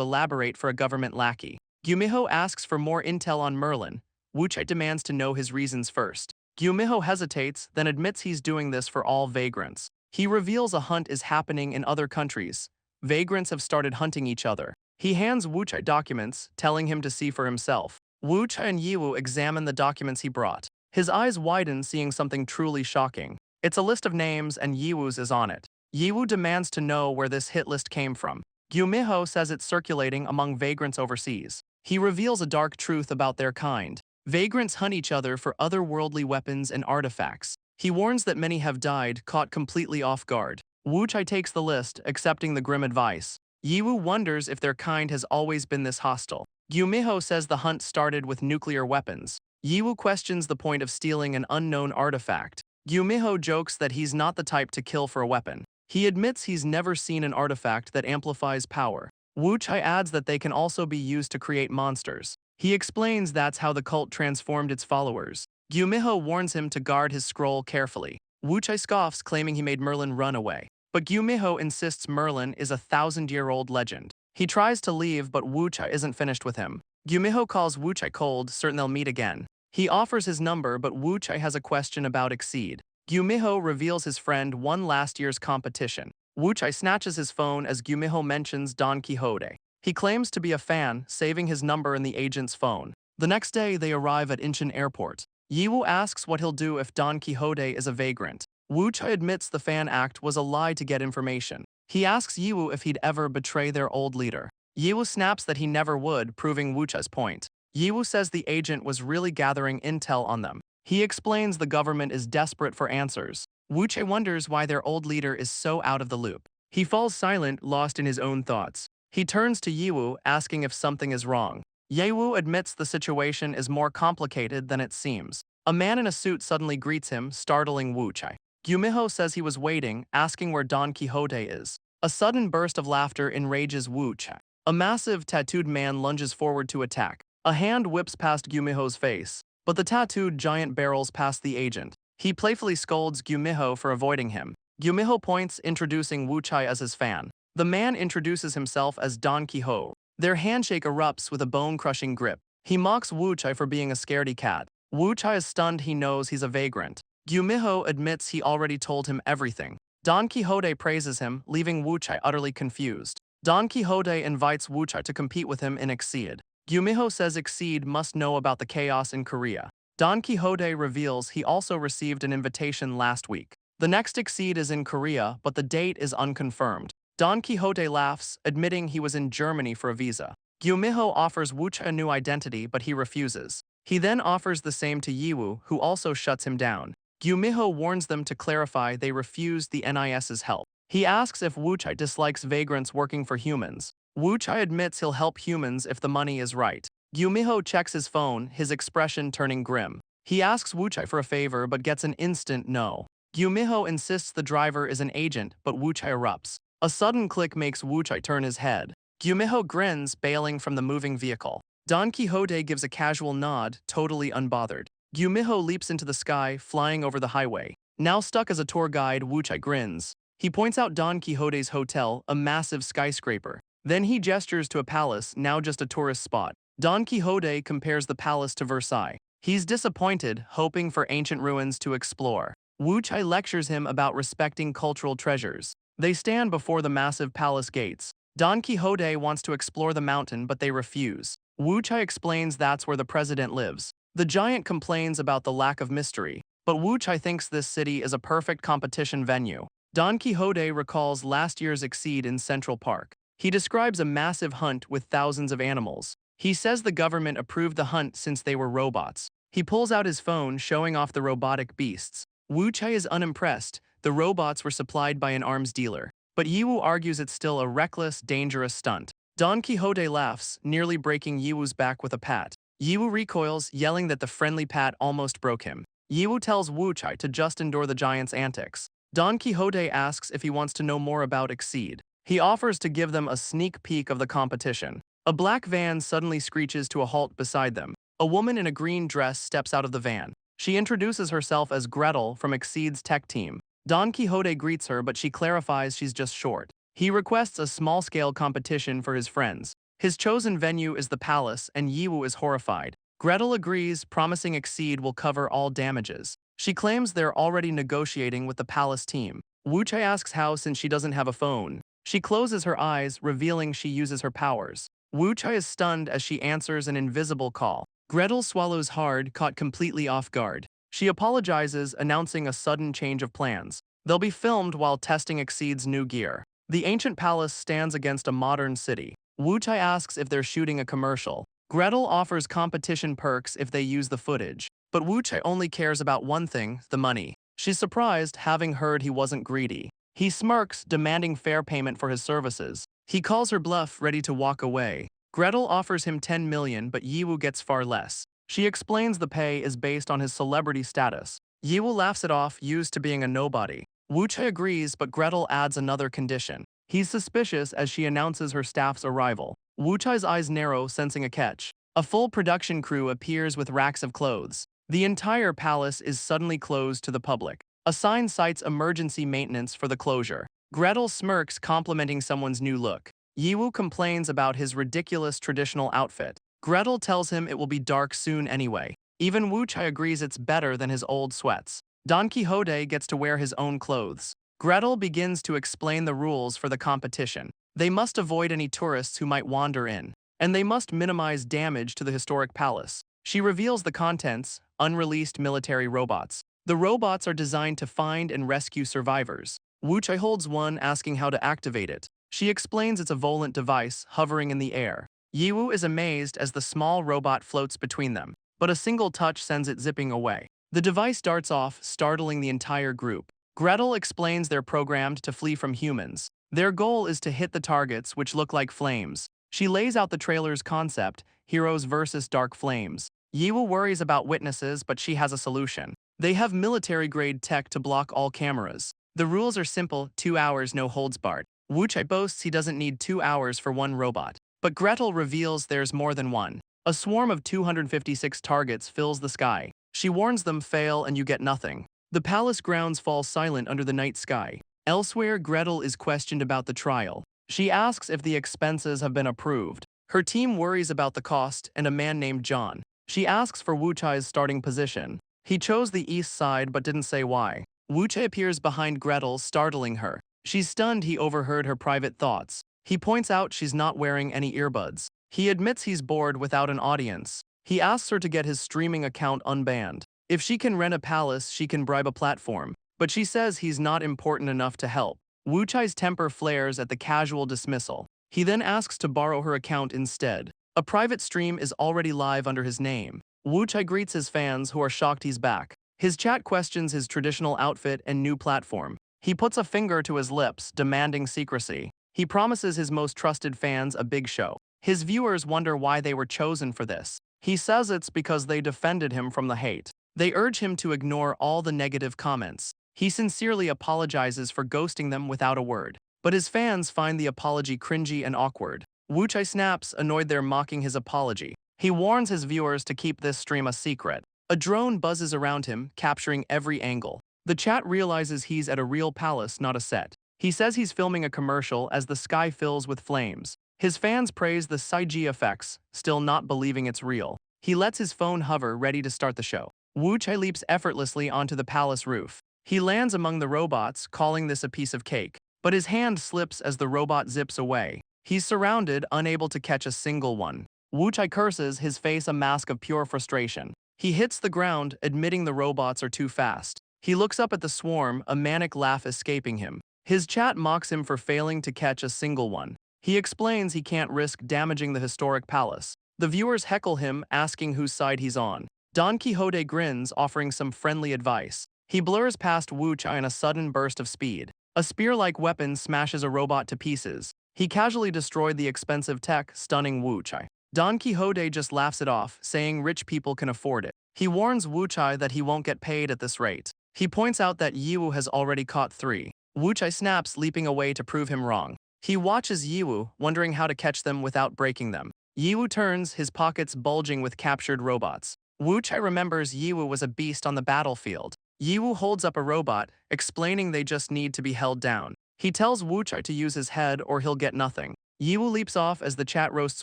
elaborate for a government lackey. Gyumiho asks for more intel on Merlin. Wuchai demands to know his reasons first. Gyumiho hesitates, then admits he's doing this for all vagrants. He reveals a hunt is happening in other countries. Vagrants have started hunting each other. He hands Wuchai documents, telling him to see for himself. Wuchai and Yiwu examine the documents he brought. His eyes widen, seeing something truly shocking. It's a list of names, and Yiwu's is on it. Yiwu demands to know where this hit list came from. Gyumiho says it's circulating among vagrants overseas. He reveals a dark truth about their kind. Vagrants hunt each other for otherworldly weapons and artifacts. He warns that many have died, caught completely off guard. Wuchai takes the list, accepting the grim advice. Yiwu wonders if their kind has always been this hostile. Gyumiho says the hunt started with nuclear weapons. Yiwu questions the point of stealing an unknown artifact. Gyumiho jokes that he's not the type to kill for a weapon. He admits he's never seen an artifact that amplifies power. Wuchai adds that they can also be used to create monsters. He explains that's how the cult transformed its followers. Gyumiho warns him to guard his scroll carefully. Wuchai scoffs, claiming he made Merlin run away. But Gyumiho insists Merlin is a 1,000-year-old legend. He tries to leave, but Wuchai isn't finished with him. Gyumiho calls Wuchai cold, certain they'll meet again. He offers his number, but Wuchai has a question about Exceed. Gyumiho reveals his friend won last year's competition. Wuchai snatches his phone as Gyumiho mentions Don Quixote. He claims to be a fan, saving his number in the agent's phone. The next day, they arrive at Incheon Airport. Yiwu asks what he'll do if Don Quixote is a vagrant. Wuchai admits the fan act was a lie to get information. He asks Yiwu if he'd ever betray their old leader. Yiwu snaps that he never would, proving Wuchai's point. Yiwu says the agent was really gathering intel on them. He explains the government is desperate for answers. Wuchai wonders why their old leader is so out of the loop. He falls silent, lost in his own thoughts. He turns to Yiwu, asking if something is wrong. Yiwu admits the situation is more complicated than it seems. A man in a suit suddenly greets him, startling Wuchai. Gyumiho says he was waiting, asking where Don Quixote is. A sudden burst of laughter enrages Wuchai. A massive, tattooed man lunges forward to attack. A hand whips past Gyumiho's face, but the tattooed giant barrels past the agent. He playfully scolds Gyumiho for avoiding him. Gyumiho points, introducing Wuchai as his fan. The man introduces himself as Don Quixote. Their handshake erupts with a bone-crushing grip. He mocks Wuchai for being a scaredy cat. Wuchai is stunned, he knows he's a vagrant. Gyumiho admits he already told him everything. Don Quixote praises him, leaving Wuchai utterly confused. Don Quixote invites Wuchai to compete with him in Exceed. Gyumiho says Exceed must know about the chaos in Korea. Don Quixote reveals he also received an invitation last week. The next Exceed is in Korea, but the date is unconfirmed. Don Quixote laughs, admitting he was in Germany for a visa. Gyumiho offers Wuchai a new identity, but he refuses. He then offers the same to Yiwu, who also shuts him down. Gyumiho warns them to clarify they refused the NIS's help. He asks if Wuchai dislikes vagrants working for humans. Wuchai admits he'll help humans if the money is right. Gyumiho checks his phone, his expression turning grim. He asks Wuchai for a favor but gets an instant no. Gyumiho insists the driver is an agent, but Wuchai erupts. A sudden click makes Wuchai turn his head. Gyumiho grins, bailing from the moving vehicle. Don Quixote gives a casual nod, totally unbothered. Gyumiho leaps into the sky, flying over the highway. Now stuck as a tour guide, Wuchai grins. He points out Don Quixote's hotel, a massive skyscraper. Then he gestures to a palace, now just a tourist spot. Don Quixote compares the palace to Versailles. He's disappointed, hoping for ancient ruins to explore. Wuchai lectures him about respecting cultural treasures. They stand before the massive palace gates. Don Quixote wants to explore the mountain, but they refuse. Wuchai explains that's where the president lives. The giant complains about the lack of mystery, but Wuchai thinks this city is a perfect competition venue. Don Quixote recalls last year's Exceed in Central Park. He describes a massive hunt with thousands of animals. He says the government approved the hunt since they were robots. He pulls out his phone, showing off the robotic beasts. Wuchai is unimpressed. The robots were supplied by an arms dealer. But Yiwu argues it's still a reckless, dangerous stunt. Don Quixote laughs, nearly breaking Yiwu's back with a pat. Yiwu recoils, yelling that the friendly pat almost broke him. Yiwu tells Wu Chai to just endure the giant's antics. Don Quixote asks if he wants to know more about Exceed. He offers to give them a sneak peek of the competition. A black van suddenly screeches to a halt beside them. A woman in a green dress steps out of the van. She introduces herself as Gretel from Exceed's tech team. Don Quixote greets her, but she clarifies she's just short. He requests a small-scale competition for his friends. His chosen venue is the palace, and Yiwu is horrified. Gretel agrees, promising Exceed will cover all damages. She claims they're already negotiating with the palace team. Wu Chai asks how since she doesn't have a phone. She closes her eyes, revealing she uses her powers. Wu Chai is stunned as she answers an invisible call. Gretel swallows hard, caught completely off guard. She apologizes, announcing a sudden change of plans. They'll be filmed while testing Exceed's new gear. The ancient palace stands against a modern city. Wu Chai asks if they're shooting a commercial. Gretel offers competition perks if they use the footage. But Wu Chai only cares about one thing, the money. She's surprised, having heard he wasn't greedy. He smirks, demanding fair payment for his services. He calls her bluff, ready to walk away. Gretel offers him 10 million, but Yiwu gets far less. She explains the pay is based on his celebrity status. Yiwu laughs it off, used to being a nobody. Wu Chai agrees, but Gretel adds another condition. He's suspicious as she announces her staff's arrival. Wu Chai's eyes narrow, sensing a catch. A full production crew appears with racks of clothes. The entire palace is suddenly closed to the public. A sign cites emergency maintenance for the closure. Gretel smirks, complimenting someone's new look. Yiwu complains about his ridiculous traditional outfit. Gretel tells him it will be dark soon anyway. Even Wu Chai agrees it's better than his old sweats. Don Quixote gets to wear his own clothes. Gretel begins to explain the rules for the competition. They must avoid any tourists who might wander in, and they must minimize damage to the historic palace. She reveals the contents: unreleased military robots. The robots are designed to find and rescue survivors. Wu Chai holds one, asking how to activate it. She explains it's a volant device hovering in the air. Yiwu is amazed as the small robot floats between them, but a single touch sends it zipping away. The device darts off, startling the entire group. Gretel explains they're programmed to flee from humans. Their goal is to hit the targets, which look like flames. She lays out the trailer's concept: heroes versus dark flames. Yiwu worries about witnesses, but she has a solution. They have military-grade tech to block all cameras. The rules are simple: 2 hours, no holds barred. Wu Chai boasts he doesn't need 2 hours for one robot. But Gretel reveals there's more than one. A swarm of 256 targets fills the sky. She warns them, fail and you get nothing. The palace grounds fall silent under the night sky. Elsewhere, Gretel is questioned about the trial. She asks if the expenses have been approved. Her team worries about the cost and a man named John. She asks for Wu Chai's starting position. He chose the east side but didn't say why. Wu Chai appears behind Gretel, startling her. She's stunned he overheard her private thoughts. He points out she's not wearing any earbuds. He admits he's bored without an audience. He asks her to get his streaming account unbanned. If she can rent a palace, she can bribe a platform. But she says he's not important enough to help. Wu Chai's temper flares at the casual dismissal. He then asks to borrow her account instead. A private stream is already live under his name. Wu Chai greets his fans, who are shocked he's back. His chat questions his traditional outfit and new platform. He puts a finger to his lips, demanding secrecy. He promises his most trusted fans a big show. His viewers wonder why they were chosen for this. He says it's because they defended him from the hate. They urge him to ignore all the negative comments. He sincerely apologizes for ghosting them without a word. But his fans find the apology cringy and awkward. Wu Chai snaps, annoyed they're mocking his apology. He warns his viewers to keep this stream a secret. A drone buzzes around him, capturing every angle. The chat realizes he's at a real palace, not a set. He says he's filming a commercial as the sky fills with flames. His fans praise the CG effects, still not believing it's real. He lets his phone hover, ready to start the show. Wu Chai leaps effortlessly onto the palace roof. He lands among the robots, calling this a piece of cake. But his hand slips as the robot zips away. He's surrounded, unable to catch a single one. Wu Chai curses, his face a mask of pure frustration. He hits the ground, admitting the robots are too fast. He looks up at the swarm, a manic laugh escaping him. His chat mocks him for failing to catch a single one. He explains he can't risk damaging the historic palace. The viewers heckle him, asking whose side he's on. Don Quixote grins, offering some friendly advice. He blurs past Wu Chai in a sudden burst of speed. A spear-like weapon smashes a robot to pieces. He casually destroyed the expensive tech, stunning Wu Chai. Don Quixote just laughs it off, saying rich people can afford it. He warns Wu Chai that he won't get paid at this rate. He points out that Yiwu has already caught 3. Wu Chai snaps, leaping away to prove him wrong. He watches Yiwu, wondering how to catch them without breaking them. Yiwu turns, his pockets bulging with captured robots. Wu Chai remembers Yiwu was a beast on the battlefield. Yiwu holds up a robot, explaining they just need to be held down. He tells Wu Chai to use his head or he'll get nothing. Yiwu leaps off as the chat roasts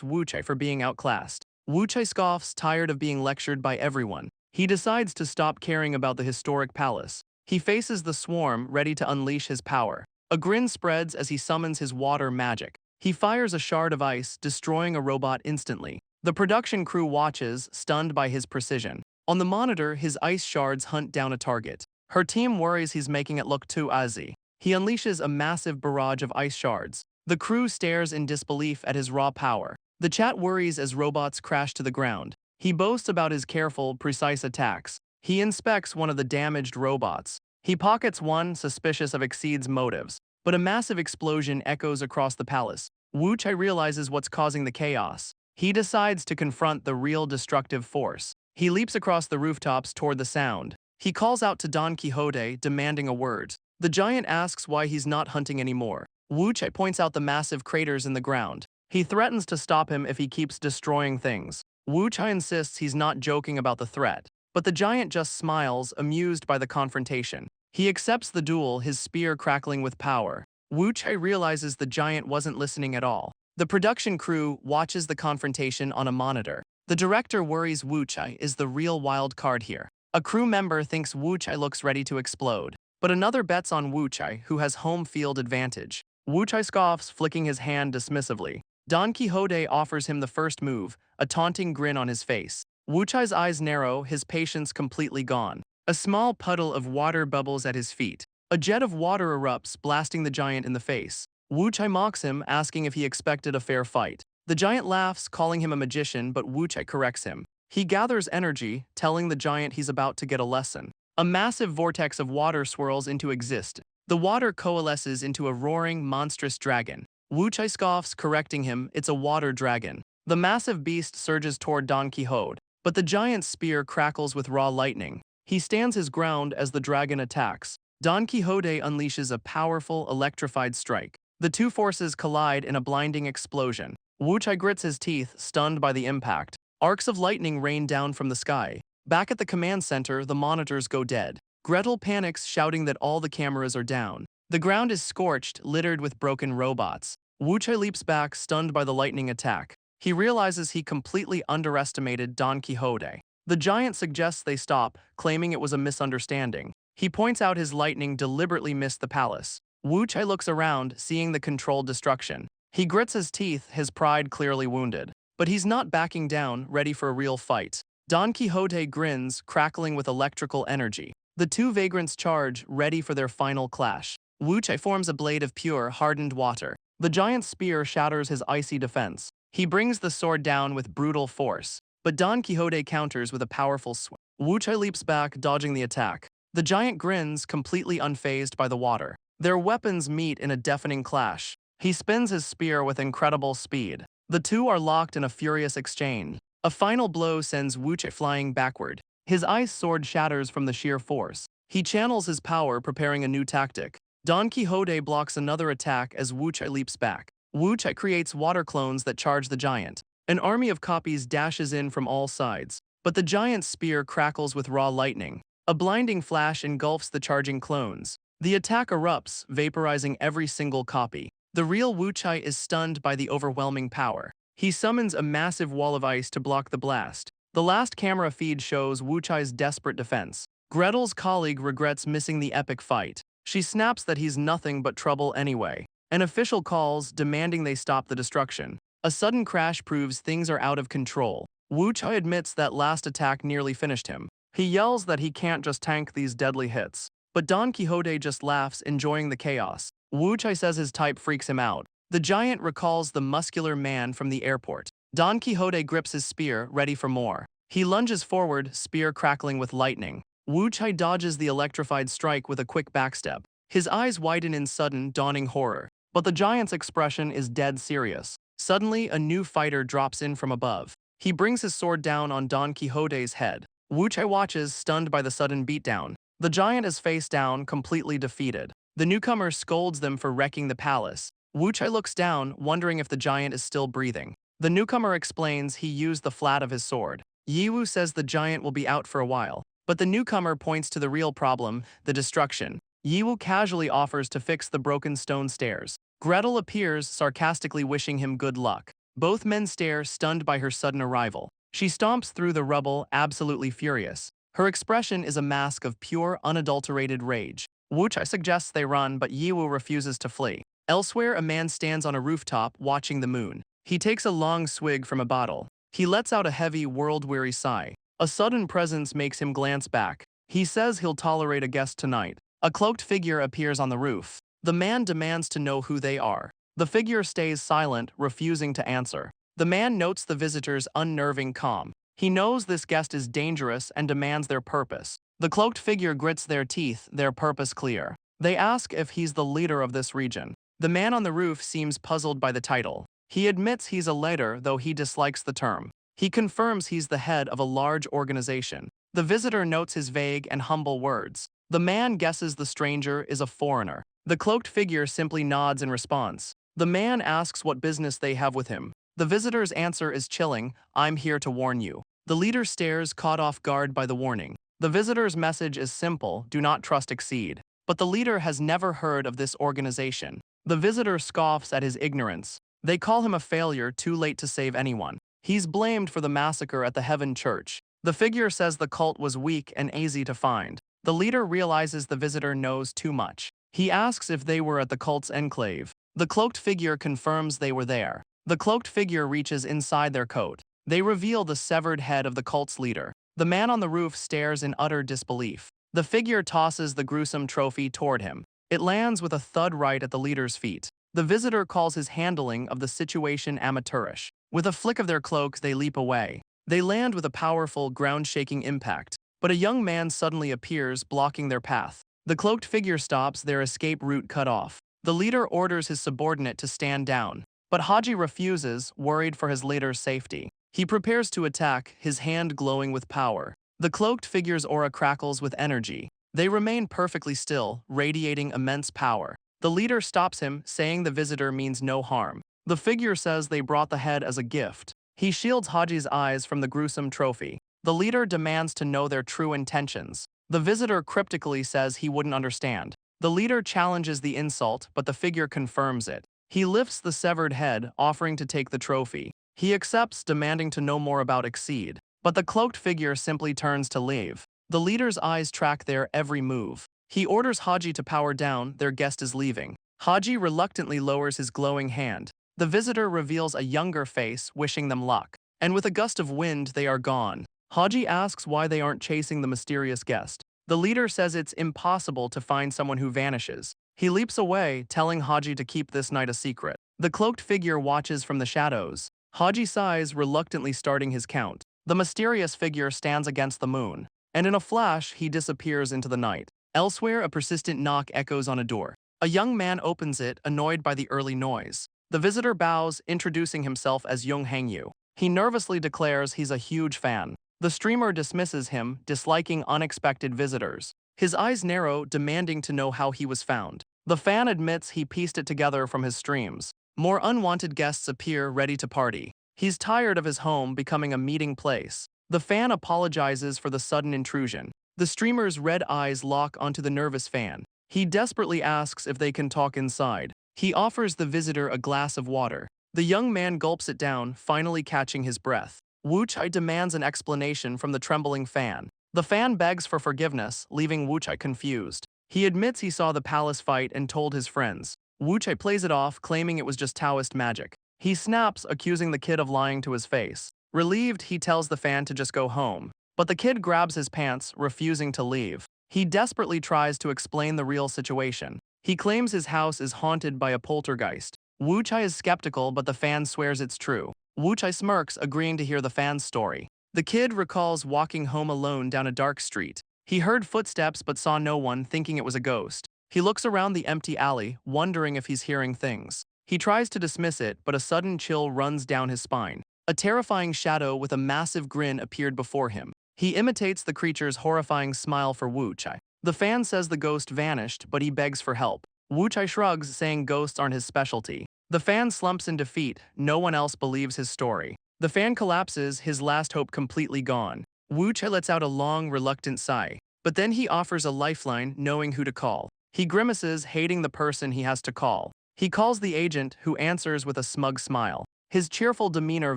Wu Chai for being outclassed. Wu Chai scoffs, tired of being lectured by everyone. He decides to stop caring about the historic palace. He faces the swarm, ready to unleash his power. A grin spreads as he summons his water magic. He fires a shard of ice, destroying a robot instantly. The production crew watches, stunned by his precision. On the monitor, his ice shards hunt down a target. Her team worries he's making it look too easy. He unleashes a massive barrage of ice shards. The crew stares in disbelief at his raw power. The chat worries as robots crash to the ground. He boasts about his careful, precise attacks. He inspects one of the damaged robots. He pockets one, suspicious of Exceed's motives. But a massive explosion echoes across the palace. Wu Chai realizes what's causing the chaos. He decides to confront the real destructive force. He leaps across the rooftops toward the sound. He calls out to Don Quixote, demanding a word. The giant asks why he's not hunting anymore. Wu Chai points out the massive craters in the ground. He threatens to stop him if he keeps destroying things. Wu Chai insists he's not joking about the threat. But the giant just smiles, amused by the confrontation. He accepts the duel, his spear crackling with power. Wu Chai realizes the giant wasn't listening at all. The production crew watches the confrontation on a monitor. The director worries Wu Chai is the real wild card here. A crew member thinks Wu Chai looks ready to explode. But another bets on Wu Chai, who has home field advantage. Wu Chai scoffs, flicking his hand dismissively. Don Quixote offers him the first move, a taunting grin on his face. Wu Chai's eyes narrow, his patience completely gone. A small puddle of water bubbles at his feet. A jet of water erupts, blasting the giant in the face. Wu Chai mocks him, asking if he expected a fair fight. The giant laughs, calling him a magician, but Wu Chai corrects him. He gathers energy, telling the giant he's about to get a lesson. A massive vortex of water swirls into existence. The water coalesces into a roaring, monstrous dragon. Wu Chai scoffs, correcting him, it's a water dragon. The massive beast surges toward Don Quixote, but the giant's spear crackles with raw lightning. He stands his ground as the dragon attacks. Don Quixote unleashes a powerful, electrified strike. The two forces collide in a blinding explosion. Wu Chai grits his teeth, stunned by the impact. Arcs of lightning rain down from the sky. Back at the command center, the monitors go dead. Gretel panics, shouting that all the cameras are down. The ground is scorched, littered with broken robots. Wu Chai leaps back, stunned by the lightning attack. He realizes he completely underestimated Don Quixote. The giant suggests they stop, claiming it was a misunderstanding. He points out his lightning deliberately missed the palace. Wu Chai looks around, seeing the controlled destruction. He grits his teeth, his pride clearly wounded. But he's not backing down, ready for a real fight. Don Quixote grins, crackling with electrical energy. The two vagrants charge, ready for their final clash. Wu Chai forms a blade of pure, hardened water. The giant's spear shatters his icy defense. He brings the sword down with brutal force. But Don Quixote counters with a powerful swing. Wu Chai leaps back, dodging the attack. The giant grins, completely unfazed by the water. Their weapons meet in a deafening clash. He spins his spear with incredible speed. The two are locked in a furious exchange. A final blow sends Wu Chai flying backward. His ice sword shatters from the sheer force. He channels his power, preparing a new tactic. Don Quixote blocks another attack as Wu Chai leaps back. Wu Chai creates water clones that charge the giant. An army of copies dashes in from all sides. But the giant's spear crackles with raw lightning. A blinding flash engulfs the charging clones. The attack erupts, vaporizing every single copy. The real Wu Chai is stunned by the overwhelming power. He summons a massive wall of ice to block the blast. The last camera feed shows Wu Chai's desperate defense. Gretel's colleague regrets missing the epic fight. She snaps that he's nothing but trouble anyway. An official calls, demanding they stop the destruction. A sudden crash proves things are out of control. Wu Chai admits that last attack nearly finished him. He yells that he can't just tank these deadly hits. But Don Quixote just laughs, enjoying the chaos. Wu Chai says his type freaks him out. The giant recalls the muscular man from the airport. Don Quixote grips his spear, ready for more. He lunges forward, spear crackling with lightning. Wu Chai dodges the electrified strike with a quick backstep. His eyes widen in sudden, dawning horror. But the giant's expression is dead serious. Suddenly, a new fighter drops in from above. He brings his sword down on Don Quixote's head. Wu-Chai watches, stunned by the sudden beatdown. The giant is face down, completely defeated. The newcomer scolds them for wrecking the palace. Wu-Chai looks down, wondering if the giant is still breathing. The newcomer explains he used the flat of his sword. Yiwu says the giant will be out for a while, but the newcomer points to the real problem, the destruction. Yiwu casually offers to fix the broken stone stairs. Gretel appears, sarcastically wishing him good luck. Both men stare, stunned by her sudden arrival. She stomps through the rubble, absolutely furious. Her expression is a mask of pure, unadulterated rage. Wu-Chai suggests they run, but Yiwu refuses to flee. Elsewhere, a man stands on a rooftop, watching the moon. He takes a long swig from a bottle. He lets out a heavy, world-weary sigh. A sudden presence makes him glance back. He says he'll tolerate a guest tonight. A cloaked figure appears on the roof. The man demands to know who they are. The figure stays silent, refusing to answer. The man notes the visitor's unnerving calm. He knows this guest is dangerous and demands their purpose. The cloaked figure grits their teeth, their purpose clear. They ask if he's the leader of this region. The man on the roof seems puzzled by the title. He admits he's a leader, though he dislikes the term. He confirms he's the head of a large organization. The visitor notes his vague and humble words. The man guesses the stranger is a foreigner. The cloaked figure simply nods in response. The man asks what business they have with him. The visitor's answer is chilling, "I'm here to warn you." The leader stares, caught off guard by the warning. The visitor's message is simple, do not trust Exceed. But the leader has never heard of this organization. The visitor scoffs at his ignorance. They call him a failure, too late to save anyone. He's blamed for the massacre at the Heaven Church. The figure says the cult was weak and easy to find. The leader realizes the visitor knows too much. He asks if they were at the cult's enclave. The cloaked figure confirms they were there. The cloaked figure reaches inside their coat. They reveal the severed head of the cult's leader. The man on the roof stares in utter disbelief. The figure tosses the gruesome trophy toward him. It lands with a thud right at the leader's feet. The visitor calls his handling of the situation amateurish. With a flick of their cloaks, they leap away. They land with a powerful, ground-shaking impact. But a young man suddenly appears, blocking their path. The cloaked figure stops, their escape route cut off. The leader orders his subordinate to stand down. But Haji refuses, worried for his leader's safety. He prepares to attack, his hand glowing with power. The cloaked figure's aura crackles with energy. They remain perfectly still, radiating immense power. The leader stops him, saying the visitor means no harm. The figure says they brought the head as a gift. He shields Haji's eyes from the gruesome trophy. The leader demands to know their true intentions. The visitor cryptically says he wouldn't understand. The leader challenges the insult, but the figure confirms it. He lifts the severed head, offering to take the trophy. He accepts, demanding to know more about Exceed. But the cloaked figure simply turns to leave. The leader's eyes track their every move. He orders Haji to power down, their guest is leaving. Haji reluctantly lowers his glowing hand. The visitor reveals a younger face, wishing them luck. And with a gust of wind, they are gone. Haji asks why they aren't chasing the mysterious guest. The leader says it's impossible to find someone who vanishes. He leaps away, telling Haji to keep this night a secret. The cloaked figure watches from the shadows. Haji sighs, reluctantly starting his count. The mysterious figure stands against the moon. And in a flash, he disappears into the night. Elsewhere, a persistent knock echoes on a door. A young man opens it, annoyed by the early noise. The visitor bows, introducing himself as Young Hangyu. He nervously declares he's a huge fan. The streamer dismisses him, disliking unexpected visitors. His eyes narrow, demanding to know how he was found. The fan admits he pieced it together from his streams. More unwanted guests appear, ready to party. He's tired of his home becoming a meeting place. The fan apologizes for the sudden intrusion. The streamer's red eyes lock onto the nervous fan. He desperately asks if they can talk inside. He offers the visitor a glass of water. The young man gulps it down, finally catching his breath. Wu-Chai demands an explanation from the trembling fan. The fan begs for forgiveness, leaving Wu-Chai confused. He admits he saw the palace fight and told his friends. Wu-Chai plays it off, claiming it was just Taoist magic. He snaps, accusing the kid of lying to his face. Relieved, he tells the fan to just go home. But the kid grabs his pants, refusing to leave. He desperately tries to explain the real situation. He claims his house is haunted by a poltergeist. Wu-Chai is skeptical, but the fan swears it's true. Wu-Chai smirks, agreeing to hear the fan's story. The kid recalls walking home alone down a dark street. He heard footsteps but saw no one, thinking it was a ghost. He looks around the empty alley, wondering if he's hearing things. He tries to dismiss it, but a sudden chill runs down his spine. A terrifying shadow with a massive grin appeared before him. He imitates the creature's horrifying smile for Wu Chai. The fan says the ghost vanished, but he begs for help. Wu Chai shrugs, saying ghosts aren't his specialty. The fan slumps in defeat. No one else believes his story. The fan collapses, his last hope completely gone. Wu Chai lets out a long, reluctant sigh. But then he offers a lifeline, knowing who to call. He grimaces, hating the person he has to call. He calls the agent, who answers with a smug smile. His cheerful demeanor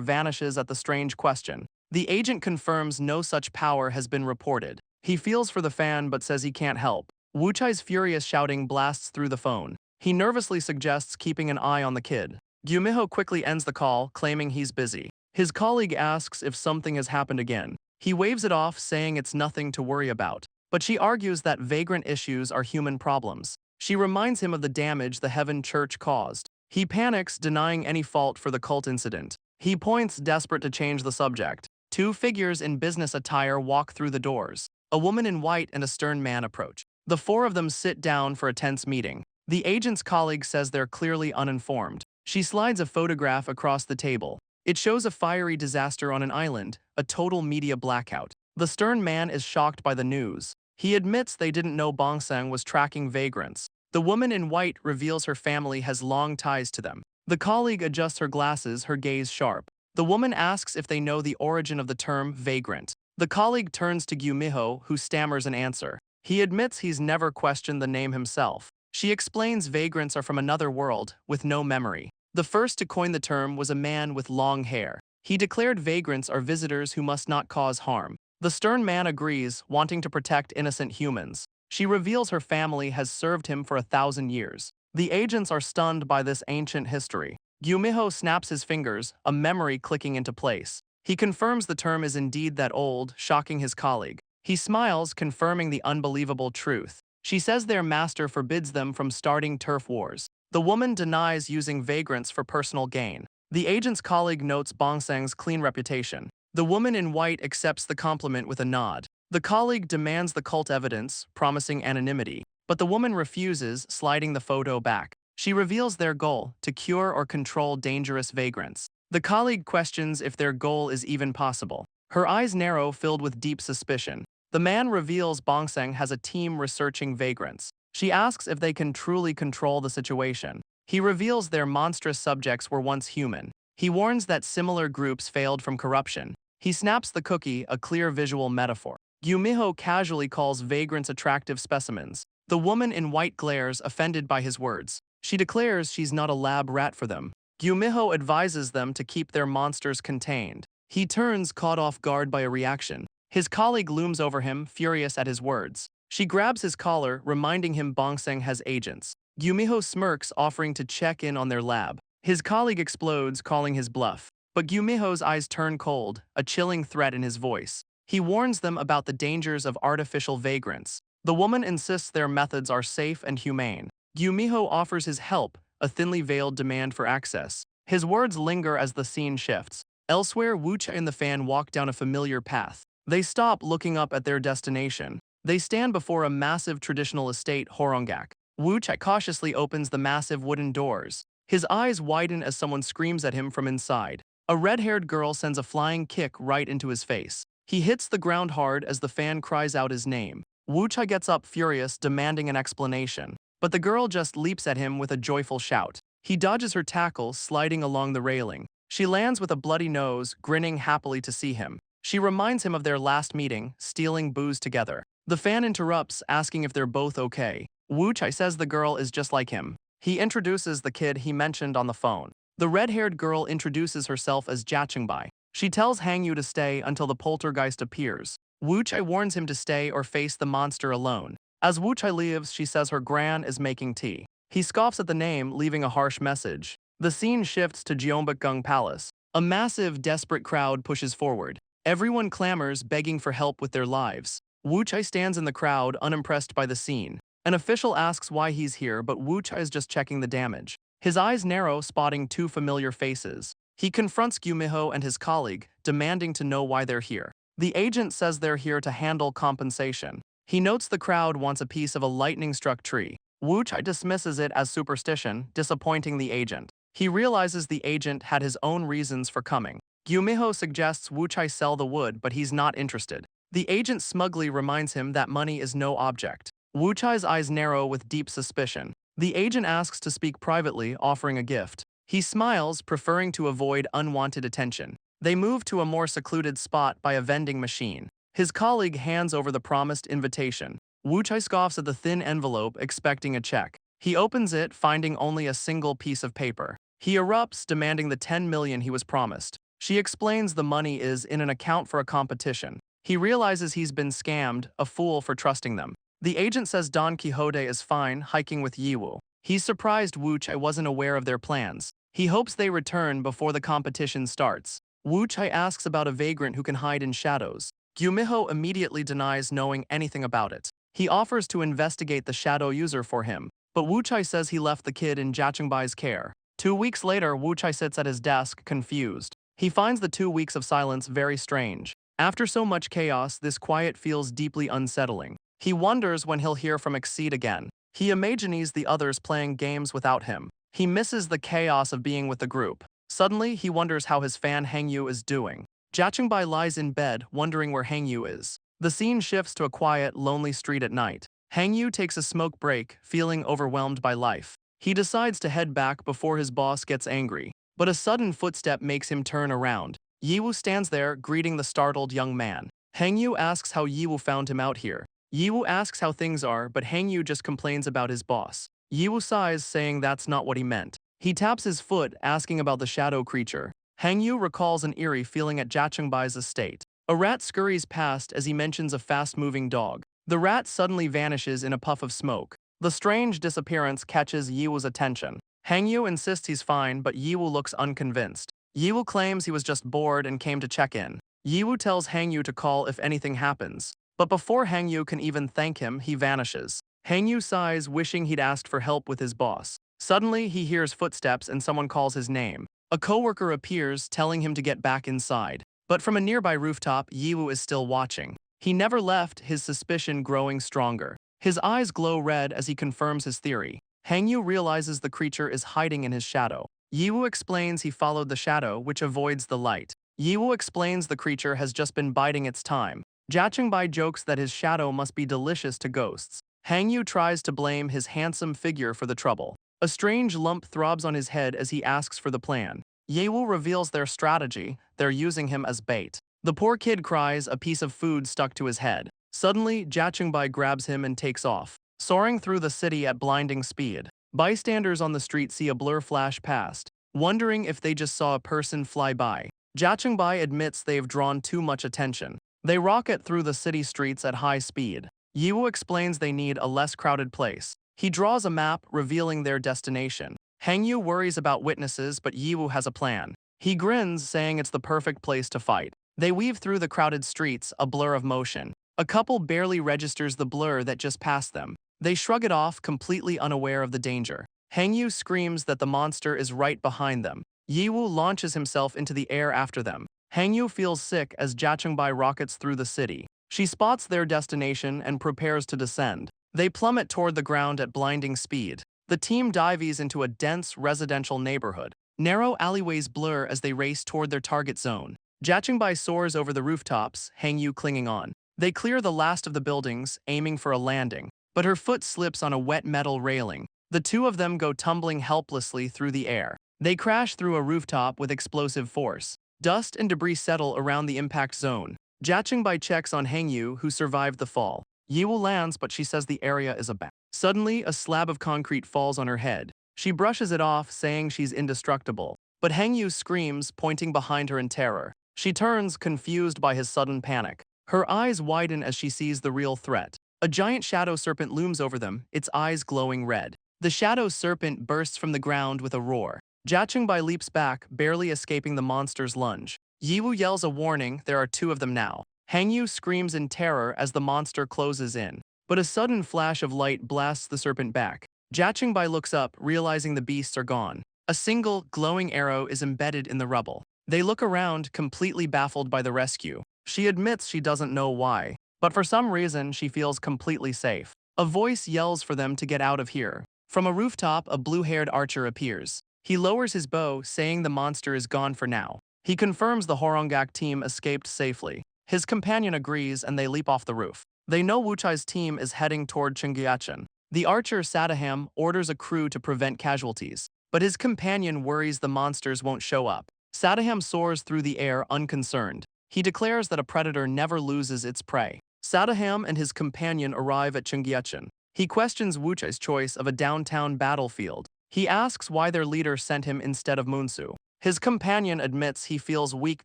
vanishes at the strange question. The agent confirms no such power has been reported. He feels for the fan but says he can't help. Wu Chai's furious shouting blasts through the phone. He nervously suggests keeping an eye on the kid. Gumiho quickly ends the call, claiming he's busy. His colleague asks if something has happened again. He waves it off, saying it's nothing to worry about. But she argues that vagrant issues are human problems. She reminds him of the damage the Heaven Church caused. He panics, denying any fault for the cult incident. He points, desperate to change the subject. Two figures in business attire walk through the doors. A woman in white and a stern man approach. The four of them sit down for a tense meeting. The agent's colleague says they're clearly uninformed. She slides a photograph across the table. It shows a fiery disaster on an island, a total media blackout. The stern man is shocked by the news. He admits they didn't know Bongsang was tracking vagrants. The woman in white reveals her family has long ties to them. The colleague adjusts her glasses, her gaze sharp. The woman asks if they know the origin of the term vagrant. The colleague turns to Gumiho, who stammers an answer. He admits he's never questioned the name himself. She explains vagrants are from another world, with no memory. The first to coin the term was a man with long hair. He declared vagrants are visitors who must not cause harm. The stern man agrees, wanting to protect innocent humans. She reveals her family has served him for 1,000 years. The agents are stunned by this ancient history. Gumiho snaps his fingers, a memory clicking into place. He confirms the term is indeed that old, shocking his colleague. He smiles, confirming the unbelievable truth. She says their master forbids them from starting turf wars. The woman denies using vagrants for personal gain. The agent's colleague notes Bongsang's clean reputation. The woman in white accepts the compliment with a nod. The colleague demands the cult evidence, promising anonymity. But the woman refuses, sliding the photo back. She reveals their goal, to cure or control dangerous vagrants. The colleague questions if their goal is even possible. Her eyes narrow, filled with deep suspicion. The man reveals Bongsang has a team researching vagrants. She asks if they can truly control the situation. He reveals their monstrous subjects were once human. He warns that similar groups failed from corruption. He snaps the cookie, a clear visual metaphor. Gumiho casually calls vagrants attractive specimens. The woman in white glares, offended by his words. She declares she's not a lab rat for them. Gumiho advises them to keep their monsters contained. He turns, caught off guard by a reaction. His colleague looms over him, furious at his words. She grabs his collar, reminding him Bongsang has agents. Gumiho smirks, offering to check in on their lab. His colleague explodes, calling his bluff. But Gumiho's eyes turn cold, a chilling threat in his voice. He warns them about the dangers of artificial vagrants. The woman insists their methods are safe and humane. Gumiho offers his help, a thinly veiled demand for access. His words linger as the scene shifts. Elsewhere, Wu Chai and the fan walk down a familiar path. They stop, looking up at their destination. They stand before a massive traditional estate, Horongak. Wu Chai cautiously opens the massive wooden doors. His eyes widen as someone screams at him from inside. A red-haired girl sends a flying kick right into his face. He hits the ground hard as the fan cries out his name. Wu Chai gets up furious, demanding an explanation. But the girl just leaps at him with a joyful shout. He dodges her tackle, sliding along the railing. She lands with a bloody nose, grinning happily to see him. She reminds him of their last meeting, stealing booze together. The fan interrupts, asking if they're both okay. Wu Chai says the girl is just like him. He introduces the kid he mentioned on the phone. The red-haired girl introduces herself as Jachungbai. She tells Hangyu to stay until the poltergeist appears. Wu Chai warns him to stay or face the monster alone. As Wu Chai leaves, she says her gran is making tea. He scoffs at the name, leaving a harsh message. The scene shifts to Gyeongbokgung Palace. A massive, desperate crowd pushes forward. Everyone clamors, begging for help with their lives. Wu Chai stands in the crowd, unimpressed by the scene. An official asks why he's here, but Wu Chai is just checking the damage. His eyes narrow, spotting two familiar faces. He confronts Gumiho and his colleague, demanding to know why they're here. The agent says they're here to handle compensation. He notes the crowd wants a piece of a lightning-struck tree. Wu Chai dismisses it as superstition, disappointing the agent. He realizes the agent had his own reasons for coming. Gumiho suggests Wu Chai sell the wood, but he's not interested. The agent smugly reminds him that money is no object. Wu Chai's eyes narrow with deep suspicion. The agent asks to speak privately, offering a gift. He smiles, preferring to avoid unwanted attention. They move to a more secluded spot by a vending machine. His colleague hands over the promised invitation. Wu Chai scoffs at the thin envelope, expecting a check. He opens it, finding only a single piece of paper. He erupts, demanding the 10 million he was promised. She explains the money is in an account for a competition. He realizes he's been scammed, a fool for trusting them. The agent says Don Quixote is fine, hiking with Yiwu. He's surprised Wu Chai wasn't aware of their plans. He hopes they return before the competition starts. Wu Chai asks about a vagrant who can hide in shadows. Gumiho immediately denies knowing anything about it. He offers to investigate the shadow user for him, but Wu Chai says he left the kid in Jachengbai's care. 2 weeks later, Wu Chai sits at his desk, confused. He finds the 2 weeks of silence very strange. After so much chaos, this quiet feels deeply unsettling. He wonders when he'll hear from Exceed again. He imagines the others playing games without him. He misses the chaos of being with the group. Suddenly, he wonders how his fan Hangyu is doing. Jachengbai lies in bed, wondering where Hangyu is. The scene shifts to a quiet, lonely street at night. Hangyu takes a smoke break, feeling overwhelmed by life. He decides to head back before his boss gets angry, but a sudden footstep makes him turn around. Yiwu stands there, greeting the startled young man. Hangyu asks how Yiwu found him out here. Yiwu asks how things are, but Hangyu just complains about his boss. Yiwu sighs, saying that's not what he meant. He taps his foot, asking about the shadow creature. Hangyu recalls an eerie feeling at Jachengbai's estate. A rat scurries past as he mentions a fast-moving dog. The rat suddenly vanishes in a puff of smoke. The strange disappearance catches Yiwu's attention. Hangyu insists he's fine, but Yiwu looks unconvinced. Yiwu claims he was just bored and came to check in. Yiwu tells Hangyu to call if anything happens. But before Hangyu can even thank him, he vanishes. Hangyu sighs, wishing he'd asked for help with his boss. Suddenly, he hears footsteps and someone calls his name. A coworker appears, telling him to get back inside. But from a nearby rooftop, Yiwu is still watching. He never left, his suspicion growing stronger. His eyes glow red as he confirms his theory. Hangyu realizes the creature is hiding in his shadow. Yiwu explains he followed the shadow, which avoids the light. Yiwu explains the creature has just been biding its time. Jachengbai jokes that his shadow must be delicious to ghosts. Hangyu tries to blame his handsome figure for the trouble. A strange lump throbs on his head as he asks for the plan. Yiwu reveals their strategy, they're using him as bait. The poor kid cries, a piece of food stuck to his head. Suddenly, Jachengbai grabs him and takes off, soaring through the city at blinding speed. Bystanders on the street see a blur flash past, wondering if they just saw a person fly by. Jachengbai admits they've drawn too much attention. They rocket through the city streets at high speed. Yiwu explains they need a less crowded place. He draws a map, revealing their destination. Hangyu worries about witnesses, but Yiwu has a plan. He grins, saying it's the perfect place to fight. They weave through the crowded streets, a blur of motion. A couple barely registers the blur that just passed them. They shrug it off, completely unaware of the danger. Hangyu screams that the monster is right behind them. Yiwu launches himself into the air after them. Hangyu feels sick as Jachengbai rockets through the city. She spots their destination and prepares to descend. They plummet toward the ground at blinding speed. The team dives into a dense residential neighborhood. Narrow alleyways blur as they race toward their target zone. Jachengbai soars over the rooftops, Hangyu clinging on. They clear the last of the buildings, aiming for a landing, but her foot slips on a wet metal railing. The two of them go tumbling helplessly through the air. They crash through a rooftop with explosive force. Dust and debris settle around the impact zone. Jachengbai checks on Hangyu, who survived the fall. Yiwu lands, but she says the area is a bad. Suddenly, a slab of concrete falls on her head. She brushes it off, saying she's indestructible. But Hangyu screams, pointing behind her in terror. She turns, confused by his sudden panic. Her eyes widen as she sees the real threat. A giant shadow serpent looms over them, its eyes glowing red. The shadow serpent bursts from the ground with a roar. Jachengbai leaps back, barely escaping the monster's lunge. Yiwu yells a warning, there are two of them now. Hangyu screams in terror as the monster closes in. But a sudden flash of light blasts the serpent back. Jachengbai looks up, realizing the beasts are gone. A single, glowing arrow is embedded in the rubble. They look around, completely baffled by the rescue. She admits she doesn't know why, but for some reason she feels completely safe. A voice yells for them to get out of here. From a rooftop, a blue-haired archer appears. He lowers his bow, saying the monster is gone for now. He confirms the Horongak team escaped safely. His companion agrees and they leap off the roof. They know Wuchai's team is heading toward Chungyachan. The archer Sadam orders a crew to prevent casualties, but his companion worries the monsters won't show up. Sadam soars through the air unconcerned. He declares that a predator never loses its prey. Sadam and his companion arrive at Chungyachan. He questions Wuchai's choice of a downtown battlefield. He asks why their leader sent him instead of Munsu. His companion admits he feels weak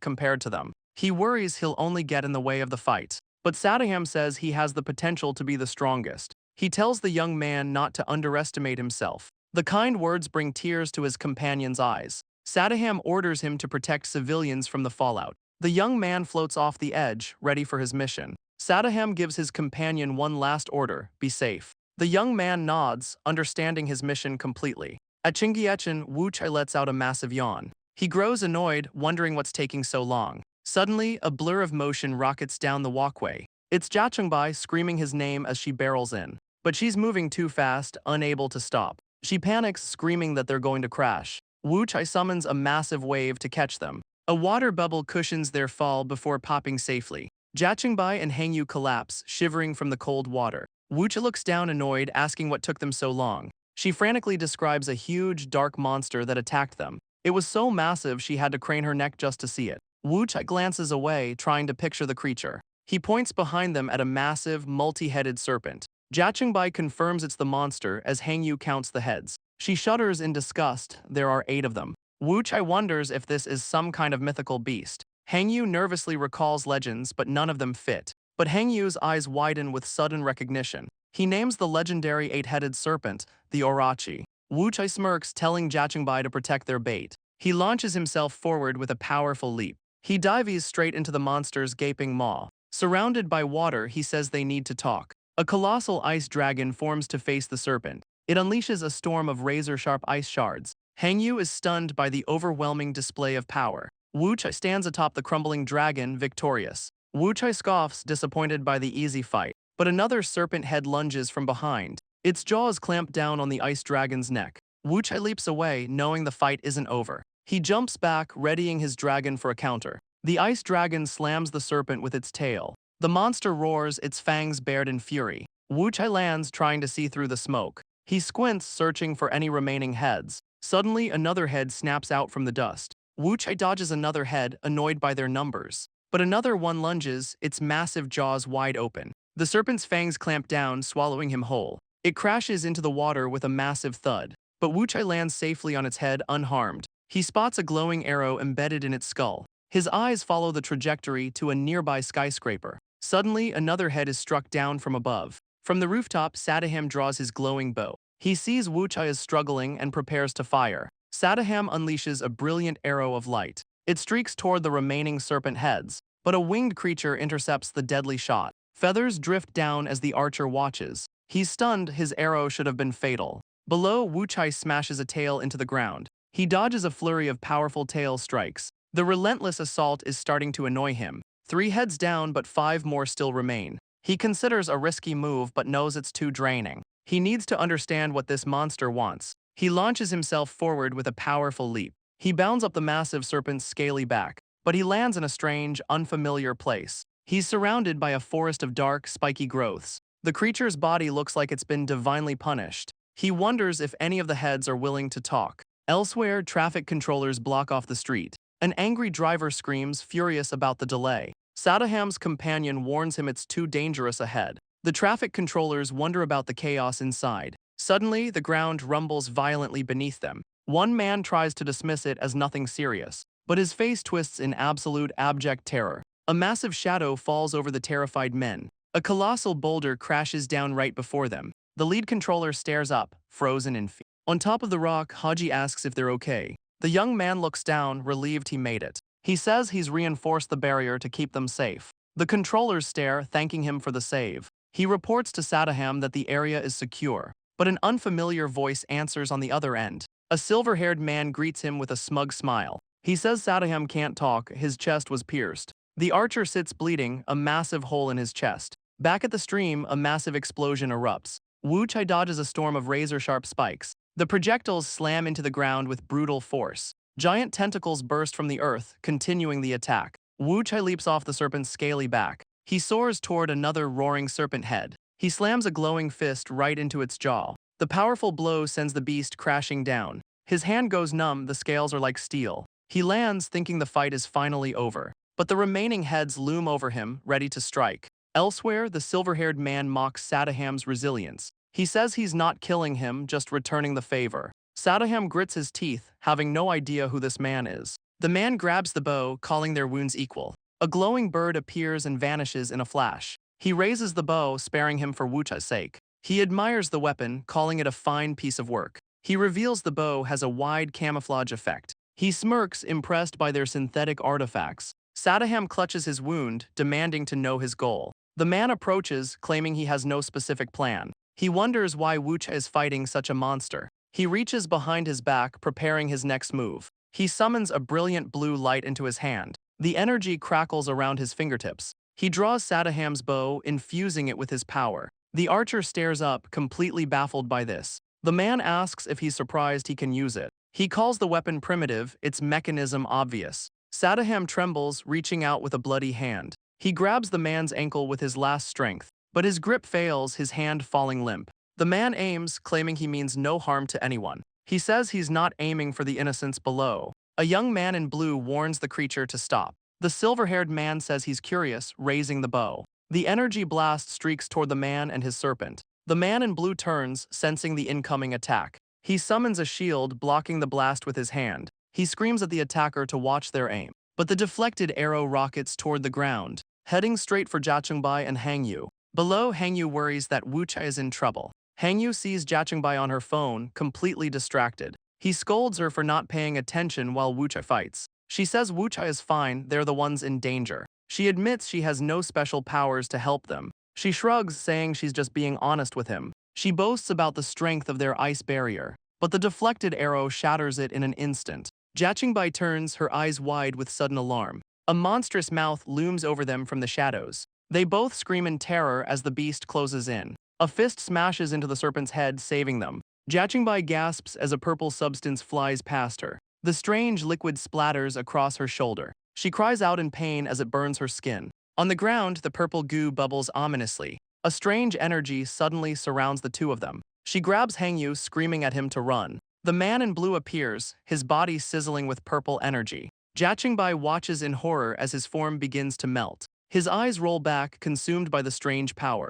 compared to them. He worries he'll only get in the way of the fight. But Sadam says he has the potential to be the strongest. He tells the young man not to underestimate himself. The kind words bring tears to his companion's eyes. Sadam orders him to protect civilians from the fallout. The young man floats off the edge, ready for his mission. Sadam gives his companion one last order: be safe. The young man nods, understanding his mission completely. At Chungyachan, Wuchai lets out a massive yawn. He grows annoyed, wondering what's taking so long. Suddenly, a blur of motion rockets down the walkway. It's Jachungbai screaming his name as she barrels in. But she's moving too fast, unable to stop. She panics, screaming that they're going to crash. Wuchai summons a massive wave to catch them. A water bubble cushions their fall before popping safely. Jachungbai and Hangyu collapse, shivering from the cold water. Wuchai looks down annoyed, asking what took them so long. She frantically describes a huge, dark monster that attacked them. It was so massive she had to crane her neck just to see it. Wuchai glances away, trying to picture the creature. He points behind them at a massive, multi-headed serpent. Jachungbai confirms it's the monster as Hangyu counts the heads. She shudders in disgust. There are 8 of them. Wuchai wonders if this is some kind of mythical beast. Hangyu nervously recalls legends, but none of them fit. But Hangyu's eyes widen with sudden recognition. He names the legendary 8-headed serpent, the Orachi. Wuchai smirks, telling Jachungbai to protect their bait. He launches himself forward with a powerful leap. He dives straight into the monster's gaping maw. Surrounded by water, he says they need to talk. A colossal ice dragon forms to face the serpent. It unleashes a storm of razor-sharp ice shards. Hangyu is stunned by the overwhelming display of power. Wuchai stands atop the crumbling dragon, victorious. Wuchai scoffs, disappointed by the easy fight. But another serpent head lunges from behind. Its jaws clamp down on the ice dragon's neck. Wuchai leaps away, knowing the fight isn't over. He jumps back, readying his dragon for a counter. The ice dragon slams the serpent with its tail. The monster roars, its fangs bared in fury. Wuchai lands, trying to see through the smoke. He squints, searching for any remaining heads. Suddenly, another head snaps out from the dust. Wuchai dodges another head, annoyed by their numbers. But another one lunges, its massive jaws wide open. The serpent's fangs clamp down, swallowing him whole. It crashes into the water with a massive thud. But Wuchai lands safely on its head, unharmed. He spots a glowing arrow embedded in its skull. His eyes follow the trajectory to a nearby skyscraper. Suddenly, another head is struck down from above. From the rooftop, Sadam draws his glowing bow. He sees Wuchai is struggling and prepares to fire. Sadam unleashes a brilliant arrow of light. It streaks toward the remaining serpent heads, but a winged creature intercepts the deadly shot. Feathers drift down as the archer watches. He's stunned, his arrow should have been fatal. Below, Wuchai smashes a tail into the ground. He dodges a flurry of powerful tail strikes. The relentless assault is starting to annoy him. 3 heads down, but 5 more still remain. He considers a risky move but knows it's too draining. He needs to understand what this monster wants. He launches himself forward with a powerful leap. He bounds up the massive serpent's scaly back, but he lands in a strange, unfamiliar place. He's surrounded by a forest of dark, spiky growths. The creature's body looks like it's been divinely punished. He wonders if any of the heads are willing to talk. Elsewhere, traffic controllers block off the street. An angry driver screams, furious about the delay. Sadam's companion warns him it's too dangerous ahead. The traffic controllers wonder about the chaos inside. Suddenly, the ground rumbles violently beneath them. One man tries to dismiss it as nothing serious, but his face twists in absolute abject terror. A massive shadow falls over the terrified men. A colossal boulder crashes down right before them. The lead controller stares up, frozen in fear. On top of the rock, Haji asks if they're okay. The young man looks down, relieved he made it. He says he's reinforced the barrier to keep them safe. The controllers stare, thanking him for the save. He reports to Sadam that the area is secure, but an unfamiliar voice answers on the other end. A silver-haired man greets him with a smug smile. He says Sadam can't talk, his chest was pierced. The archer sits bleeding, a massive hole in his chest. Back at the stream, a massive explosion erupts. Wuchai dodges a storm of razor-sharp spikes. The projectiles slam into the ground with brutal force. Giant tentacles burst from the earth, continuing the attack. Wu Chai leaps off the serpent's scaly back. He soars toward another roaring serpent head. He slams a glowing fist right into its jaw. The powerful blow sends the beast crashing down. His hand goes numb, the scales are like steel. He lands, thinking the fight is finally over. But the remaining heads loom over him, ready to strike. Elsewhere, the silver-haired man mocks Sadaham's resilience. He says he's not killing him, just returning the favor. Sadaham grits his teeth, having no idea who this man is. The man grabs the bow, calling their wounds equal. A glowing bird appears and vanishes in a flash. He raises the bow, sparing him for Wu Chai's sake. He admires the weapon, calling it a fine piece of work. He reveals the bow has a wide camouflage effect. He smirks, impressed by their synthetic artifacts. Sadaham clutches his wound, demanding to know his goal. The man approaches, claiming he has no specific plan. He wonders why Wu Chai is fighting such a monster. He reaches behind his back, preparing his next move. He summons a brilliant blue light into his hand. The energy crackles around his fingertips. He draws Sadaham's bow, infusing it with his power. The archer stares up, completely baffled by this. The man asks if he's surprised he can use it. He calls the weapon primitive, its mechanism obvious. Sadaham trembles, reaching out with a bloody hand. He grabs the man's ankle with his last strength, but his grip fails, his hand falling limp. The man aims, claiming he means no harm to anyone. He says he's not aiming for the innocents below. A young man in blue warns the creature to stop. The silver-haired man says he's curious, raising the bow. The energy blast streaks toward the man and his serpent. The man in blue turns, sensing the incoming attack. He summons a shield, blocking the blast with his hand. He screams at the attacker to watch their aim. But the deflected arrow rockets toward the ground, heading straight for Jachungbai and Hangyu. Below, Hangyu worries that Wu Chai is in trouble. Hangyu sees Jachungbai on her phone, completely distracted. He scolds her for not paying attention while Wu Chai fights. She says Wu Chai is fine, they're the ones in danger. She admits she has no special powers to help them. She shrugs, saying she's just being honest with him. She boasts about the strength of their ice barrier, but the deflected arrow shatters it in an instant. Jachungbai turns, her eyes wide with sudden alarm. A monstrous mouth looms over them from the shadows. They both scream in terror as the beast closes in. A fist smashes into the serpent's head, saving them. Jachungbai gasps as a purple substance flies past her. The strange liquid splatters across her shoulder. She cries out in pain as it burns her skin. On the ground, the purple goo bubbles ominously. A strange energy suddenly surrounds the two of them. She grabs Hangyu, screaming at him to run. The man in blue appears, his body sizzling with purple energy. Jachungbai watches in horror as his form begins to melt. His eyes roll back, consumed by the strange power.